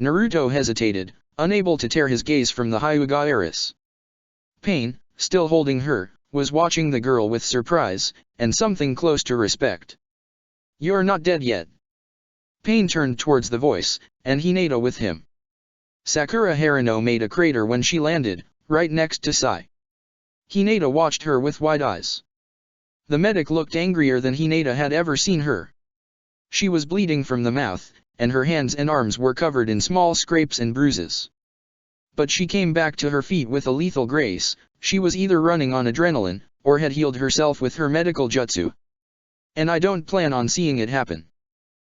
Naruto hesitated, unable to tear his gaze from the Hyuga heiress. Pain, still holding her, was watching the girl with surprise, and something close to respect. "You're not dead yet." Pain turned towards the voice, and Hinata with him. Sakura Haruno made a crater when she landed, right next to Sai. Hinata watched her with wide eyes. The medic looked angrier than Hinata had ever seen her. She was bleeding from the mouth, and her hands and arms were covered in small scrapes and bruises. But she came back to her feet with a lethal grace. She was either running on adrenaline, or had healed herself with her medical jutsu. "And I don't plan on seeing it happen."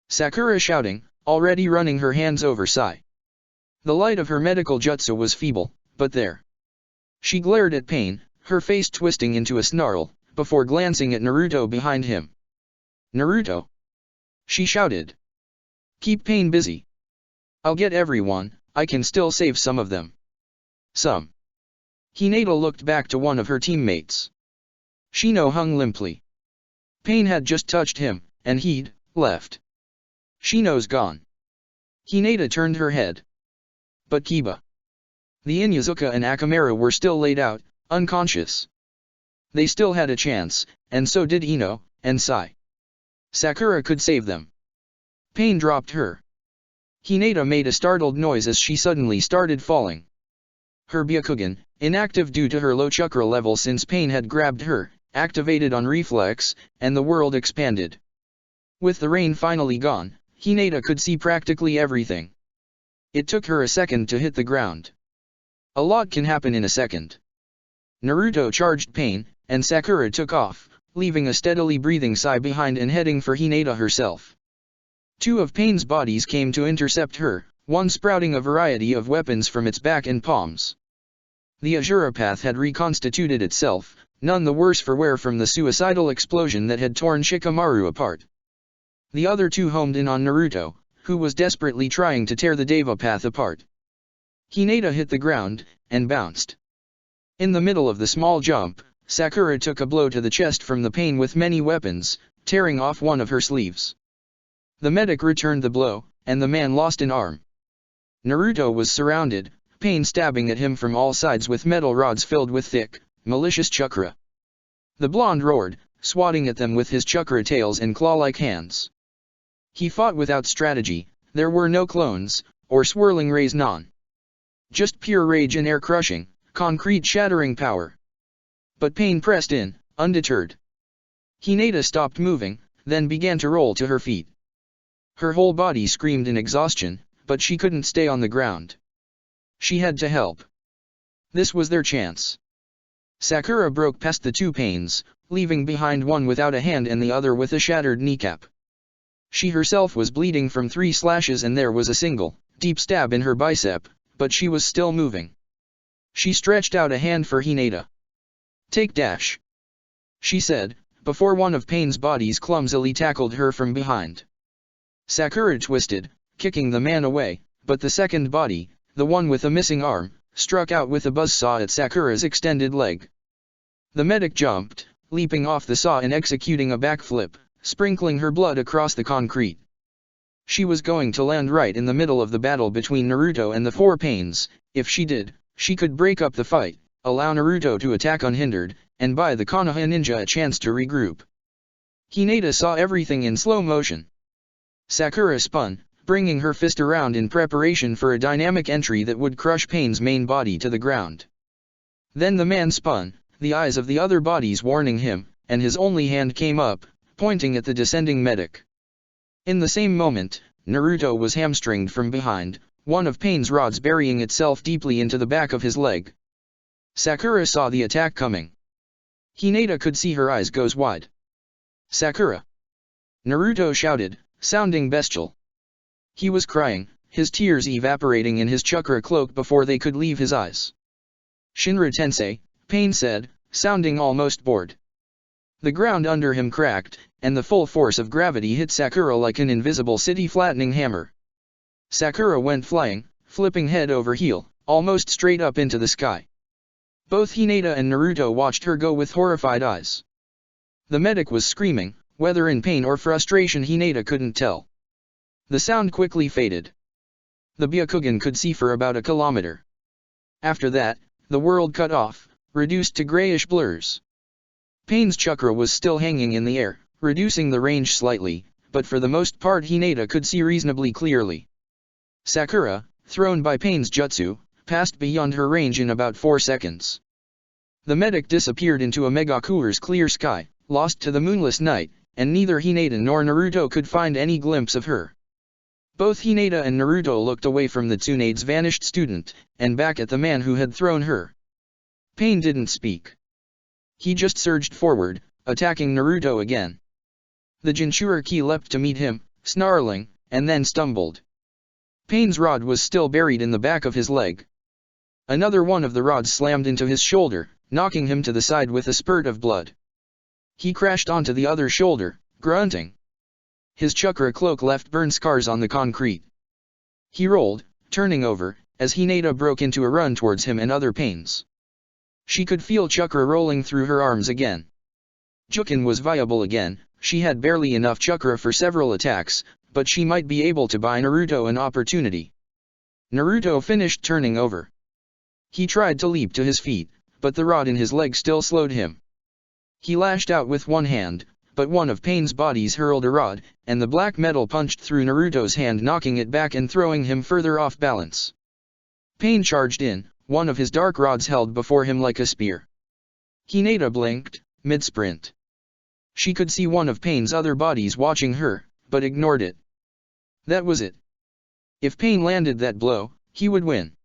Sakura shouting, already running her hands over Sai. The light of her medical jutsu was feeble, but there. She glared at Pain, her face twisting into a snarl, before glancing at Naruto behind him. "Naruto!" she shouted. "Keep Pain busy. I'll get everyone, I can still save some of them." "Some." Hinata looked back to one of her teammates. Shino hung limply. Pain had just touched him, and he'd left. "Shino's gone." Hinata turned her head. But Kiba, the Inuzuka and Akamaru were still laid out, unconscious. They still had a chance, and so did Ino and Sai. Sakura could save them. Pain dropped her. Hinata made a startled noise as she suddenly started falling. Her Byakugan, inactive due to her low chakra level since Pain had grabbed her, activated on reflex, and the world expanded. With the rain finally gone, Hinata could see practically everything. It took her a second to hit the ground. A lot can happen in a second. Naruto charged Pain, and Sakura took off, leaving a steadily breathing Sai behind and heading for Hinata herself. Two of Pain's bodies came to intercept her, one sprouting a variety of weapons from its back and palms. The Azura Path had reconstituted itself, none the worse for wear from the suicidal explosion that had torn Shikamaru apart. The other two homed in on Naruto, who was desperately trying to tear the Deva Path apart. Hinata hit the ground, and bounced. In the middle of the small jump, Sakura took a blow to the chest from the Pain with many weapons, tearing off one of her sleeves. The medic returned the blow, and the man lost an arm. Naruto was surrounded, Pain stabbing at him from all sides with metal rods filled with thick, malicious chakra. The blonde roared, swatting at them with his chakra tails and claw-like hands. He fought without strategy, there were no clones, or swirling rays, none. Just pure rage and air-crushing, concrete-shattering power. But Pain pressed in, undeterred. Hinata stopped moving, then began to roll to her feet. Her whole body screamed in exhaustion, but she couldn't stay on the ground. She had to help. This was their chance. Sakura broke past the two Pains, leaving behind one without a hand and the other with a shattered kneecap. She herself was bleeding from 3 slashes and there was a single, deep stab in her bicep, but she was still moving. She stretched out a hand for Hinata. "Take dash," she said, before one of Pain's bodies clumsily tackled her from behind. Sakura twisted, kicking the man away, but the second body, the one with a missing arm, struck out with a buzzsaw at Sakura's extended leg. The medic jumped, leaping off the saw and executing a backflip, sprinkling her blood across the concrete. She was going to land right in the middle of the battle between Naruto and the 4 Pains. If she did, she could break up the fight, allow Naruto to attack unhindered, and buy the Konoha ninja a chance to regroup. Hinata saw everything in slow motion. Sakura spun, bringing her fist around in preparation for a dynamic entry that would crush Pain's main body to the ground. Then the man spun, the eyes of the other bodies warning him, and his only hand came up, pointing at the descending medic. In the same moment, Naruto was hamstringed from behind, one of Pain's rods burying itself deeply into the back of his leg. Sakura saw the attack coming. Hinata could see her eyes go wide. "Sakura!" Naruto shouted, sounding bestial. He was crying, his tears evaporating in his chakra cloak before they could leave his eyes. "Shinra Tensei," Pain said, sounding almost bored. The ground under him cracked, and the full force of gravity hit Sakura like an invisible city-flattening hammer. Sakura went flying, flipping head over heel, almost straight up into the sky. Both Hinata and Naruto watched her go with horrified eyes. The medic was screaming, whether in pain or frustration Hinata couldn't tell. The sound quickly faded. The Byakugan could see for about a kilometer. After that, the world cut off, reduced to grayish blurs. Pain's chakra was still hanging in the air, reducing the range slightly, but for the most part Hinata could see reasonably clearly. Sakura, thrown by Pain's jutsu, passed beyond her range in about 4 seconds. The medic disappeared into a Megakura's clear sky, lost to the moonless night, and neither Hinata nor Naruto could find any glimpse of her. Both Hinata and Naruto looked away from the Tsunade's vanished student, and back at the man who had thrown her. Pain didn't speak. He just surged forward, attacking Naruto again. The Jinchuriki leapt to meet him, snarling, and then stumbled. Pain's rod was still buried in the back of his leg. Another one of the rods slammed into his shoulder, knocking him to the side with a spurt of blood. He crashed onto the other shoulder, grunting. His chakra cloak left burn scars on the concrete. He rolled, turning over, as Hinata broke into a run towards him and other Pains. She could feel chakra rolling through her arms again. Juken was viable again. She had barely enough chakra for several attacks, but she might be able to buy Naruto an opportunity. Naruto finished turning over. He tried to leap to his feet, but the rod in his leg still slowed him. He lashed out with one hand, but one of Pain's bodies hurled a rod, and the black metal punched through Naruto's hand, knocking it back and throwing him further off balance. Pain charged in, one of his dark rods held before him like a spear. Hinata blinked, mid-sprint. She could see one of Pain's other bodies watching her, but ignored it. That was it. If Pain landed that blow, he would win.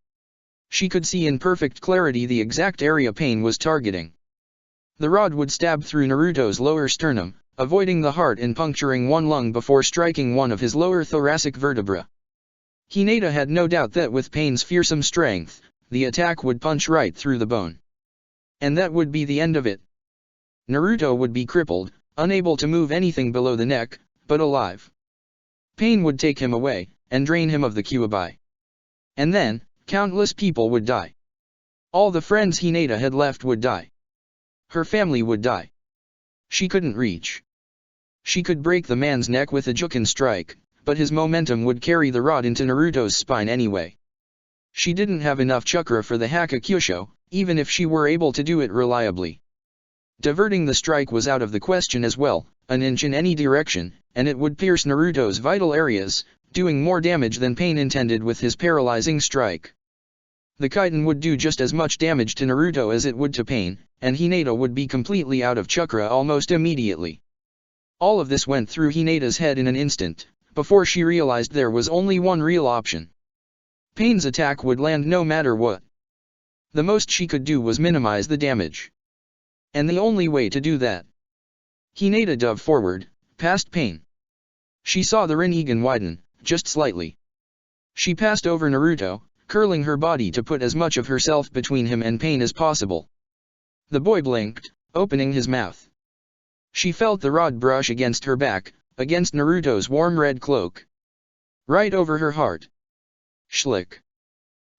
She could see in perfect clarity the exact area Pain was targeting. The rod would stab through Naruto's lower sternum, avoiding the heart and puncturing one lung before striking one of his lower thoracic vertebrae. Hinata had no doubt that with Pain's fearsome strength, the attack would punch right through the bone. And that would be the end of it. Naruto would be crippled, unable to move anything below the neck, but alive. Pain would take him away, and drain him of the Kyuubi. And then, countless people would die. All the friends Hinata had left would die. Her family would die. She couldn't reach. She could break the man's neck with a Juken strike, but his momentum would carry the rod into Naruto's spine anyway. She didn't have enough chakra for the Hakakyusho, even if she were able to do it reliably. Diverting the strike was out of the question as well, an inch in any direction, and it would pierce Naruto's vital areas, doing more damage than Pain intended with his paralyzing strike. The Kaiten would do just as much damage to Naruto as it would to Pain, and Hinata would be completely out of chakra almost immediately. All of this went through Hinata's head in an instant, before she realized there was only one real option. Pain's attack would land no matter what. The most she could do was minimize the damage. And the only way to do that. Hinata dove forward, past Pain. She saw the Rinnegan widen, just slightly. She passed over Naruto, curling her body to put as much of herself between him and Pain as possible. The boy blinked, opening his mouth. She felt the rod brush against her back, against Naruto's warm red cloak. Right over her heart. Schlick.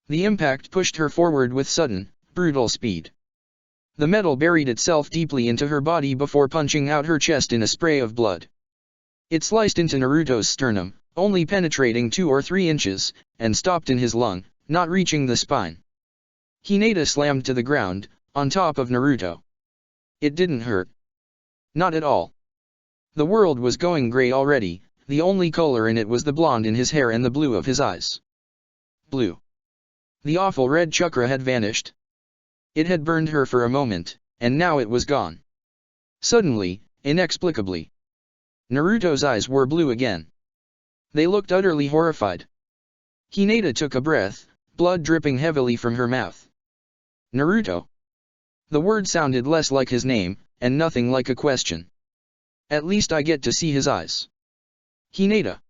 The impact pushed her forward with sudden, brutal speed. The metal buried itself deeply into her body before punching out her chest in a spray of blood. It sliced into Naruto's sternum, only penetrating 2 or 3 inches, and stopped in his lung, not reaching the spine. Hinata slammed to the ground, on top of Naruto. It didn't hurt. Not at all. The world was going gray already, the only color in it was the blonde in his hair and the blue of his eyes. Blue. The awful red chakra had vanished. It had burned her for a moment, and now it was gone. Suddenly, inexplicably, Naruto's eyes were blue again. They looked utterly horrified. Hinata took a breath, blood dripping heavily from her mouth. Naruto. The word sounded less like his name, and nothing like a question. At least I get to see his eyes. Hinata.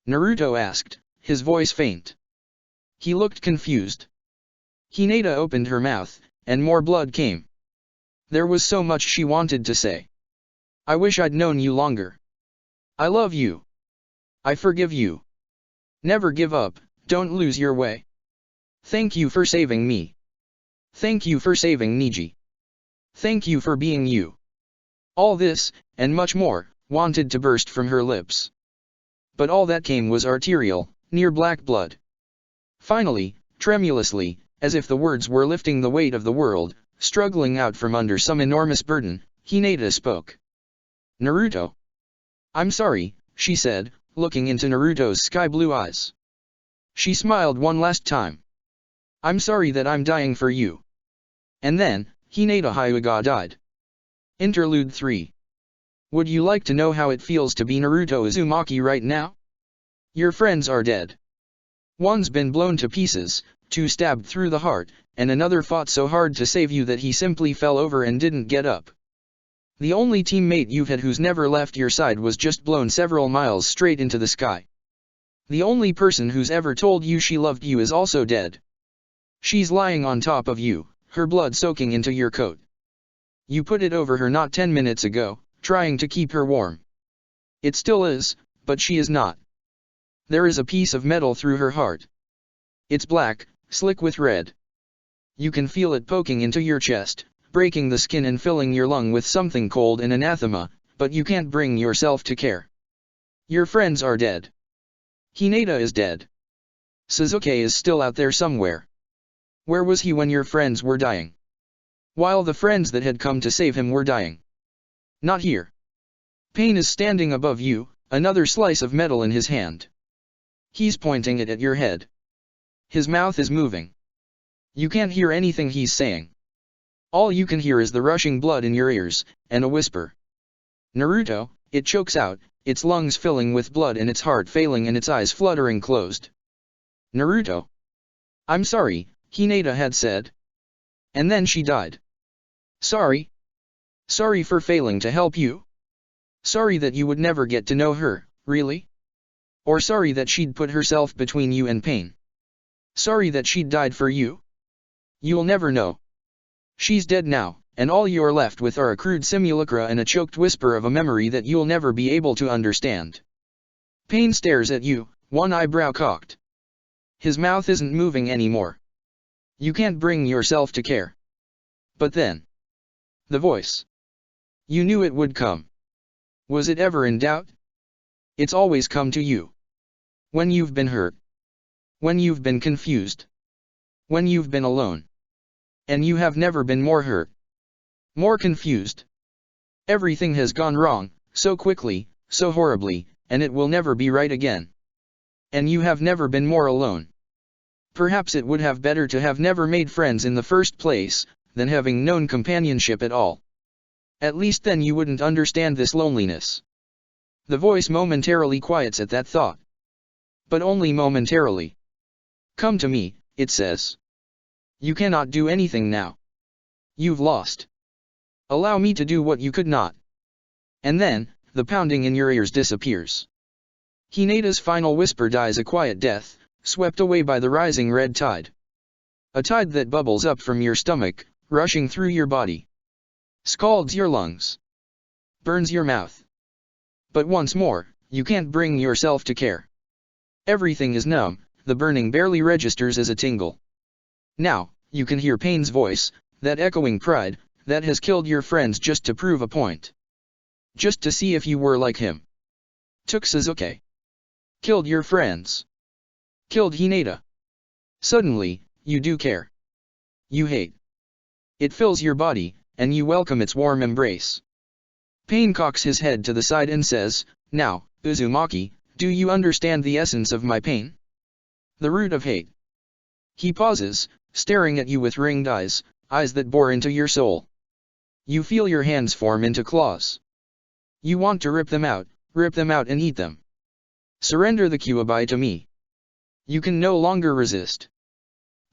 Naruto asked, his voice faint. He looked confused. Hinata opened her mouth, and more blood came. There was so much she wanted to say. I wish I'd known you longer. I love you. I forgive you. Never give up, don't lose your way. Thank you for saving me. Thank you for saving Neji. Thank you for being you. All this, and much more, wanted to burst from her lips. But all that came was arterial, near black blood. Finally, tremulously, as if the words were lifting the weight of the world, struggling out from under some enormous burden, Hinata spoke. Naruto. I'm sorry, she said, looking into Naruto's sky-blue eyes. She smiled one last time. I'm sorry that I'm dying for you. And then, Hinata Hyuga died. Interlude 3. Would you like to know how it feels to be Naruto Uzumaki right now? Your friends are dead. One's been blown to pieces, two stabbed through the heart, and another fought so hard to save you that he simply fell over and didn't get up. The only teammate you've had who's never left your side was just blown several miles straight into the sky. The only person who's ever told you she loved you is also dead. She's lying on top of you, her blood soaking into your coat. You put it over her not 10 minutes ago, trying to keep her warm. It still is, but she is not. There is a piece of metal through her heart. It's black, slick with red. You can feel it poking into your chest, breaking the skin and filling your lung with something cold and anathema, but you can't bring yourself to care. Your friends are dead. Hinata is dead. Sasuke is still out there somewhere. Where was he when your friends were dying? While the friends that had come to save him were dying. Not here. Pain is standing above you, another slice of metal in his hand. He's pointing it at your head. His mouth is moving. You can't hear anything he's saying. All you can hear is the rushing blood in your ears, and a whisper. Naruto, it chokes out, its lungs filling with blood and its heart failing and its eyes fluttering closed. Naruto. I'm sorry, Hinata had said. And then she died. Sorry? Sorry for failing to help you? Sorry that you would never get to know her, really? Or sorry that she'd put herself between you and pain? Sorry that she'd died for you? You'll never know. She's dead now, and all you're left with are a crude simulacra and a choked whisper of a memory that you'll never be able to understand. Pain stares at you, one eyebrow cocked. His mouth isn't moving anymore. You can't bring yourself to care. But then. The voice. You knew it would come. Was it ever in doubt? It's always come to you. When you've been hurt. When you've been confused. When you've been alone. And you have never been more hurt. More confused. Everything has gone wrong, so quickly, so horribly, and it will never be right again. And you have never been more alone. Perhaps it would have better to have never made friends in the first place, than having known companionship at all. At least then you wouldn't understand this loneliness. The voice momentarily quiets at that thought. But only momentarily. Come to me, it says. You cannot do anything now. You've lost. Allow me to do what you could not. And then, the pounding in your ears disappears. Hinata's final whisper dies a quiet death, swept away by the rising red tide. A tide that bubbles up from your stomach, rushing through your body. Scalds your lungs. Burns your mouth. But once more, you can't bring yourself to care. Everything is numb, the burning barely registers as a tingle. Now, you can hear pain's voice, that echoing pride, that has killed your friends just to prove a point. Just to see if you were like him. Took Sasuke. Killed your friends. Killed Hinata. Suddenly, you do care. You hate. It fills your body, and you welcome its warm embrace. Pain cocks his head to the side and says, Now, Uzumaki, do you understand the essence of my pain? The root of hate. He pauses, staring at you with ringed eyes, eyes that bore into your soul. You feel your hands form into claws. You want to rip them out and eat them. Surrender the Kyuubi to me. You can no longer resist.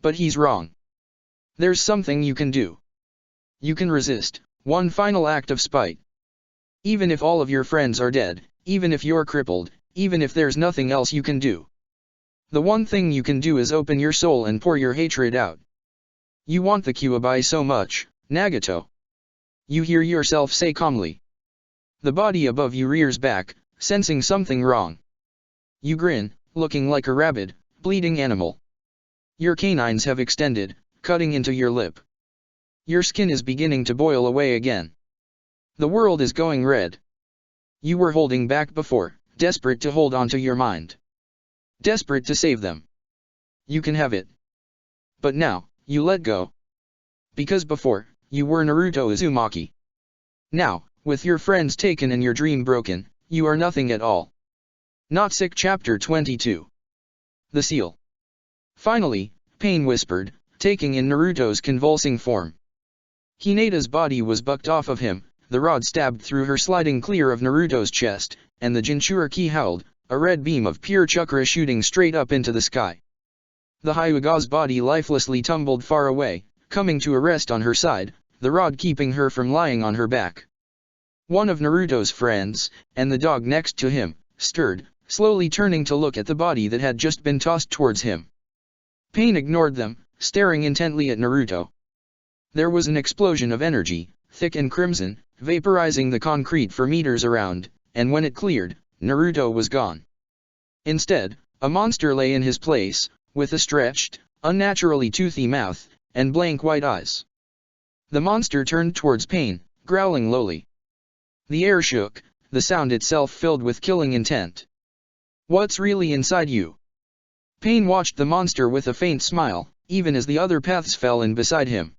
But he's wrong. There's something you can do. You can resist, one final act of spite. Even if all of your friends are dead, even if you're crippled, even if there's nothing else you can do. The one thing you can do is open your soul and pour your hatred out. You want the Kyuubi so much, Nagato. You hear yourself say calmly. The body above you rears back, sensing something wrong. You grin, looking like a rabid, bleeding animal. Your canines have extended, cutting into your lip. Your skin is beginning to boil away again. The world is going red. You were holding back before, desperate to hold on to your mind. Desperate to save them. You can have it. But now, you let go. Because before, you were Naruto Uzumaki. Now, with your friends taken and your dream broken, you are nothing at all. Not Sick Chapter 22. The Seal. Finally, Pain whispered, taking in Naruto's convulsing form. Hinata's body was bucked off of him, the rod stabbed through her sliding clear of Naruto's chest, and the Jinchuriki howled, a red beam of pure chakra shooting straight up into the sky. The Hyuga's body lifelessly tumbled far away, coming to a rest on her side, the rod keeping her from lying on her back. One of Naruto's friends, and the dog next to him, stirred, slowly turning to look at the body that had just been tossed towards him. Pain ignored them, staring intently at Naruto. There was an explosion of energy, thick and crimson, vaporizing the concrete for meters around, and when it cleared, Naruto was gone. Instead, a monster lay in his place, with a stretched, unnaturally toothy mouth, and blank white eyes. The monster turned towards Pain, growling lowly. The air shook, the sound itself filled with killing intent. What's really inside you? Pain watched the monster with a faint smile, even as the other paths fell in beside him.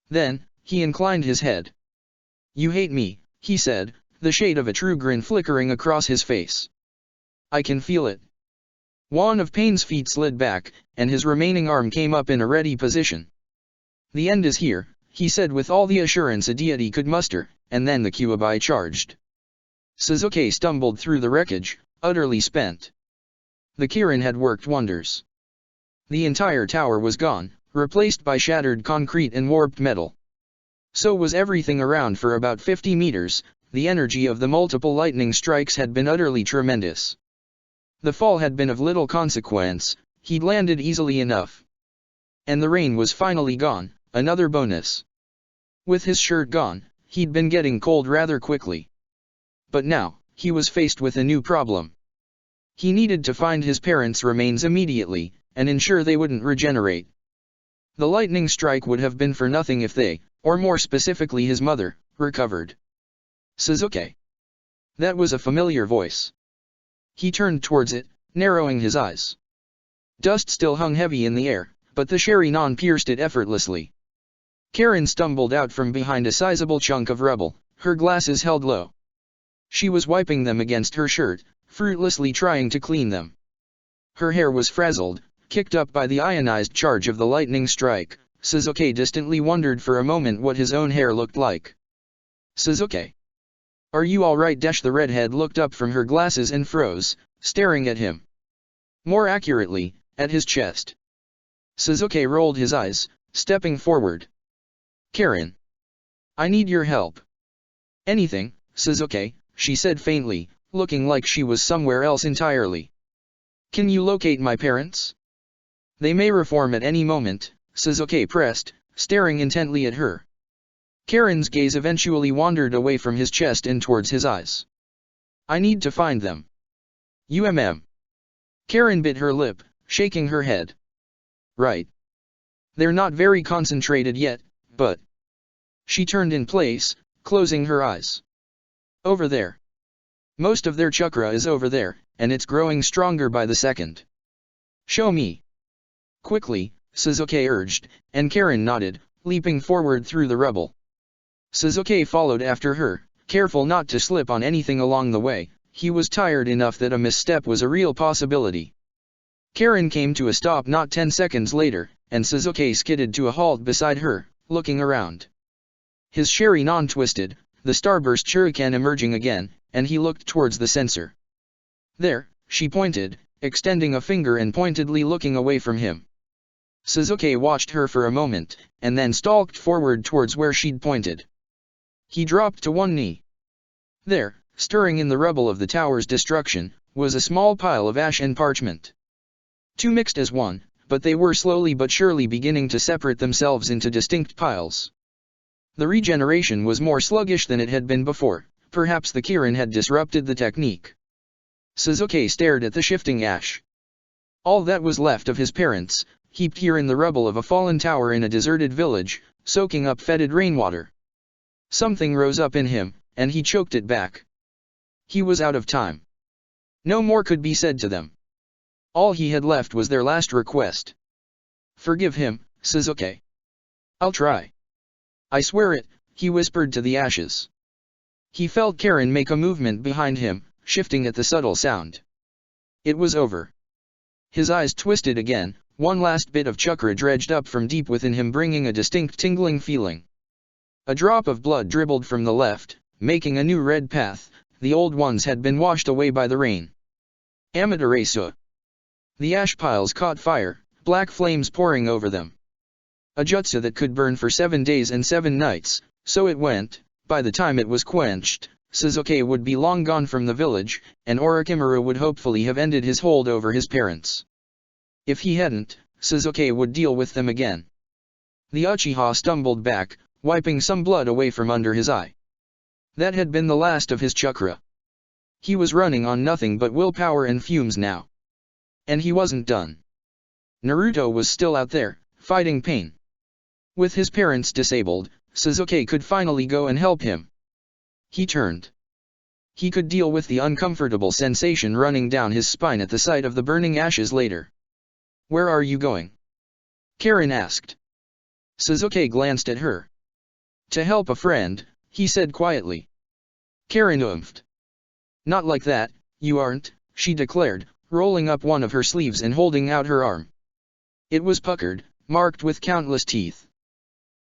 Then, he inclined his head. You hate me, he said, the shade of a true grin flickering across his face. I can feel it. One of Pain's feet slid back, and his remaining arm came up in a ready position. The end is here, he said with all the assurance a deity could muster, and then the Kyuubi charged. Sasuke stumbled through the wreckage, utterly spent. The Kirin had worked wonders. The entire tower was gone, replaced by shattered concrete and warped metal. So was everything around for about 50 meters, the energy of the multiple lightning strikes had been utterly tremendous. The fall had been of little consequence, he'd landed easily enough. And the rain was finally gone, another bonus. With his shirt gone, he'd been getting cold rather quickly. But now, he was faced with a new problem. He needed to find his parents' remains immediately, and ensure they wouldn't regenerate. The lightning strike would have been for nothing if they, or more specifically his mother, recovered. Sasuke. That was a familiar voice. He turned towards it, narrowing his eyes. Dust still hung heavy in the air, but the Sharingan pierced it effortlessly. Karen stumbled out from behind a sizable chunk of rubble, her glasses held low. She was wiping them against her shirt, fruitlessly trying to clean them. Her hair was frazzled, kicked up by the ionized charge of the lightning strike. Sasuke distantly wondered for a moment what his own hair looked like. Sasuke. Are you alright? The redhead looked up from her glasses and froze, staring at him. More accurately, at his chest. Sasuke rolled his eyes, stepping forward. Karen. I need your help. Anything, Sasuke, she said faintly, looking like she was somewhere else entirely. Can you locate my parents? They may reform at any moment, Sasuke pressed, staring intently at her. Karen's gaze eventually wandered away from his chest and towards his eyes. I need to find them. Karen bit her lip, shaking her head. Right. They're not very concentrated yet, but... She turned in place, closing her eyes. Over there. Most of their chakra is over there, and it's growing stronger by the second. Show me. Quickly, Sasuke urged, and Karen nodded, leaping forward through the rubble. Sasuke followed after her, careful not to slip on anything along the way. He was tired enough that a misstep was a real possibility. Karen came to a stop not 10 seconds later, and Sasuke skidded to a halt beside her, looking around. His Sharingan twisted, the starburst shuriken emerging again, and he looked towards the sensor. There, she pointed, extending a finger and pointedly looking away from him. Sasuke watched her for a moment, and then stalked forward towards where she'd pointed. He dropped to one knee. There, stirring in the rubble of the tower's destruction, was a small pile of ash and parchment. Two mixed as one, but they were slowly but surely beginning to separate themselves into distinct piles. The regeneration was more sluggish than it had been before, perhaps the Kirin had disrupted the technique. Sasuke stared at the shifting ash. All that was left of his parents, heaped here in the rubble of a fallen tower in a deserted village, soaking up fetid rainwater. Something rose up in him, and he choked it back. He was out of time. No more could be said to them. All he had left was their last request. Forgive him, Sasuke. I'll try. I swear it, he whispered to the ashes. He felt Karen make a movement behind him, shifting at the subtle sound. It was over. His eyes twisted again, one last bit of chakra dredged up from deep within him, bringing a distinct tingling feeling. A drop of blood dribbled from the left, making a new red path. The old ones had been washed away by the rain. Amaterasu. The ash piles caught fire, black flames pouring over them. A jutsu that could burn for 7 days and 7 nights, so it went. By the time it was quenched, Sasuke would be long gone from the village, and Orochimaru would hopefully have ended his hold over his parents. If he hadn't, Sasuke would deal with them again. The Uchiha stumbled back, wiping some blood away from under his eye. That had been the last of his chakra. He was running on nothing but willpower and fumes now. And he wasn't done. Naruto was still out there, fighting pain. With his parents disabled, Sasuke could finally go and help him. He turned. He could deal with the uncomfortable sensation running down his spine at the sight of the burning ashes later. "Where are you going?" Karen asked. Sasuke glanced at her. "To help a friend," he said quietly. Karen umphed. "Not like that, you aren't," she declared, rolling up one of her sleeves and holding out her arm. It was puckered, marked with countless teeth.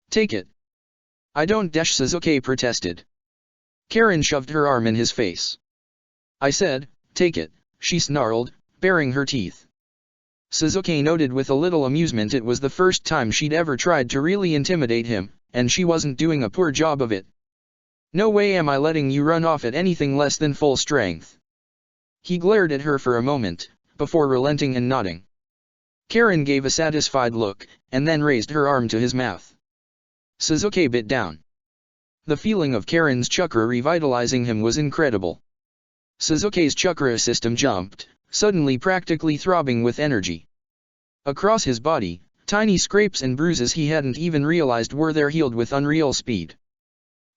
"Take it." "I don't," Sasuke protested. Karen shoved her arm in his face. "I said, take it," she snarled, baring her teeth. Sasuke noted with a little amusement it was the first time she'd ever tried to really intimidate him, and she wasn't doing a poor job of it. "No way am I letting you run off at anything less than full strength." He glared at her for a moment, before relenting and nodding. Karen gave a satisfied look, and then raised her arm to his mouth. Sasuke bit down. The feeling of Karen's chakra revitalizing him was incredible. Sasuke's chakra system jumped, suddenly practically throbbing with energy. Across his body, tiny scrapes and bruises he hadn't even realized were there healed with unreal speed.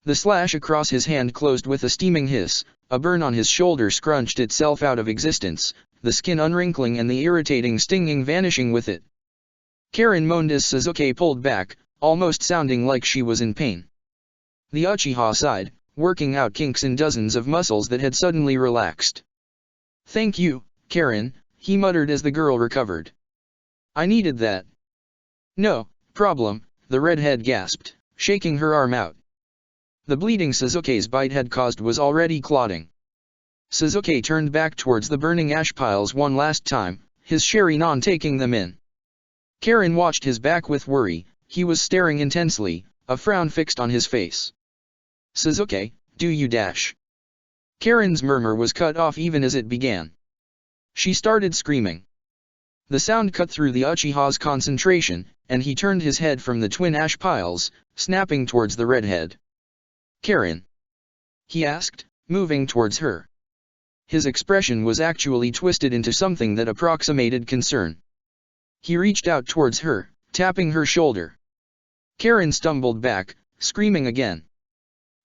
The slash across his hand closed with a steaming hiss, a burn on his shoulder scrunched itself out of existence, the skin unwrinkling and the irritating stinging vanishing with it. Karen moaned as Sasuke pulled back, almost sounding like she was in pain. The Uchiha sighed, working out kinks in dozens of muscles that had suddenly relaxed. "Thank you, Karen," he muttered as the girl recovered. "I needed that." "No problem," the redhead gasped, shaking her arm out. The bleeding Sasuke's bite had caused was already clotting. Sasuke turned back towards the burning ash piles one last time, his Sharingan taking them in. Karen watched his back with worry. He was staring intensely, a frown fixed on his face. "Sasuke, do you dash?" Karen's murmur was cut off even as it began. She started screaming. The sound cut through the Uchiha's concentration, and he turned his head from the twin ash piles, snapping towards the redhead. "Karen?" he asked, moving towards her. His expression was actually twisted into something that approximated concern. He reached out towards her, tapping her shoulder. Karen stumbled back, screaming again.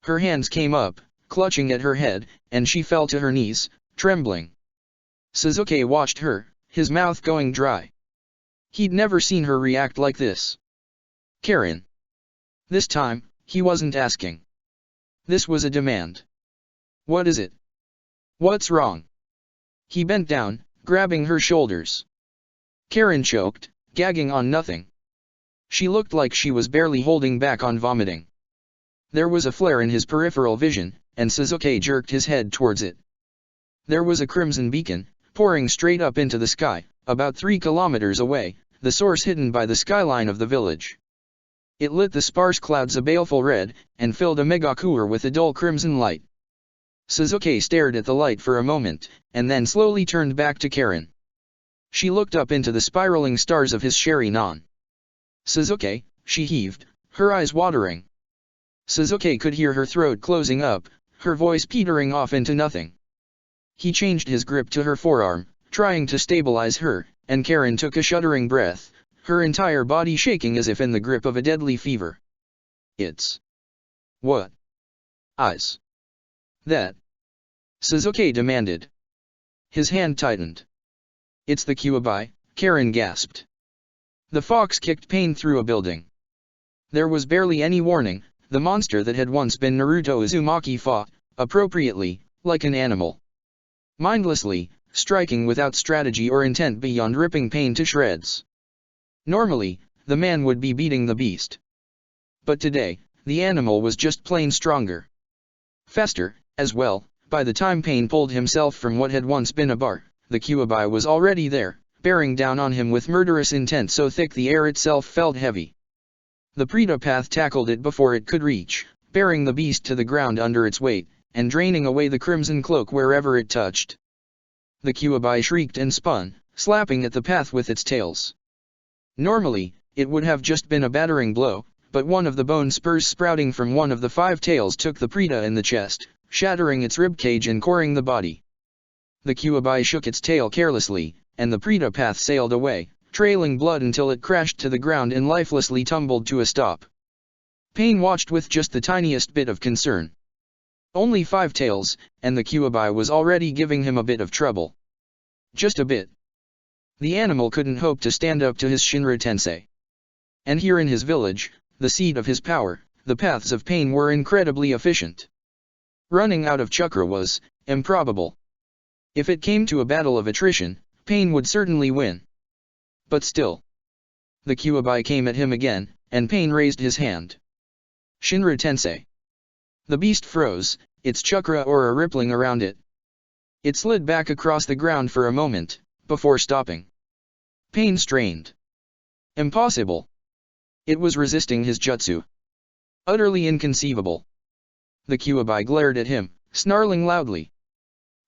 Her hands came up, clutching at her head, and she fell to her knees, trembling. Sasuke watched her, his mouth going dry. He'd never seen her react like this. "Karen." This time, he wasn't asking. This was a demand. "What is it? What's wrong?" He bent down, grabbing her shoulders. Karen choked, gagging on nothing. She looked like she was barely holding back on vomiting. There was a flare in his peripheral vision, and Sasuke jerked his head towards it. There was a crimson beacon, pouring straight up into the sky, about 3 kilometers away, the source hidden by the skyline of the village. It lit the sparse clouds a baleful red, and filled a Megakure with a dull crimson light. Sasuke stared at the light for a moment, and then slowly turned back to Karen. She looked up into the spiraling stars of his Sharingan. "Sasuke," she heaved, her eyes watering. Sasuke could hear her throat closing up, her voice petering off into nothing. He changed his grip to her forearm, trying to stabilize her, and Karen took a shuddering breath, her entire body shaking as if in the grip of a deadly fever. "It's... what? Eyes? That?" Sasuke demanded. His hand tightened. "It's the Kyuubi," Karen gasped. The fox kicked pain through a building. There was barely any warning. The monster that had once been Naruto Uzumaki fought, appropriately, like an animal. Mindlessly, striking without strategy or intent beyond ripping Pain to shreds. Normally, the man would be beating the beast. But today, the animal was just plain stronger. Faster, as well. By the time Pain pulled himself from what had once been a bar, the Kyuubi was already there, bearing down on him with murderous intent so thick the air itself felt heavy. The Preta path tackled it before it could reach, bearing the beast to the ground under its weight, and draining away the crimson cloak wherever it touched. The Kyuubi shrieked and spun, slapping at the path with its tails. Normally, it would have just been a battering blow, but one of the bone spurs sprouting from one of the 5 tails took the Preta in the chest, shattering its ribcage and coring the body. The Kyuubi shook its tail carelessly, and the Preta path sailed away, trailing blood until it crashed to the ground and lifelessly tumbled to a stop. Pain watched with just the tiniest bit of concern. Only 5 tails, and the Kyuubi was already giving him a bit of trouble. Just a bit. The animal couldn't hope to stand up to his Shinra Tensei. And here in his village, the seat of his power, the paths of Pain were incredibly efficient. Running out of chakra was improbable. If it came to a battle of attrition, Pain would certainly win. But still. The Kyuubi came at him again, and Pain raised his hand. Shinra Tensei. The beast froze, its chakra aura rippling around it. It slid back across the ground for a moment, before stopping. Pain strained. Impossible. It was resisting his jutsu. Utterly inconceivable. The Kyuubi glared at him, snarling loudly.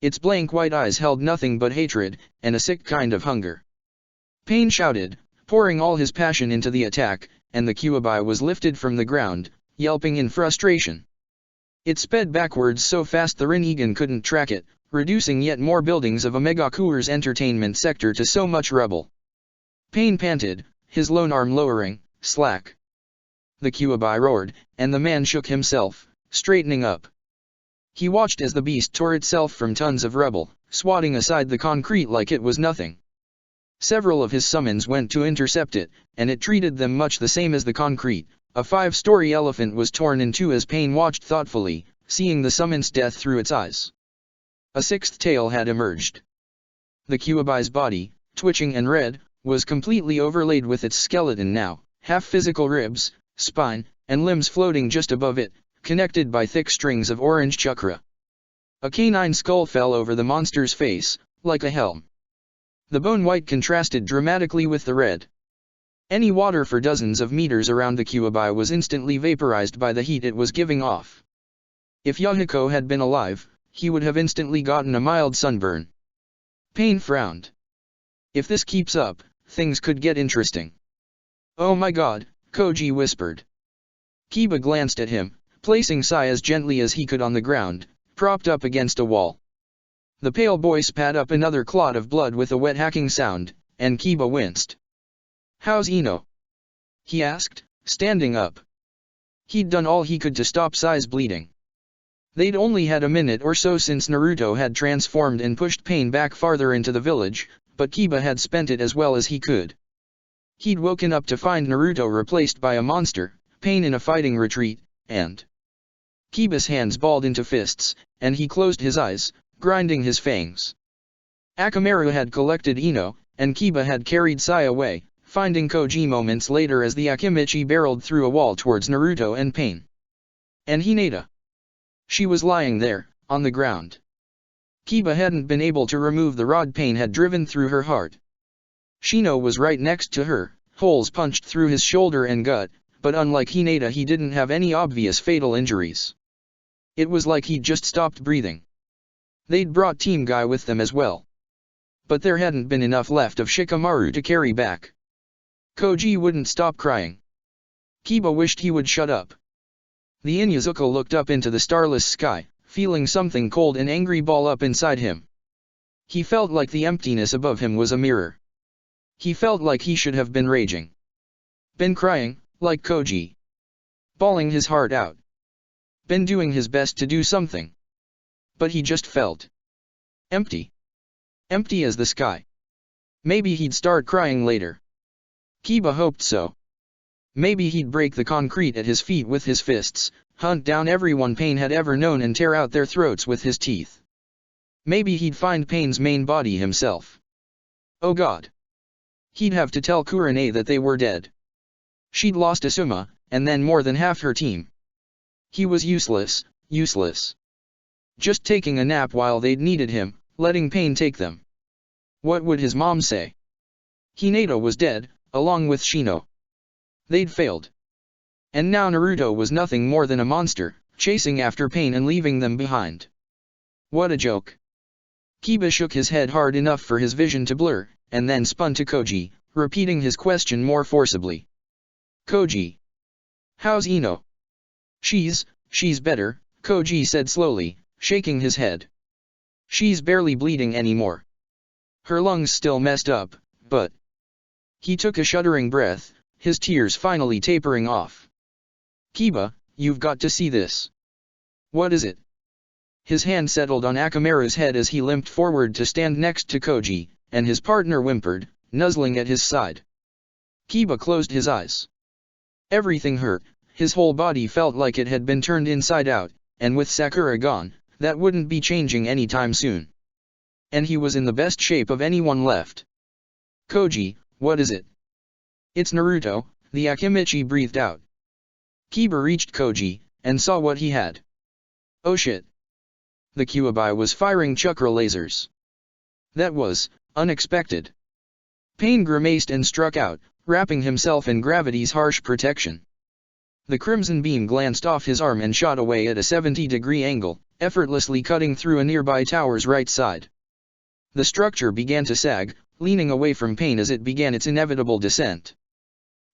Its blank white eyes held nothing but hatred, and a sick kind of hunger. Pain shouted, pouring all his passion into the attack, and the Kyuubi was lifted from the ground, yelping in frustration. It sped backwards so fast the Rinnegan couldn't track it, reducing yet more buildings of a Megacour's entertainment sector to so much rubble. Pain panted, his lone arm lowering, slack. The Kyuubi roared, and the man shook himself, straightening up. He watched as the beast tore itself from tons of rubble, swatting aside the concrete like it was nothing. Several of his summons went to intercept it, and it treated them much the same as the concrete. A 5-story elephant was torn in two as Pain watched thoughtfully, seeing the summon's death through its eyes. A 6th tail had emerged. The Kyuubi's body, twitching and red, was completely overlaid with its skeleton now, half physical ribs, spine, and limbs floating just above it, connected by thick strings of orange chakra. A canine skull fell over the monster's face, like a helm. The bone white contrasted dramatically with the red. Any water for dozens of meters around the Kyuubi was instantly vaporized by the heat it was giving off. If Yahiko had been alive, he would have instantly gotten a mild sunburn. Pain frowned. If this keeps up, things could get interesting. Oh my god, Koji whispered. Kiba glanced at him, placing Sai as gently as he could on the ground, propped up against a wall. The pale boy spat up another clot of blood with a wet hacking sound, and Kiba winced. How's Ino? He asked, standing up. He'd done all he could to stop Sai's bleeding. They'd only had a minute or so since Naruto had transformed and pushed Pain back farther into the village, but Kiba had spent it as well as he could. He'd woken up to find Naruto replaced by a monster, Pain in a fighting retreat, and Kiba's hands balled into fists, and he closed his eyes, grinding his fangs. Akamaru had collected Ino, and Kiba had carried Sai away, finding Koji moments later as the Akimichi barreled through a wall towards Naruto and Pain. And Hinata. She was lying there, on the ground. Kiba hadn't been able to remove the rod Pain had driven through her heart. Shino was right next to her, holes punched through his shoulder and gut, but unlike Hinata he didn't have any obvious fatal injuries. It was like he'd just stopped breathing. They'd brought Team Guy with them as well. But there hadn't been enough left of Shikamaru to carry back. Koji wouldn't stop crying. Kiba wished he would shut up. The Inuzuka looked up into the starless sky, feeling something cold and angry ball up inside him. He felt like the emptiness above him was a mirror. He felt like he should have been raging. Been crying, like Koji. Bawling his heart out. Been doing his best to do something. But he just felt empty. Empty as the sky. Maybe he'd start crying later. Kiba hoped so. Maybe he'd break the concrete at his feet with his fists, hunt down everyone Pain had ever known and tear out their throats with his teeth. Maybe he'd find Pain's main body himself. Oh God! He'd have to tell Kurane that they were dead. She'd lost Asuma, and then more than half her team. He was useless, useless. Just taking a nap while they'd needed him, letting Pain take them. What would his mom say? Hinata was dead, along with Shino. They'd failed. And now Naruto was nothing more than a monster, chasing after Pain and leaving them behind. What a joke. Kiba shook his head hard enough for his vision to blur, and then spun to Koji, repeating his question more forcibly. Koji. How's Ino? She's better, Koji said slowly, shaking his head. She's barely bleeding anymore. Her lungs still messed up, but... He took a shuddering breath, his tears finally tapering off. Kiba, you've got to see this. What is it? His hand settled on Akamaru's head as he limped forward to stand next to Koji, and his partner whimpered, nuzzling at his side. Kiba closed his eyes. Everything hurt, his whole body felt like it had been turned inside out, and with Sakura gone, that wouldn't be changing anytime soon. And he was in the best shape of anyone left. Koji, what is it? It's Naruto, the Akimichi breathed out. Kiba reached Koji, and saw what he had. Oh shit. The Kyuubi was firing chakra lasers. That was unexpected. Pain grimaced and struck out, wrapping himself in gravity's harsh protection. The crimson beam glanced off his arm and shot away at a 70-degree angle, effortlessly cutting through a nearby tower's right side. The structure began to sag, leaning away from Pain as it began its inevitable descent.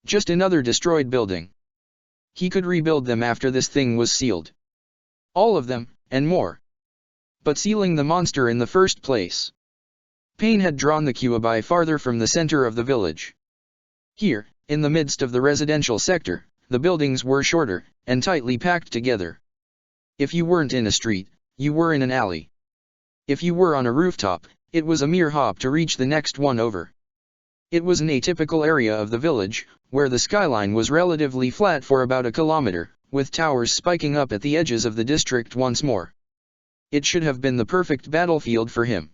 Just another destroyed building. He could rebuild them after this thing was sealed. All of them, and more. But sealing the monster in the first place. Pain had drawn the Kyuubi farther from the center of the village. Here, in the midst of the residential sector, the buildings were shorter, and tightly packed together. If you weren't in a street, you were in an alley. If you were on a rooftop, it was a mere hop to reach the next one over. It was an atypical area of the village, where the skyline was relatively flat for about a kilometer, with towers spiking up at the edges of the district once more. It should have been the perfect battlefield for him.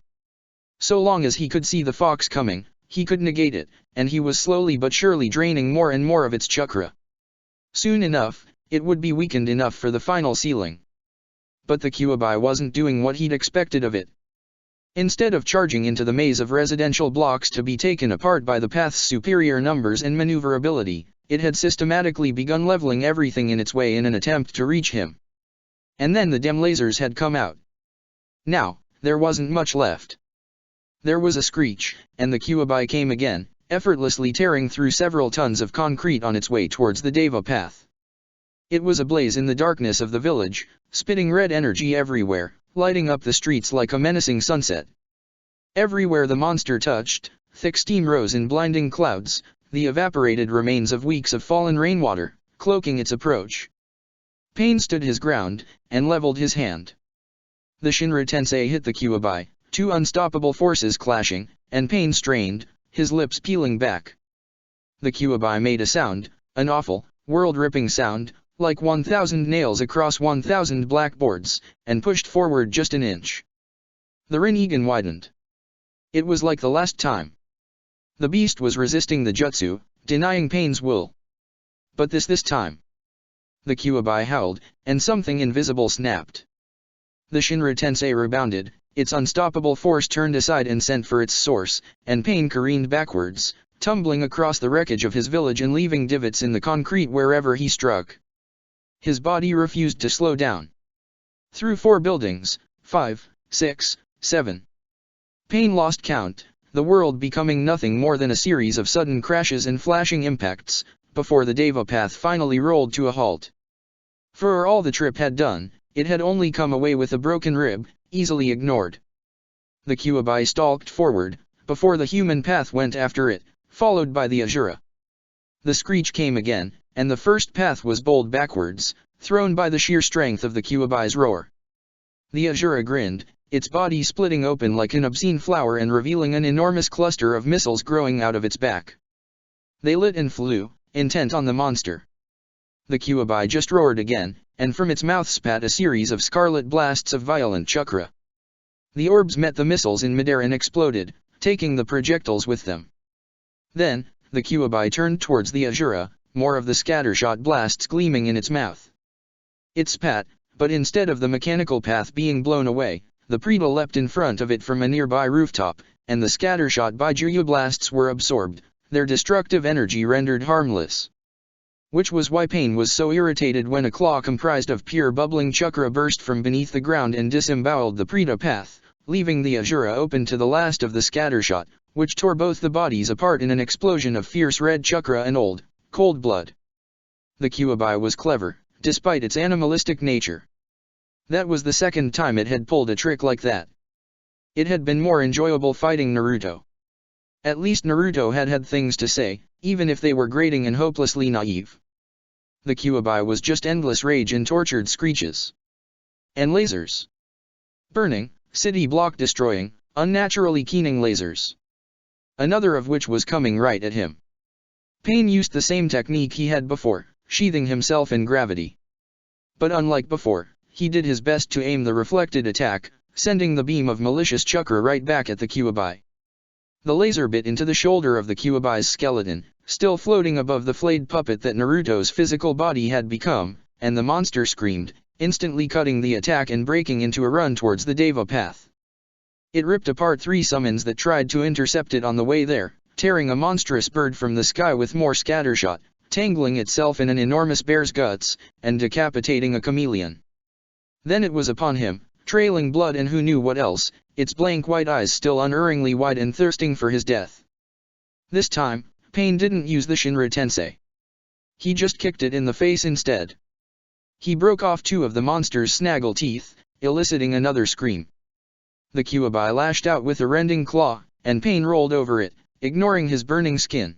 So long as he could see the fox coming, he could negate it, and he was slowly but surely draining more and more of its chakra. Soon enough, it would be weakened enough for the final sealing. But the Kyuubi wasn't doing what he'd expected of it. Instead of charging into the maze of residential blocks to be taken apart by the path's superior numbers and maneuverability, it had systematically begun leveling everything in its way in an attempt to reach him. And then the dim lasers had come out. Now, there wasn't much left. There was a screech, and the Kyuubi came again, effortlessly tearing through several tons of concrete on its way towards the Deva path. It was ablaze in the darkness of the village, spitting red energy everywhere, lighting up the streets like a menacing sunset. Everywhere the monster touched, thick steam rose in blinding clouds, the evaporated remains of weeks of fallen rainwater, cloaking its approach. Pain stood his ground, and leveled his hand. The Shinra Tensei hit the Kyuubi, two unstoppable forces clashing, and Pain strained, his lips peeling back. The Kyuubi made a sound, an awful, world-ripping sound, like 1,000 nails across 1,000 blackboards, and pushed forward just an inch. The Rinnegan widened. It was like the last time. The beast was resisting the jutsu, denying Pain's will. But this time. The Kyuubi howled, and something invisible snapped. The Shinra Tensei rebounded, its unstoppable force turned aside and sent for its source, and Pain careened backwards, tumbling across the wreckage of his village and leaving divots in the concrete wherever he struck. His body refused to slow down. Through 4 buildings, 5, 6, 7. Pain lost count, the world becoming nothing more than a series of sudden crashes and flashing impacts, before the Deva path finally rolled to a halt. For all the trip had done, it had only come away with a broken rib, easily ignored. The Kyuubi stalked forward, before the human path went after it, followed by the Asura. The screech came again, and the first path was bowled backwards, thrown by the sheer strength of the Kyuubi's roar. The Asura grinned, its body splitting open like an obscene flower and revealing an enormous cluster of missiles growing out of its back. They lit and flew, intent on the monster. The Kyuubi just roared again, and from its mouth spat a series of scarlet blasts of violent chakra. The orbs met the missiles in midair and exploded, taking the projectiles with them. Then, the Kyuubi turned towards the Asura, more of the scattershot blasts gleaming in its mouth. It spat, but instead of the mechanical path being blown away, the Preta leapt in front of it from a nearby rooftop, and the scattershot Baijuyu blasts were absorbed, their destructive energy rendered harmless. Which was why Pain was so irritated when a claw comprised of pure bubbling chakra burst from beneath the ground and disemboweled the Preta path, leaving the Asura open to the last of the scattershot, which tore both the bodies apart in an explosion of fierce red chakra and old, cold blood. The Kyuubi was clever, despite its animalistic nature. That was the second time it had pulled a trick like that. It had been more enjoyable fighting Naruto. At least Naruto had had things to say, even if they were grating and hopelessly naive. The Kyuubi was just endless rage and tortured screeches. And lasers. Burning, city block destroying, unnaturally keening lasers. Another of which was coming right at him. Pain used the same technique he had before, sheathing himself in gravity. But unlike before, he did his best to aim the reflected attack, sending the beam of malicious chakra right back at the Kyuubi. The laser bit into the shoulder of the Kyuubi's skeleton, still floating above the flayed puppet that Naruto's physical body had become, and the monster screamed, instantly cutting the attack and breaking into a run towards the Deva path. It ripped apart 3 summons that tried to intercept it on the way there, tearing a monstrous bird from the sky with more scattershot, tangling itself in an enormous bear's guts, and decapitating a chameleon. Then it was upon him, trailing blood and who knew what else, its blank white eyes still unerringly wide and thirsting for his death. This time, Pain didn't use the Shinra Tensei. He just kicked it in the face instead. He broke off 2 of the monster's snaggle teeth, eliciting another scream. The Kyuubi lashed out with a rending claw, and Pain rolled over it, ignoring his burning skin.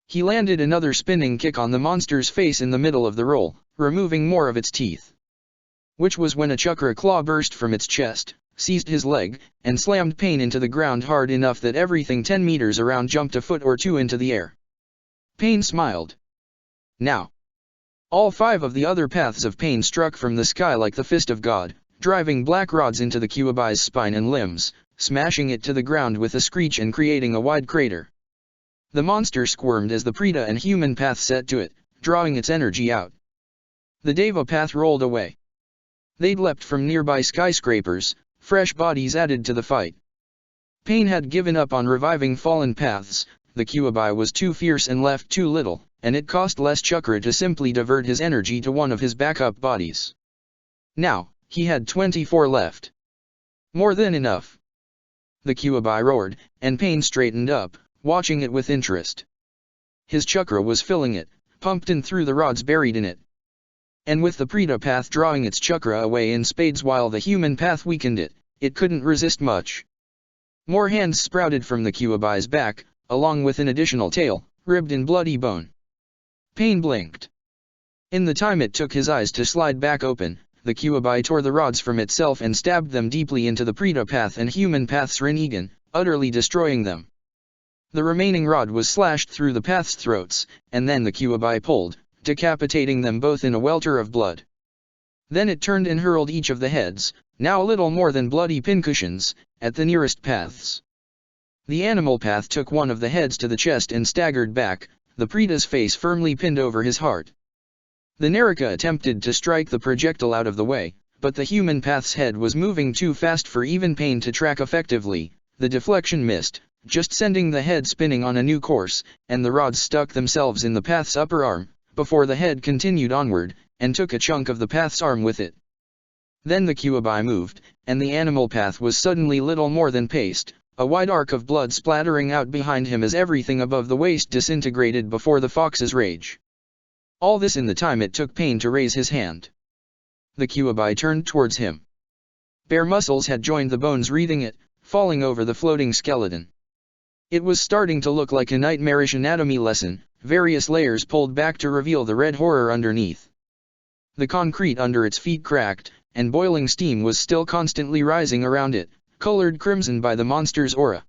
He landed another spinning kick on the monster's face in the middle of the roll, removing more of its teeth. Which was when a chakra claw burst from its chest, seized his leg, and slammed Pain into the ground hard enough that everything 10 meters around jumped a foot or 2 into the air. Pain smiled. Now. All 5 of the other paths of Pain struck from the sky like the fist of God, driving black rods into the Kyuubi's spine and limbs, smashing it to the ground with a screech and creating a wide crater. The monster squirmed as the Preta and human path set to it, drawing its energy out. The Deva path rolled away. They'd leapt from nearby skyscrapers, fresh bodies added to the fight. Pain had given up on reviving fallen paths, the Kyuubi was too fierce and left too little, and it cost less chakra to simply divert his energy to one of his backup bodies. Now, he had 24 left. More than enough. The Kyuubi roared, and Pain straightened up, watching it with interest. His chakra was filling it, pumped in through the rods buried in it. And with the Preta path drawing its chakra away in spades while the human path weakened it, it couldn't resist much. More hands sprouted from the Kyuubi's back, along with an additional tail, ribbed in bloody bone. Pain blinked. In the time it took his eyes to slide back open, the Kyuubi tore the rods from itself and stabbed them deeply into the Preta path and human path's Rinnegan, utterly destroying them. The remaining rod was slashed through the path's throats, and then the Kyuubi pulled, decapitating them both in a welter of blood. Then it turned and hurled each of the heads, now little more than bloody pincushions, at the nearest paths. The animal path took one of the heads to the chest and staggered back, the Preta's face firmly pinned over his heart. The Naraka attempted to strike the projectile out of the way, but the human path's head was moving too fast for even Pain to track effectively. The deflection missed, just sending the head spinning on a new course, and the rods stuck themselves in the path's upper arm, before the head continued onward, and took a chunk of the path's arm with it. Then the Kyuubi moved, and the animal path was suddenly little more than paste, a wide arc of blood splattering out behind him as everything above the waist disintegrated before the fox's rage. All this in the time it took Pain to raise his hand. The Kyuubi turned towards him. Bare muscles had joined the bones wreathing it, falling over the floating skeleton. It was starting to look like a nightmarish anatomy lesson, various layers pulled back to reveal the red horror underneath. The concrete under its feet cracked, and boiling steam was still constantly rising around it, colored crimson by the monster's aura.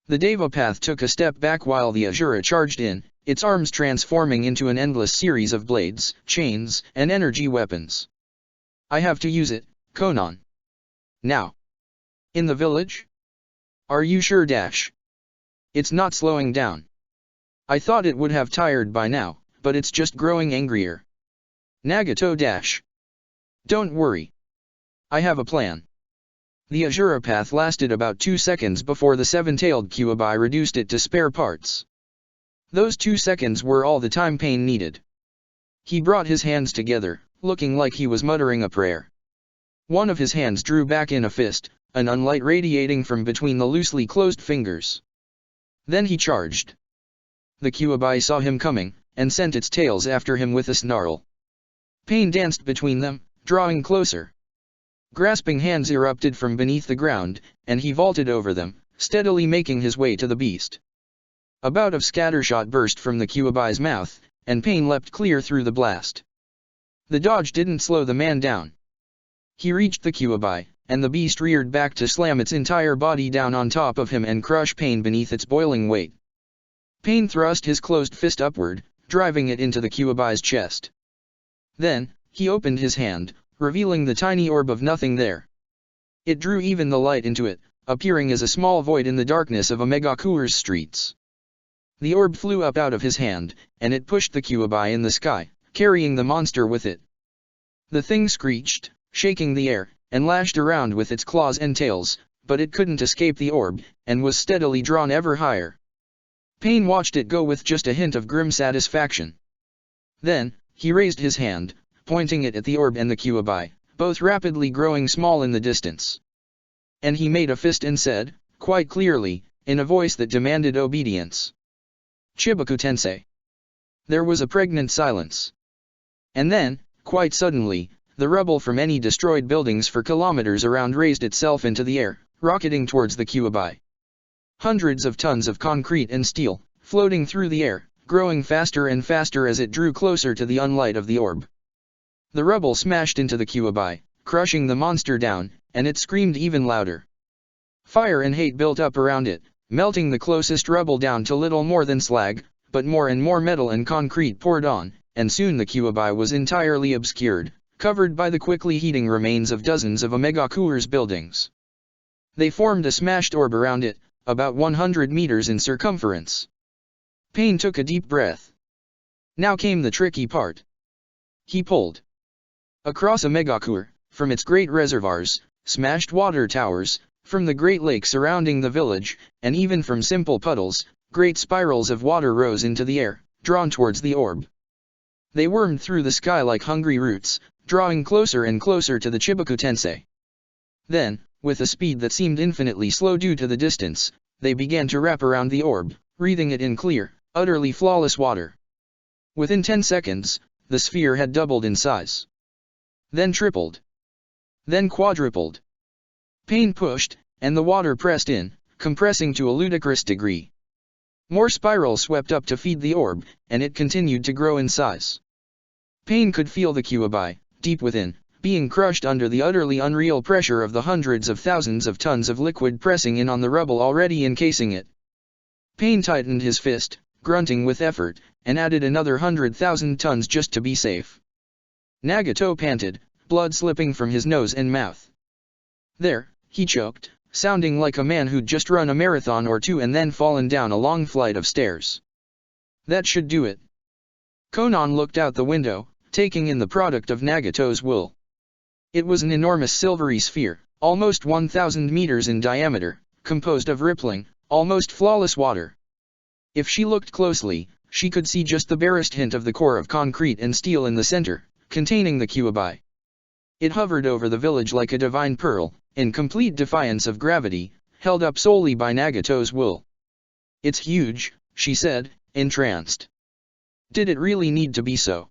The Devapath took a step back while the Asura charged in, its arms transforming into an endless series of blades, chains, and energy weapons. I have to use it, Konan. Now. In the village? Are you sure? It's not slowing down. I thought it would have tired by now, but it's just growing angrier. Nagato. Don't worry. I have a plan. The Asura path lasted about 2 seconds before the seven-tailed Kyuubi reduced it to spare parts. Those 2 seconds were all the time Pain needed. He brought his hands together, looking like he was muttering a prayer. One of his hands drew back in a fist, an unlight radiating from between the loosely closed fingers. Then he charged. The Kyuubi saw him coming, and sent its tails after him with a snarl. Pain danced between them, drawing closer. Grasping hands erupted from beneath the ground, and he vaulted over them, steadily making his way to the beast. A bout of scattershot burst from the Kyuubi's mouth, and Pain leapt clear through the blast. The dodge didn't slow the man down. He reached the Kyuubi, and the beast reared back to slam its entire body down on top of him and crush Pain beneath its boiling weight. Pain thrust his closed fist upward, driving it into the Kyuubi's chest. Then, he opened his hand, revealing the tiny orb of nothing there. It drew even the light into it, appearing as a small void in the darkness of Omegakure's streets. The orb flew up out of his hand, and it pushed the Kyuubi in the sky, carrying the monster with it. The thing screeched, shaking the air, and lashed around with its claws and tails, but it couldn't escape the orb, and was steadily drawn ever higher. Pain watched it go with just a hint of grim satisfaction. Then, he raised his hand, pointing it at the orb and the Kyuubi, both rapidly growing small in the distance. And he made a fist and said, quite clearly, in a voice that demanded obedience. Chibaku Tensei. There was a pregnant silence. And then, quite suddenly, the rubble from any destroyed buildings for kilometers around raised itself into the air, rocketing towards the Kyuubi. Hundreds of tons of concrete and steel, floating through the air, growing faster and faster as it drew closer to the unlight of the orb. The rubble smashed into the Kyuubi, crushing the monster down, and it screamed even louder. Fire and hate built up around it, melting the closest rubble down to little more than slag, but more and more metal and concrete poured on, and soon the Kyuubi was entirely obscured, covered by the quickly heating remains of dozens of Omegakure's buildings. They formed a smashed orb around it, about 100 meters in circumference. Pain took a deep breath. Now came the tricky part. He pulled. Across Omegakure, from its great reservoirs, smashed water towers, from the great lake surrounding the village, and even from simple puddles, great spirals of water rose into the air, drawn towards the orb. They wormed through the sky like hungry roots, drawing closer and closer to the Chibaku Tensei. Then, with a speed that seemed infinitely slow due to the distance, they began to wrap around the orb, wreathing it in clear, utterly flawless water. Within 10 seconds, the sphere had doubled in size. Then tripled. Then quadrupled. Pain pushed, and the water pressed in, compressing to a ludicrous degree. More spirals swept up to feed the orb, and it continued to grow in size. Pain could feel the Kyuubi, deep within, being crushed under the utterly unreal pressure of the hundreds of thousands of tons of liquid pressing in on the rubble already encasing it. Pain tightened his fist, grunting with effort, and added another 100,000 tons just to be safe. Nagato panted, blood slipping from his nose and mouth. There, he choked, sounding like a man who'd just run a marathon or two and then fallen down a long flight of stairs. That should do it. Konan looked out the window, taking in the product of Nagato's will. It was an enormous silvery sphere, almost 1,000 meters in diameter, composed of rippling, almost flawless water. If she looked closely, she could see just the barest hint of the core of concrete and steel in the center, containing the Kyuubi. It hovered over the village like a divine pearl, in complete defiance of gravity, held up solely by Nagato's will. It's huge, she said, entranced. Did it really need to be so?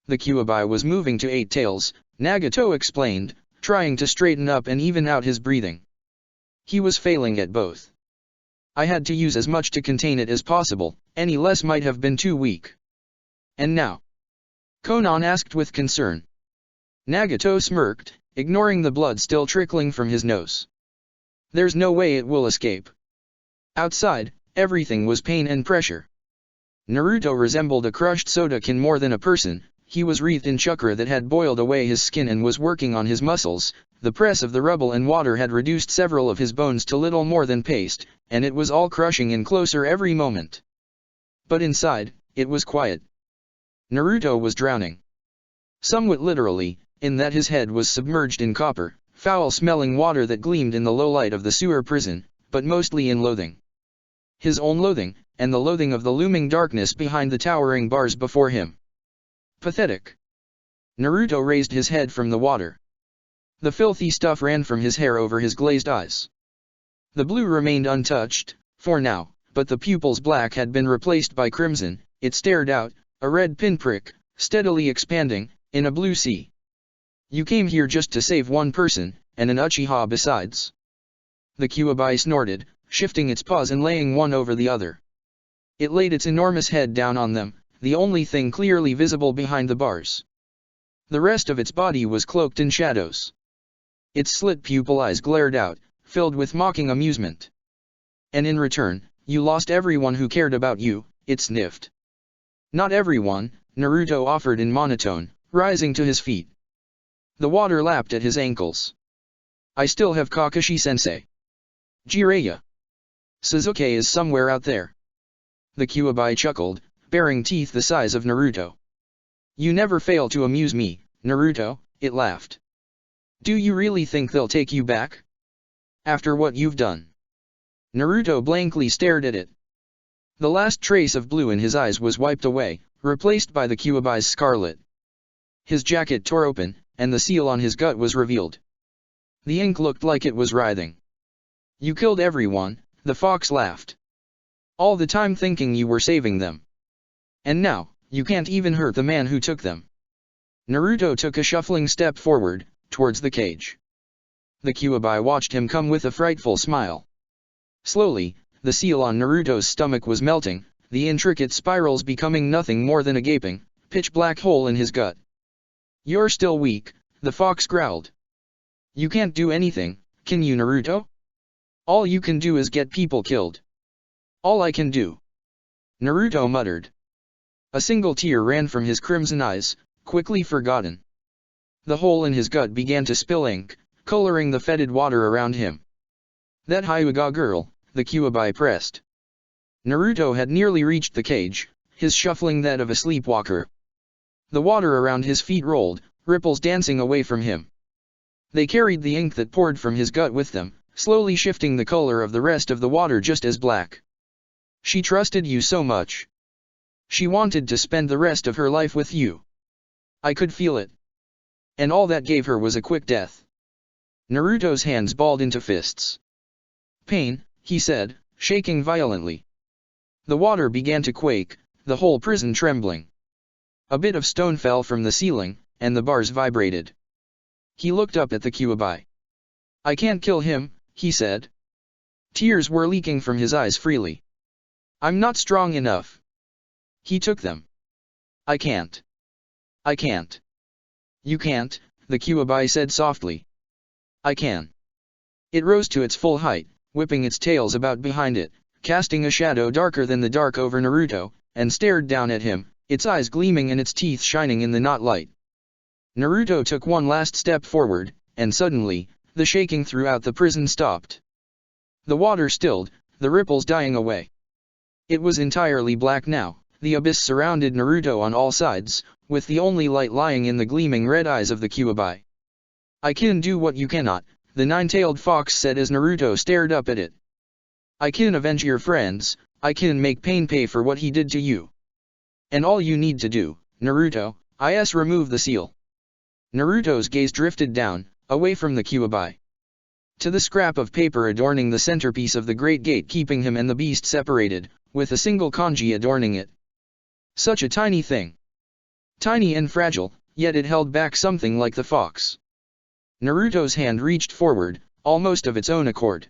The Kyuubi was moving to 8 tails, Nagato explained, trying to straighten up and even out his breathing. He was failing at both. I had to use as much to contain it as possible, any less might have been too weak. And now? Konan asked with concern. Nagato smirked, ignoring the blood still trickling from his nose. There's no way it will escape. Outside, everything was pain and pressure. Naruto resembled a crushed sodakin more than a person. He was wreathed in chakra that had boiled away his skin and was working on his muscles. The press of the rubble and water had reduced several of his bones to little more than paste, and it was all crushing in closer every moment. But inside, it was quiet. Naruto was drowning. Somewhat literally, in that his head was submerged in copper, foul-smelling water that gleamed in the low light of the sewer prison, but mostly in loathing. His own loathing, and the loathing of the looming darkness behind the towering bars before him. Pathetic. Naruto raised his head from the water. The filthy stuff ran from his hair over his glazed eyes. The blue remained untouched, for now, but the pupil's black had been replaced by crimson. It stared out, a red pinprick, steadily expanding, in a blue sea. You came here just to save one person, and an Uchiha besides. The Kyuubi snorted, shifting its paws and laying one over the other. It laid its enormous head down on them, the only thing clearly visible behind the bars. The rest of its body was cloaked in shadows. Its slit pupil eyes glared out, filled with mocking amusement. And in return, you lost everyone who cared about you, it sniffed. Not everyone, Naruto offered in monotone, rising to his feet. The water lapped at his ankles. I still have Kakashi-sensei. Jiraiya. Sasuke is somewhere out there. The Kyuubi chuckled, baring teeth the size of Naruto. You never fail to amuse me, Naruto, it laughed. Do you really think they'll take you back? After what you've done? Naruto blankly stared at it. The last trace of blue in his eyes was wiped away, replaced by the Kyuubi's scarlet. His jacket tore open, and the seal on his gut was revealed. The ink looked like it was writhing. You killed everyone, the fox laughed. All the time thinking you were saving them. And now, you can't even hurt the man who took them. Naruto took a shuffling step forward, towards the cage. The Kyuubi watched him come with a frightful smile. Slowly, the seal on Naruto's stomach was melting, the intricate spirals becoming nothing more than a gaping, pitch-black hole in his gut. You're still weak, the fox growled. You can't do anything, can you, Naruto? All you can do is get people killed. All I can do. Naruto muttered. A single tear ran from his crimson eyes, quickly forgotten. The hole in his gut began to spill ink, coloring the fetid water around him. That Hyuga girl, the Kyuubi pressed. Naruto had nearly reached the cage, his shuffling that of a sleepwalker. The water around his feet rolled, ripples dancing away from him. They carried the ink that poured from his gut with them, slowly shifting the color of the rest of the water just as black. She trusted you so much. She wanted to spend the rest of her life with you. I could feel it. And all that gave her was a quick death. Naruto's hands balled into fists. Pain, he said, shaking violently. The water began to quake, the whole prison trembling. A bit of stone fell from the ceiling, and the bars vibrated. He looked up at the Kyuubi. I can't kill him, he said. Tears were leaking from his eyes freely. I'm not strong enough. He took them. I can't. I can't. You can't, the Kyuubi said softly. I can. It rose to its full height, whipping its tails about behind it, casting a shadow darker than the dark over Naruto, and stared down at him, its eyes gleaming and its teeth shining in the not light. Naruto took one last step forward, and suddenly, the shaking throughout the prison stopped. The water stilled, the ripples dying away. It was entirely black now. The abyss surrounded Naruto on all sides, with the only light lying in the gleaming red eyes of the Kyuubi. I can do what you cannot, the nine-tailed fox said as Naruto stared up at it. I can avenge your friends, I can make pain pay for what he did to you. And all you need to do, Naruto, is remove the seal. Naruto's gaze drifted down, away from the Kyuubi. To the scrap of paper adorning the centerpiece of the great gate keeping him and the beast separated, with a single kanji adorning it. Such a tiny thing. Tiny and fragile, yet it held back something like the fox. Naruto's hand reached forward, almost of its own accord.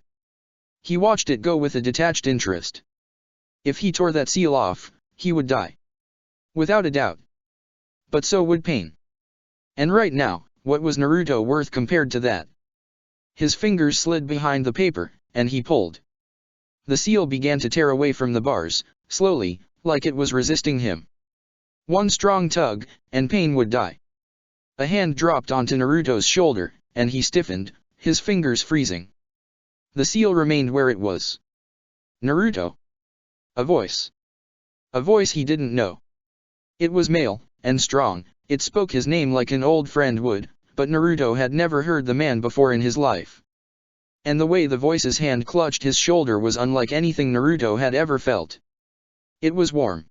He watched it go with a detached interest. If he tore that seal off, he would die. Without a doubt. But so would pain. And right now, what was Naruto worth compared to that? His fingers slid behind the paper, and he pulled. The seal began to tear away from the bars, slowly, like it was resisting him. One strong tug, and Pain would die. A hand dropped onto Naruto's shoulder, and he stiffened, his fingers freezing. The seal remained where it was. Naruto. A voice. A voice he didn't know. It was male, and strong, it spoke his name like an old friend would, but Naruto had never heard the man before in his life. And the way the voice's hand clutched his shoulder was unlike anything Naruto had ever felt. It was warm.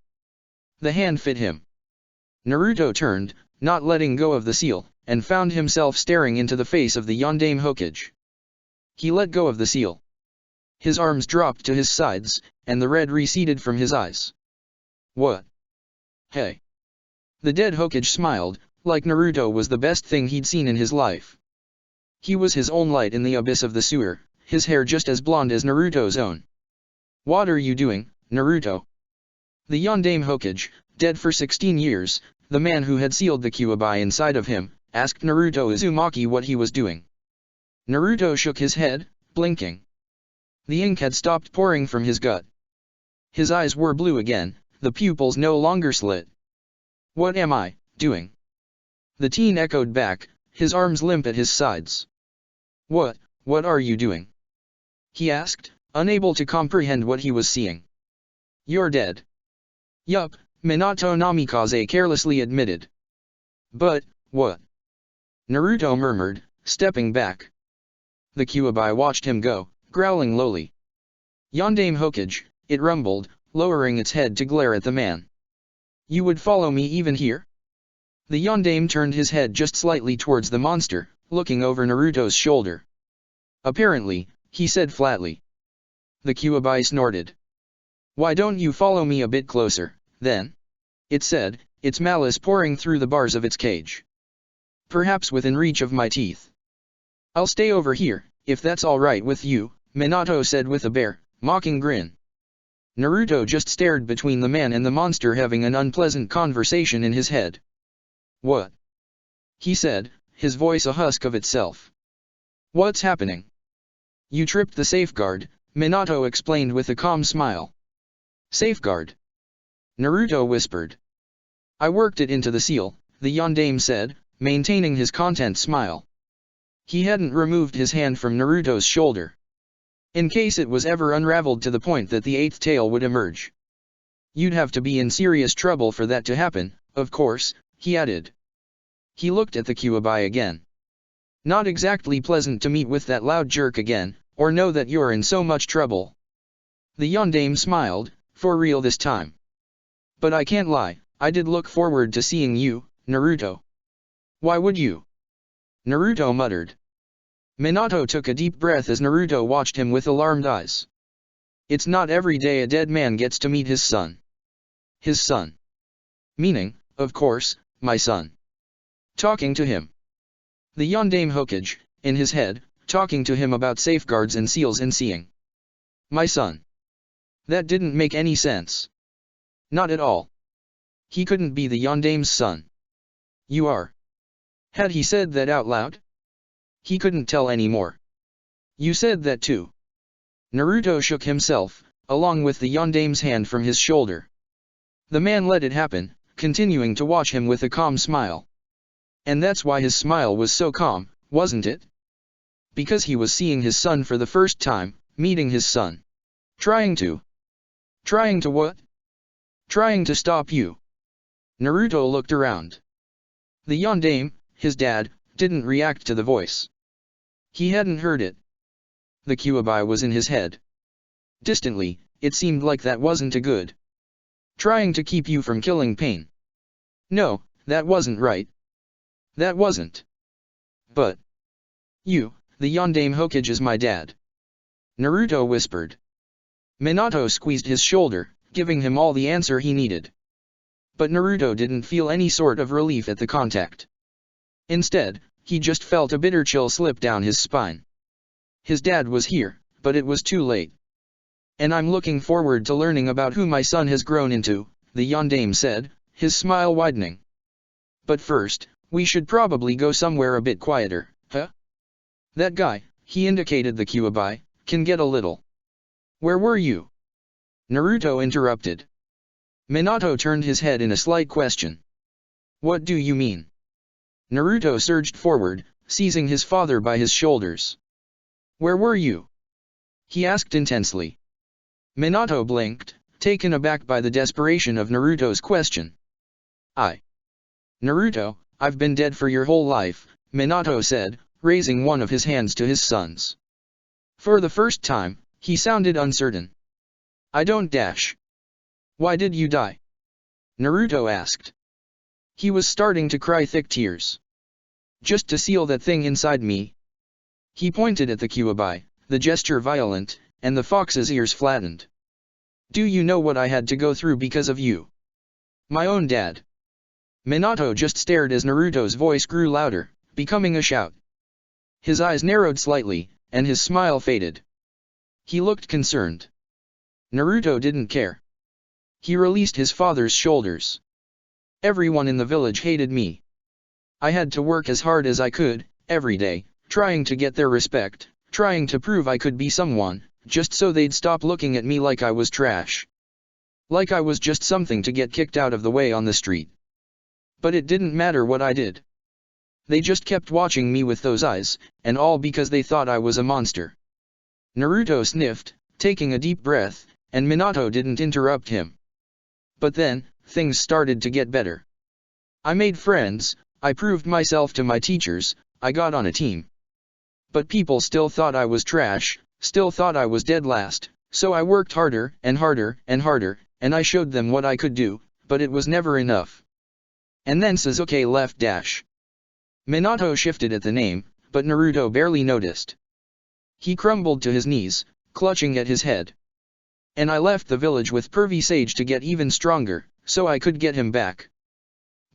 The hand fit him. Naruto turned, not letting go of the seal, and found himself staring into the face of the Yondaime Hokage. He let go of the seal. His arms dropped to his sides, and the red receded from his eyes. What? Hey. The dead Hokage smiled, like Naruto was the best thing he'd seen in his life. He was his own light in the abyss of the sewer, his hair just as blonde as Naruto's own. What are you doing, Naruto? The Yondaime Hokage, dead for 16 years, the man who had sealed the Kyuubi inside of him, asked Naruto Uzumaki what he was doing. Naruto shook his head, blinking. The ink had stopped pouring from his gut. His eyes were blue again, the pupils no longer slit. What am I doing? The teen echoed back, his arms limp at his sides. What are you doing? He asked, unable to comprehend what he was seeing. You're dead. Yup, Minato Namikaze carelessly admitted. But, what? Naruto murmured, stepping back. The Kyuubi watched him go, growling lowly. Yondaime Hokage, it rumbled, lowering its head to glare at the man. You would follow me even here? The Yondaime turned his head just slightly towards the monster, looking over Naruto's shoulder. Apparently, he said flatly. The Kyuubi snorted. Why don't you follow me a bit closer, then? It said, its malice pouring through the bars of its cage. Perhaps within reach of my teeth. I'll stay over here, if that's all right with you, Minato said with a bare, mocking grin. Naruto just stared between the man and the monster, having an unpleasant conversation in his head. What? He said, his voice a husk of itself. What's happening? You tripped the safeguard, Minato explained with a calm smile. Safeguard? Naruto whispered. I worked it into the seal, the Yondaime said, maintaining his content smile. He hadn't removed his hand from Naruto's shoulder. In case it was ever unraveled to the point that the eighth tail would emerge. You'd have to be in serious trouble for that to happen, of course, he added. He looked at the Kyuubi again. Not exactly pleasant to meet with that loud jerk again, or know that you're in so much trouble. The Yondaime smiled, for real this time. But I can't lie, I did look forward to seeing you, Naruto. Why would you? Naruto muttered. Minato took a deep breath as Naruto watched him with alarmed eyes. It's not every day a dead man gets to meet his son. His son. Meaning, of course, my son. Talking to him. The Yondaime Hokage, in his head, talking to him about safeguards and seals and seeing. My son. That didn't make any sense. Not at all. He couldn't be the Yondaime's son. You are. Had he said that out loud? He couldn't tell anymore. You said that too. Naruto shook himself, along with the Yondaime's hand from his shoulder. The man let it happen, continuing to watch him with a calm smile. And that's why his smile was so calm, wasn't it? Because he was seeing his son for the first time, meeting his son. Trying to what? Trying to stop you. Naruto looked around. The Yondaime, his dad, didn't react to the voice. He hadn't heard it. The Kyuubi was in his head. Distantly, it seemed like that wasn't a good. Trying to keep you from killing Pain. No, that wasn't right. That wasn't. But. You, the Yondaime Hokage is my dad. Naruto whispered. Minato squeezed his shoulder, giving him all the answer he needed. But Naruto didn't feel any sort of relief at the contact. Instead, he just felt a bitter chill slip down his spine. His dad was here, but it was too late. And I'm looking forward to learning about who my son has grown into, the Yondaime said, his smile widening. But first, we should probably go somewhere a bit quieter, huh? That guy, he indicated the Kyuubi, can get a little Where were you? Naruto interrupted. Minato turned his head in a slight question. What do you mean? Naruto surged forward, seizing his father by his shoulders. Where were you? He asked intensely. Minato blinked, taken aback by the desperation of Naruto's question. Naruto, I've been dead for your whole life, Minato said, raising one of his hands to his son's. For the first time, he sounded uncertain. I don't dash. Why did you die? Naruto asked. He was starting to cry thick tears. Just to seal that thing inside me. He pointed at the Kyuubi, the gesture violent, and the fox's ears flattened. Do you know what I had to go through because of you? My own dad. Minato just stared as Naruto's voice grew louder, becoming a shout. His eyes narrowed slightly, and his smile faded. He looked concerned. Naruto didn't care. He released his father's shoulders. Everyone in the village hated me. I had to work as hard as I could, every day, trying to get their respect, trying to prove I could be someone, just so they'd stop looking at me like I was trash. Like I was just something to get kicked out of the way on the street. But it didn't matter what I did. They just kept watching me with those eyes, and all because they thought I was a monster. Naruto sniffed, taking a deep breath, and Minato didn't interrupt him. But then, things started to get better. I made friends, I proved myself to my teachers, I got on a team. But people still thought I was trash, still thought I was dead last, so I worked harder, and harder, and harder, and I showed them what I could do, but it was never enough. And then Sasuke left dash. Minato shifted at the name, but Naruto barely noticed. He crumbled to his knees, clutching at his head. And I left the village with Pervy Sage to get even stronger, so I could get him back.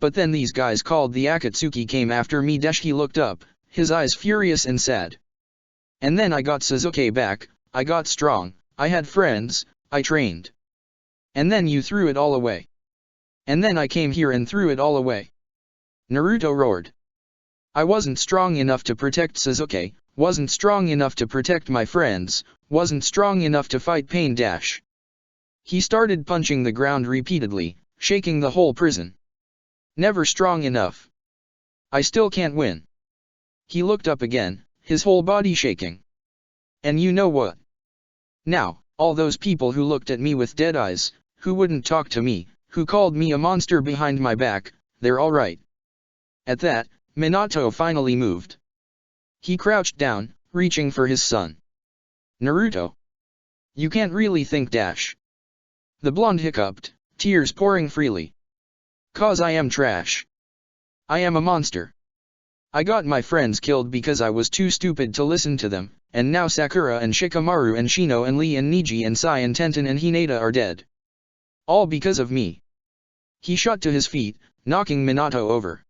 But then these guys called the Akatsuki came after me. He looked up, his eyes furious and sad. And then I got Sasuke back, I got strong, I had friends, I trained. And then you threw it all away. And then I came here and threw it all away. Naruto roared. I wasn't strong enough to protect Sasuke, wasn't strong enough to protect my friends, wasn't strong enough to fight pain dash. He started punching the ground repeatedly, shaking the whole prison. Never strong enough. I still can't win. He looked up again, his whole body shaking. And you know what? Now, all those people who looked at me with dead eyes, who wouldn't talk to me, who called me a monster behind my back, they're all right. At that, Minato finally moved. He crouched down, reaching for his son. Naruto. You can't really think dash. The blonde hiccuped, tears pouring freely. 'Cause I am trash. I am a monster. I got my friends killed because I was too stupid to listen to them, and now Sakura and Shikamaru and Shino and Lee and Neji and Sai and Tenten and Hinata are dead. All because of me. He shot to his feet, knocking Minato over.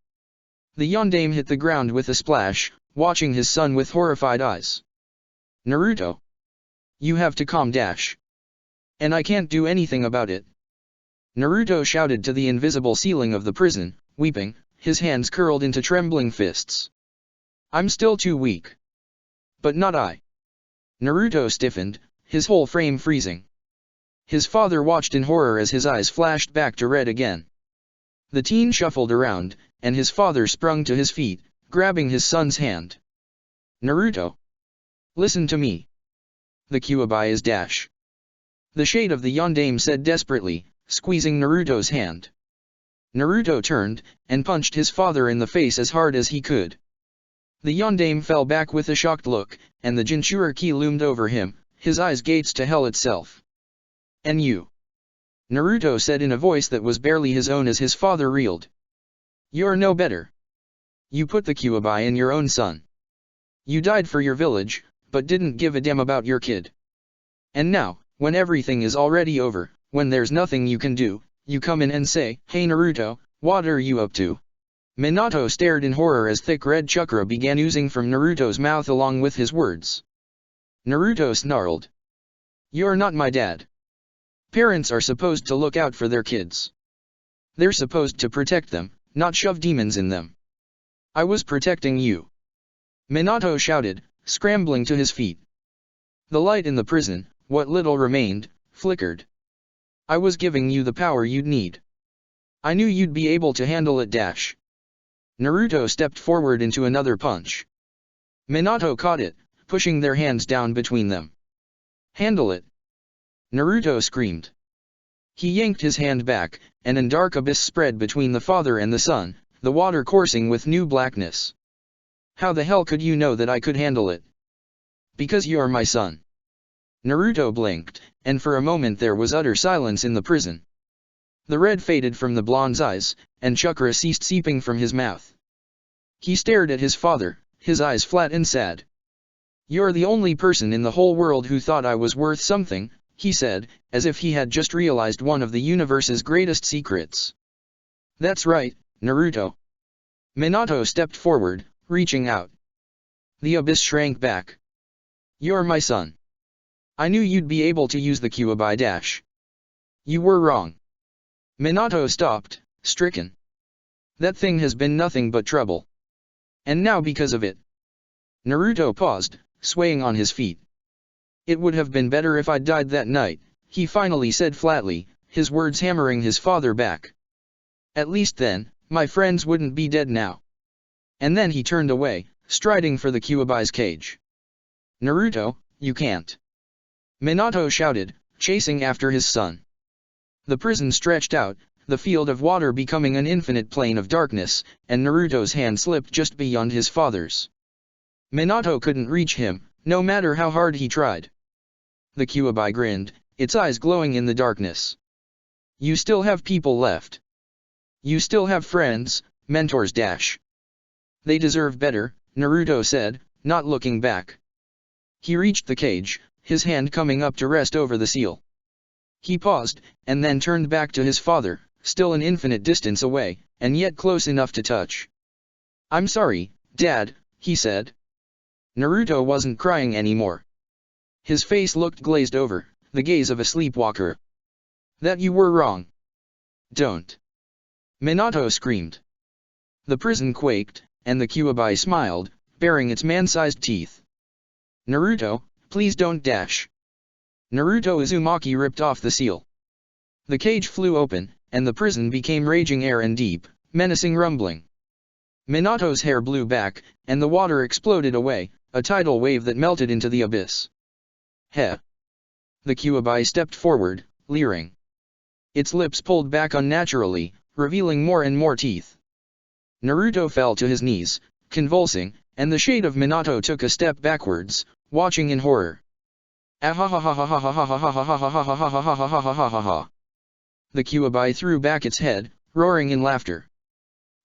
The Yondaime hit the ground with a splash, watching his son with horrified eyes. Naruto. You have to calm dash. And I can't do anything about it. Naruto shouted to the invisible ceiling of the prison, weeping, his hands curled into trembling fists. I'm still too weak. But not I. Naruto stiffened, his whole frame freezing. His father watched in horror as his eyes flashed back to red again. The teen shuffled around, and his father sprung to his feet, grabbing his son's hand. Naruto. Listen to me. The Kyuubi is dash. The shade of the Yondaime said desperately, squeezing Naruto's hand. Naruto turned, and punched his father in the face as hard as he could. The Yondaime fell back with a shocked look, and the Jinchuriki loomed over him, his eyes gates to hell itself. And you? Naruto said in a voice that was barely his own as his father reeled. You're no better. You put the Kyuubi in your own son. You died for your village, but didn't give a damn about your kid. And now, when everything is already over, when there's nothing you can do, you come in and say, hey Naruto, what are you up to? Minato stared in horror as thick red chakra began oozing from Naruto's mouth along with his words. Naruto snarled. You're not my dad. Parents are supposed to look out for their kids. They're supposed to protect them, not shove demons in them. I was protecting you. Minato shouted, scrambling to his feet. The light in the prison, what little remained, flickered. I was giving you the power you'd need. I knew you'd be able to handle it. Naruto stepped forward into another punch. Minato caught it, pushing their hands down between them. Handle it! Naruto screamed. He yanked his hand back, and a dark abyss spread between the father and the son, the water coursing with new blackness. How the hell could you know that I could handle it? Because you're my son. Naruto blinked, and for a moment there was utter silence in the prison. The red faded from the blonde's eyes, and chakra ceased seeping from his mouth. He stared at his father, his eyes flat and sad. You're the only person in the whole world who thought I was worth something, he said, as if he had just realized one of the universe's greatest secrets. That's right, Naruto. Minato stepped forward, reaching out. The abyss shrank back. You're my son. I knew you'd be able to use the Kyuubi. You were wrong. Minato stopped, stricken. That thing has been nothing but trouble. And now because of it. Naruto paused, swaying on his feet. It would have been better if I'd died that night, he finally said flatly, his words hammering his father back. At least then, my friends wouldn't be dead now. And then he turned away, striding for the Kyuubi's cage. Naruto, you can't. Minato shouted, chasing after his son. The prison stretched out, the field of water becoming an infinite plane of darkness, and Naruto's hand slipped just beyond his father's. Minato couldn't reach him, no matter how hard he tried. The Kyuubi grinned, its eyes glowing in the darkness. You still have people left. You still have friends, mentors. They deserve better, Naruto said, not looking back. He reached the cage, his hand coming up to rest over the seal. He paused, and then turned back to his father, still an infinite distance away, and yet close enough to touch. I'm sorry, Dad, he said. Naruto wasn't crying anymore. His face looked glazed over, the gaze of a sleepwalker. That you were wrong. Don't. Minato screamed. The prison quaked, and the Kyuubi smiled, baring its man-sized teeth. Naruto, please don't. Naruto Uzumaki ripped off the seal. The cage flew open, and the prison became raging air and deep, menacing rumbling. Minato's hair blew back, and the water exploded away, a tidal wave that melted into the abyss. Heh! The Kyuubi stepped forward, leering. Its lips pulled back unnaturally, revealing more and more teeth. Naruto fell to his knees, convulsing, and the shade of Minato took a step backwards, watching in horror. The Kyuubi threw back its head, roaring in laughter.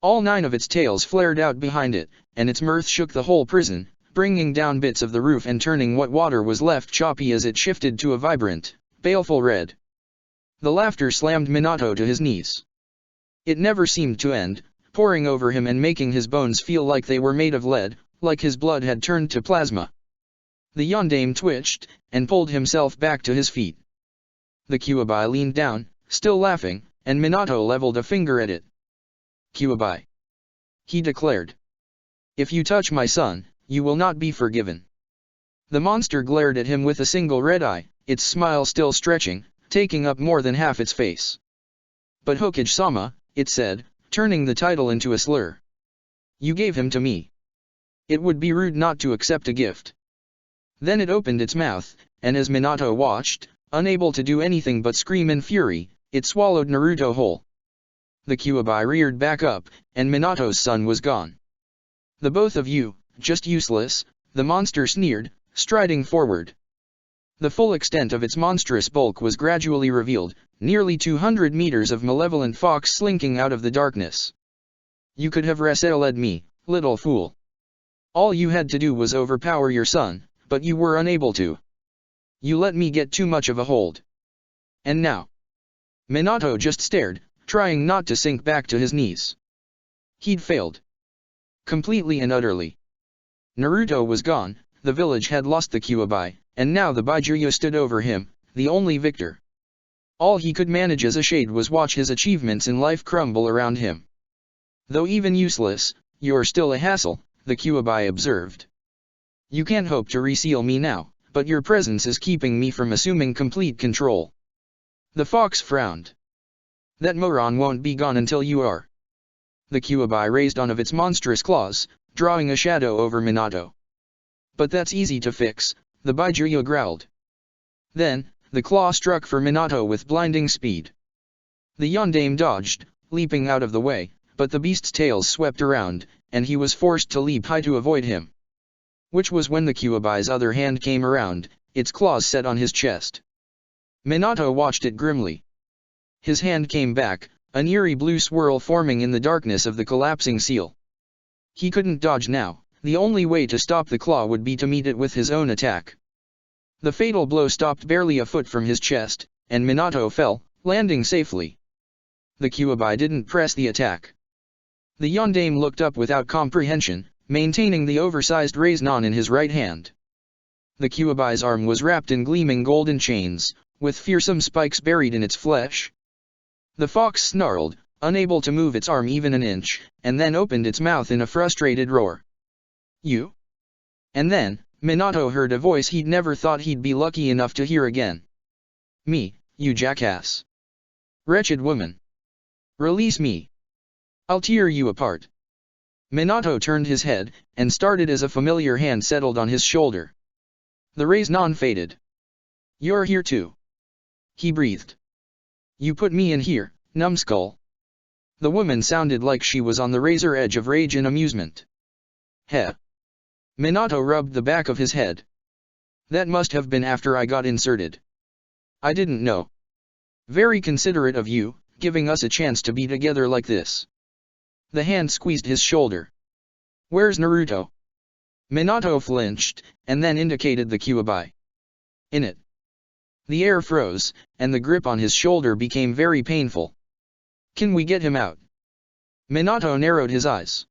All 9 of its tails flared out behind it, and its mirth shook the whole prison, bringing down bits of the roof and turning what water was left choppy as it shifted to a vibrant, baleful red. The laughter slammed Minato to his knees. It never seemed to end, pouring over him and making his bones feel like they were made of lead, like his blood had turned to plasma. The Yondaime twitched, and pulled himself back to his feet. The Kyuubi leaned down, still laughing, and Minato leveled a finger at it. Kyuubi, he declared. If you touch my son, you will not be forgiven. The monster glared at him with a single red eye, its smile still stretching, taking up more than half its face. But Hokage-sama, it said, turning the title into a slur. You gave him to me. It would be rude not to accept a gift. Then it opened its mouth, and as Minato watched, unable to do anything but scream in fury, it swallowed Naruto whole. The Kyuubi reared back up, and Minato's son was gone. The both of you, just useless, the monster sneered, striding forward. The full extent of its monstrous bulk was gradually revealed, nearly 200 meters of malevolent fox slinking out of the darkness. You could have wrestled me, little fool. All you had to do was overpower your son, but you were unable to. You let me get too much of a hold. And now? Minato just stared, trying not to sink back to his knees. He'd failed. Completely and utterly. Naruto was gone, the village had lost the Kyuubi, and now the Byakuya stood over him, the only victor. All he could manage as a shade was watch his achievements in life crumble around him. Though even useless, you're still a hassle, the Kyuubi observed. You can't hope to reseal me now, but your presence is keeping me from assuming complete control. The fox frowned. That moron won't be gone until you are. The Kyuubi raised one of its monstrous claws, drawing a shadow over Minato. But that's easy to fix, the Baijuyo growled. Then, the claw struck for Minato with blinding speed. The Yondaime dodged, leaping out of the way, but the beast's tail swept around, and he was forced to leap high to avoid him. Which was when the Kyuubi's other hand came around, its claws set on his chest. Minato watched it grimly. His hand came back, an eerie blue swirl forming in the darkness of the collapsing seal. He couldn't dodge now, the only way to stop the claw would be to meet it with his own attack. The fatal blow stopped barely a foot from his chest, and Minato fell, landing safely. The Kyuubi didn't press the attack. The Yondaime looked up without comprehension, maintaining the oversized Raiznon in his right hand. The Kyuubi's arm was wrapped in gleaming golden chains, with fearsome spikes buried in its flesh. The fox snarled, unable to move its arm even an inch, and then opened its mouth in a frustrated roar. You? And then, Minato heard a voice he'd never thought he'd be lucky enough to hear again. Me, you jackass. Wretched woman. Release me. I'll tear you apart. Minato turned his head, and started as a familiar hand settled on his shoulder. The Raiznon faded. You're here too. He breathed. You put me in here, numbskull. The woman sounded like she was on the razor edge of rage and amusement. Heh. Minato rubbed the back of his head. That must have been after I got inserted. I didn't know. Very considerate of you, giving us a chance to be together like this. The hand squeezed his shoulder. Where's Naruto? Minato flinched, and then indicated the Kyuubi. In it. The air froze, and the grip on his shoulder became very painful. Can we get him out? Minato narrowed his eyes.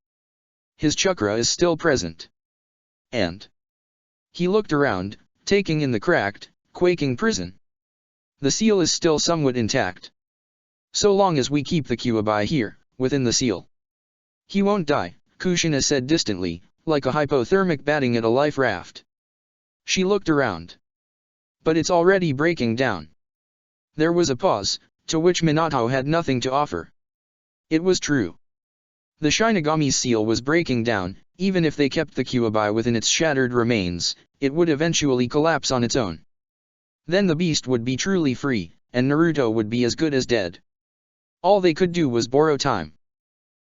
His chakra is still present. And? He looked around, taking in the cracked, quaking prison. The seal is still somewhat intact. So long as we keep the Kyuubi here, within the seal. He won't die, Kushina said distantly, like a hypothermic batting at a life raft. She looked around. But it's already breaking down. There was a pause, to which Minato had nothing to offer. It was true. The Shinigami's seal was breaking down, even if they kept the Kyuubi within its shattered remains, it would eventually collapse on its own. Then the beast would be truly free, and Naruto would be as good as dead. All they could do was borrow time.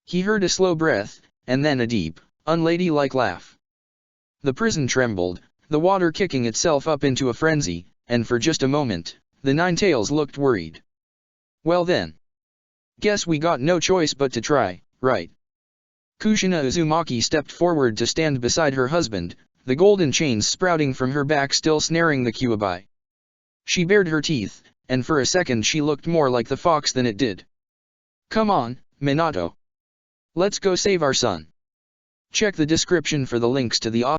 He heard a slow breath, and then a deep, unladylike laugh. The prison trembled, the water kicking itself up into a frenzy, and for just a moment, the Ninetales looked worried. Well then. Guess we got no choice but to try, right? Kushina Uzumaki stepped forward to stand beside her husband, the golden chains sprouting from her back still snaring the Kyuubi. She bared her teeth, and for a second she looked more like the fox than it did. Come on, Minato. Let's go save our son. Check the description for the links to the